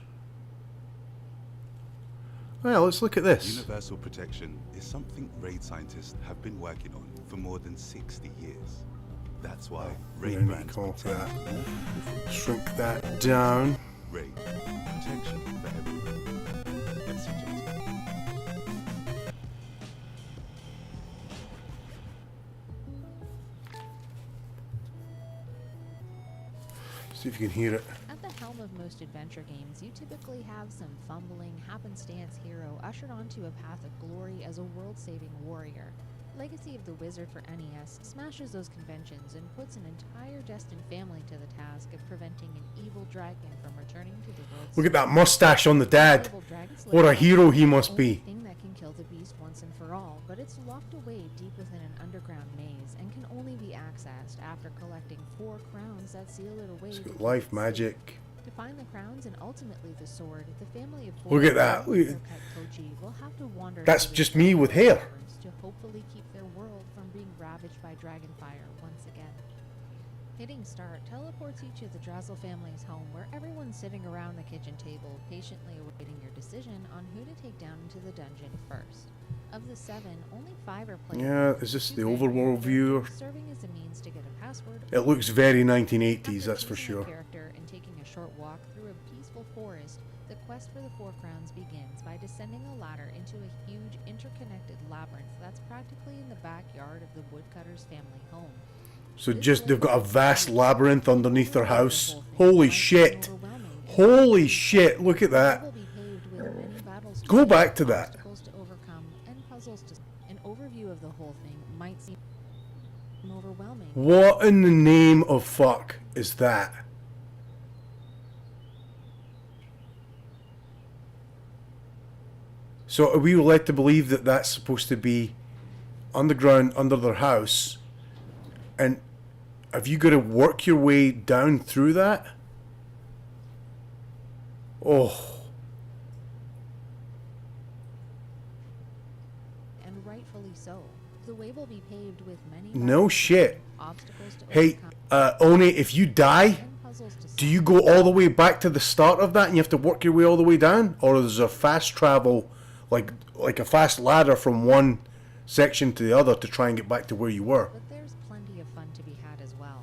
Speaker 2: Well, let's look at this.
Speaker 8: Universal protection is something RAID scientists have been working on for more than 60 years. That's why RAID brands protect.
Speaker 2: Shrink that down.
Speaker 8: RAID, protection for everyone. Let's see, Johnson.
Speaker 2: See if you can hear it.
Speaker 9: At the helm of most adventure games, you typically have some fumbling, happenstance hero ushered onto a path of glory as a world-saving warrior. Legacy of the Wizard for NES smashes those conventions and puts an entire destined family to the task of preventing an evil dragon from returning to the world.
Speaker 2: Look at that mustache on the dad. What a hero he must be.
Speaker 9: Thing that can kill the beast once and for all, but it's locked away deep within an underground maze and can only be accessed after collecting 4 crowns that seal it away.
Speaker 2: It's got life magic.
Speaker 9: To find the crowns and ultimately the sword, the family of
Speaker 2: Look at that.
Speaker 9: will have to wander.
Speaker 2: That's just me with hair.
Speaker 9: To hopefully keep their world from being ravaged by dragonfire once again. Hitting start teleports you to the Drazzle family's home, where everyone's sitting around the kitchen table, patiently awaiting your decision on who to take down into the dungeon first. Of the 7, only 5 are playing.
Speaker 2: Yeah, is this the overworld view?
Speaker 9: Serving as a means to get a password.
Speaker 2: It looks very 1980s, that's for sure.
Speaker 9: Character and taking a short walk through a peaceful forest, the quest for the 4 crowns begins by descending a ladder into a huge interconnected labyrinth that's practically in the backyard of the woodcutter's family home.
Speaker 2: So just, they've got a vast labyrinth underneath their house. Holy shit. Holy shit, look at that. Go back to that.
Speaker 9: An overview of the whole thing might seem overwhelming.
Speaker 2: What in the name of fuck is that? So are we led to believe that that's supposed to be underground under their house? And have you got to work your way down through that? Oh.
Speaker 9: And rightfully so. The way will be paved with many
Speaker 2: No shit.
Speaker 9: obstacles to
Speaker 2: Hey,
Speaker 9: overcome,
Speaker 2: Oni, if you die,
Speaker 9: and puzzles to
Speaker 2: do you go all the way back to the start of that and you have to work your way all the way down? Or is there fast travel like a fast ladder from one section to the other to try and get back to where you were.
Speaker 9: But there's plenty of fun to be had as well.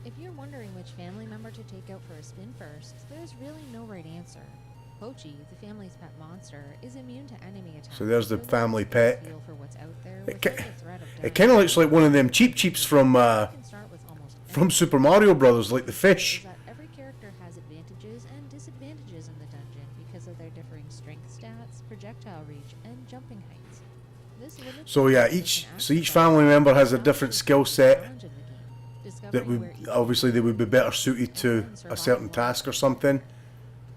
Speaker 9: If you're wondering which family member to take out for a spin first, there's really no right answer. Pochi, the family's pet monster, is immune to enemy attacks.
Speaker 2: So there's the family pet.
Speaker 9: Feel for what's out there
Speaker 2: It,
Speaker 9: without the threat of
Speaker 2: it kind of looks like one of them cheeps from
Speaker 9: You can start with almost
Speaker 2: from Super Mario Brothers, like the fish.
Speaker 9: is that every character has advantages and disadvantages in the dungeon because of their differing strength stats, projectile reach, and jumping heights. This limits
Speaker 2: So
Speaker 9: the
Speaker 2: yeah,
Speaker 9: players
Speaker 2: each
Speaker 9: can
Speaker 2: so each
Speaker 9: access
Speaker 2: family member has a
Speaker 9: without
Speaker 2: different
Speaker 9: the
Speaker 2: skill set
Speaker 9: challenge in the game.
Speaker 2: that
Speaker 9: Discovering
Speaker 2: would
Speaker 9: where each
Speaker 2: obviously they would be better suited to a certain task or something.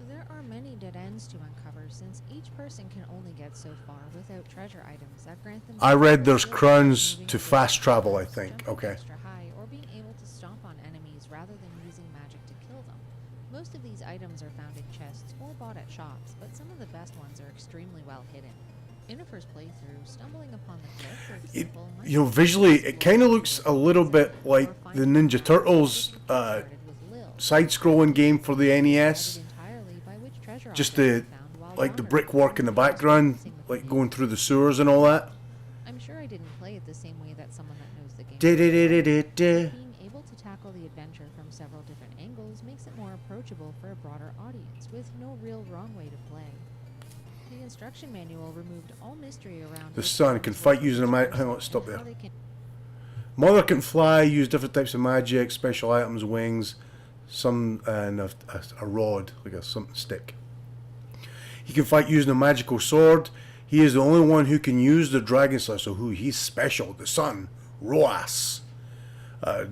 Speaker 9: There are many dead ends to uncover since each person can only get so far without treasure items that grant them.
Speaker 2: I read there's
Speaker 9: skill
Speaker 2: crowns
Speaker 9: moving
Speaker 2: to
Speaker 9: through
Speaker 2: fast travel, I
Speaker 9: levels,
Speaker 2: think.
Speaker 9: jumping
Speaker 2: Okay.
Speaker 9: extra high, or being able to stomp on enemies rather than using magic to kill them. Most of these items are found in chests or bought at shops, but some of the best ones are extremely well hidden. In a first playthrough, stumbling upon the cliff, for example, might
Speaker 2: You know, visually, it kind of looks a little bit like the Ninja Turtles side-scrolling game for the NES. Just the like the brickwork in the background, like going through the sewers and all that.
Speaker 9: I'm sure I didn't play it the same way that someone that knows the game.
Speaker 2: Da-da-da-da-da-da.
Speaker 9: Being able to tackle the adventure from several different angles makes it more approachable for a broader audience, with no real wrong way to play. The instruction manual removed all mystery around
Speaker 2: The
Speaker 9: which
Speaker 2: son can
Speaker 9: items
Speaker 2: fight
Speaker 9: work
Speaker 2: using a
Speaker 9: each
Speaker 2: mag.
Speaker 9: person
Speaker 2: Hang on, stop
Speaker 9: and
Speaker 2: there.
Speaker 9: how they can
Speaker 2: Mother can fly, use different types of magic, special items, wings, some and a rod, like a something stick. He can fight using a magical sword. He is the only one who can use the dragon slayer. So he's special. The son, Roas.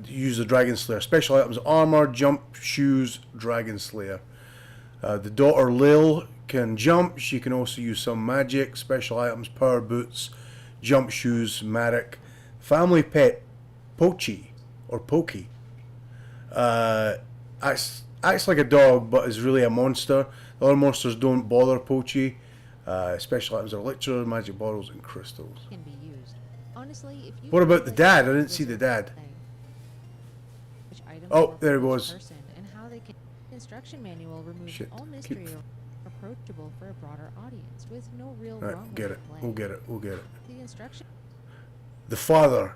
Speaker 2: Use the dragon slayer. Special items: armor, jump, shoes, dragon slayer. The daughter Lil can jump. She can also use some magic. Special items: power boots, jump shoes, Matic. Family pet Pochi or Pokey. Acts like a dog, but is really a monster. The other monsters don't bother Pochi. Special items are elixir, magic bottles, and crystals.
Speaker 9: can be used. Honestly, if you
Speaker 2: What about the
Speaker 9: play
Speaker 2: dad? I
Speaker 9: Wizard
Speaker 2: didn't see the dad.
Speaker 9: play, which items
Speaker 2: Oh,
Speaker 9: work
Speaker 2: there
Speaker 9: for
Speaker 2: he
Speaker 9: each
Speaker 2: was.
Speaker 9: person and how they can. Instruction manual removes
Speaker 2: Shit.
Speaker 9: all mystery or approachable for a broader audience with no real wrong
Speaker 2: Right,
Speaker 9: way
Speaker 2: get
Speaker 9: to
Speaker 2: it.
Speaker 9: play.
Speaker 2: We'll get it. We'll get it.
Speaker 9: The instruction
Speaker 2: The father,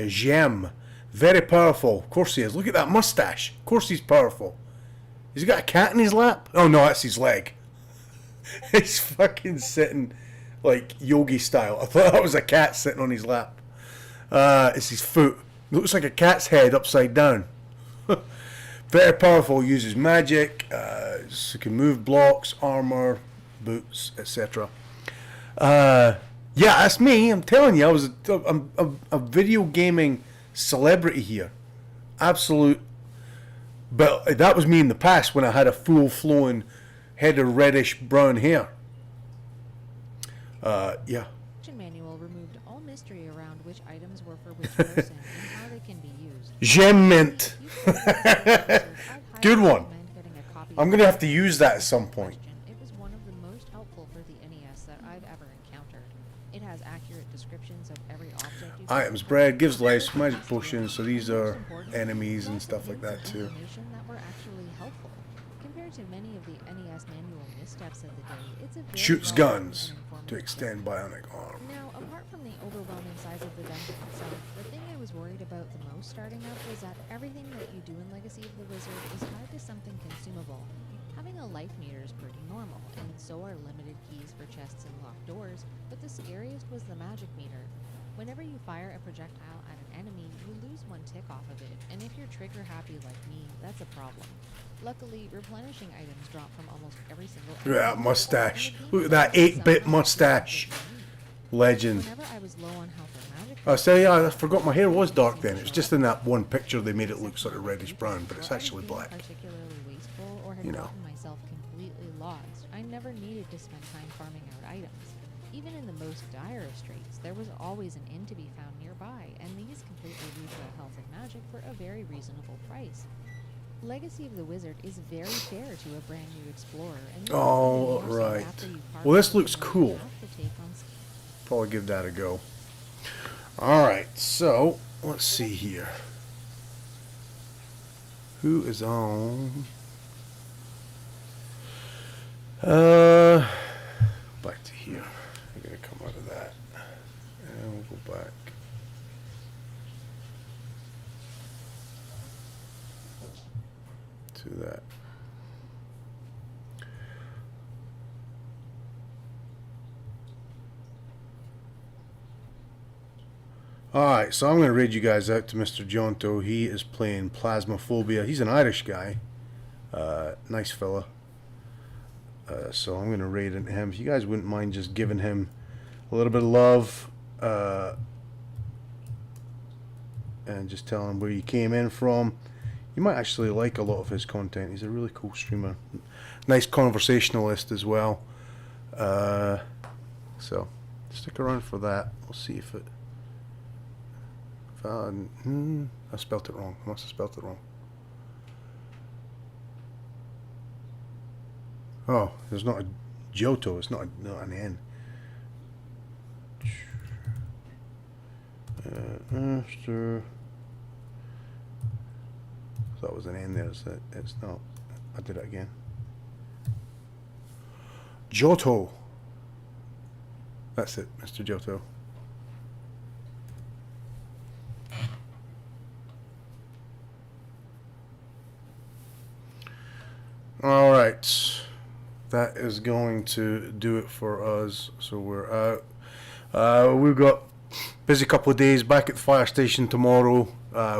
Speaker 2: Jem, very powerful. Of course he is. Look at that mustache. Of course he's powerful. He's got a cat in his lap. Oh no, that's his leg. He's fucking sitting like yogi style. I thought that was a cat sitting on his lap. It's his foot. It looks like a cat's head upside down. Very powerful. Uses magic. So can move blocks, armor, boots, etc. Yeah, that's me. I'm telling you, I'm a video gaming celebrity here. Absolute. But that was me in the past when I had a full flowing head of reddish brown hair. Yeah.
Speaker 9: manual removed all mystery around which items were for which person and how they can be used.
Speaker 2: Gem mint.
Speaker 9: If you play this episode, I'd
Speaker 2: Good
Speaker 9: highly
Speaker 2: one.
Speaker 9: recommend getting a copy
Speaker 2: I'm
Speaker 9: of
Speaker 2: gonna
Speaker 9: the
Speaker 2: have to use that at some point.
Speaker 9: question. It was one of the most helpful for the NES that I've ever encountered. It has accurate descriptions of every object you
Speaker 2: Items,
Speaker 9: can
Speaker 2: bread,
Speaker 9: find,
Speaker 2: gives life,
Speaker 9: and
Speaker 2: magic potions. So these
Speaker 9: most
Speaker 2: are
Speaker 9: importantly,
Speaker 2: enemies and
Speaker 9: lots of
Speaker 2: stuff like that
Speaker 9: hints and
Speaker 2: too.
Speaker 9: information that were actually helpful. Compared to many of the NES manual missteps of the day, it's a very
Speaker 2: Shoots
Speaker 9: well-written
Speaker 2: guns
Speaker 9: and informative
Speaker 2: to extend bionic arm.
Speaker 9: now, apart from the overwhelming size of the dungeon itself, the thing I was worried about the most starting up was that everything that you do in Legacy of the Wizard is tied to something consumable. Having a life meter is pretty normal, and so are limited keys for chests and locked doors, but the scariest was the magic meter. Whenever you fire a projectile at an enemy, you lose one tick off of it, and if you're trigger happy like me, that's a problem. Luckily, replenishing items drop from almost every single
Speaker 2: Look at that
Speaker 9: enemy,
Speaker 2: mustache.
Speaker 9: and the game
Speaker 2: Look at that
Speaker 9: provides
Speaker 2: 8-bit
Speaker 9: some
Speaker 2: mustache. Legend.
Speaker 9: Whenever I was low on health or magic,
Speaker 2: I say, yeah, I forgot my hair was dark then. It's just in that one picture they made it look sort of reddish brown, but it's actually black.
Speaker 9: particularly wasteful or had
Speaker 2: You know.
Speaker 9: gotten myself completely lost, I never needed to spend time farming out items. Even in the most dire of straits, there was always an inn to be found nearby, and these completely refill health and magic for a very reasonable price. Legacy of the Wizard is very fair to a brand new explorer, and
Speaker 2: Oh,
Speaker 9: more so
Speaker 2: right.
Speaker 9: after you've
Speaker 2: Well, this
Speaker 9: farmed
Speaker 2: looks
Speaker 9: out the
Speaker 2: cool.
Speaker 9: path to take on
Speaker 2: Probably give that a go. Alright, so let's see here. Who is on? Back to here. do that. Alright, so I'm going to read you guys out to Mr. Jonto. He is playing Plasmophobia. He's an Irish guy. Nice fella. So I'm going to raid into him. If you guys wouldn't mind just giving him a little bit of love. And just telling him where you came in from. You might actually like a lot of his content. He's a really cool streamer. Nice conversationalist as well. So stick around for that. We'll see if it... I spelt it wrong. I must have spelt it wrong. Oh, there's not a Johto. It's not an N. After... That was an N there. It's not. I did it again. Johto. That's it, Mr. Johto. All right, that is going to do it for us. So we're out. We've got busy couple of days. Back at the fire station tomorrow.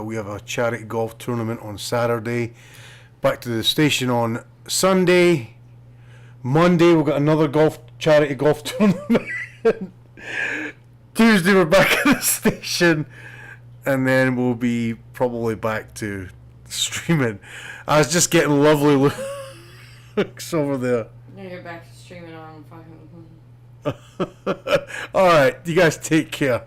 Speaker 2: We have a charity golf tournament on Saturday. Back to the station on Sunday. Monday we've got another charity golf tournament. Tuesday we're back at the station, and then we'll be probably back to streaming. I was just getting lovely looks over there.
Speaker 10: Now you're back to streaming on fucking.
Speaker 2: Alright, you guys take care.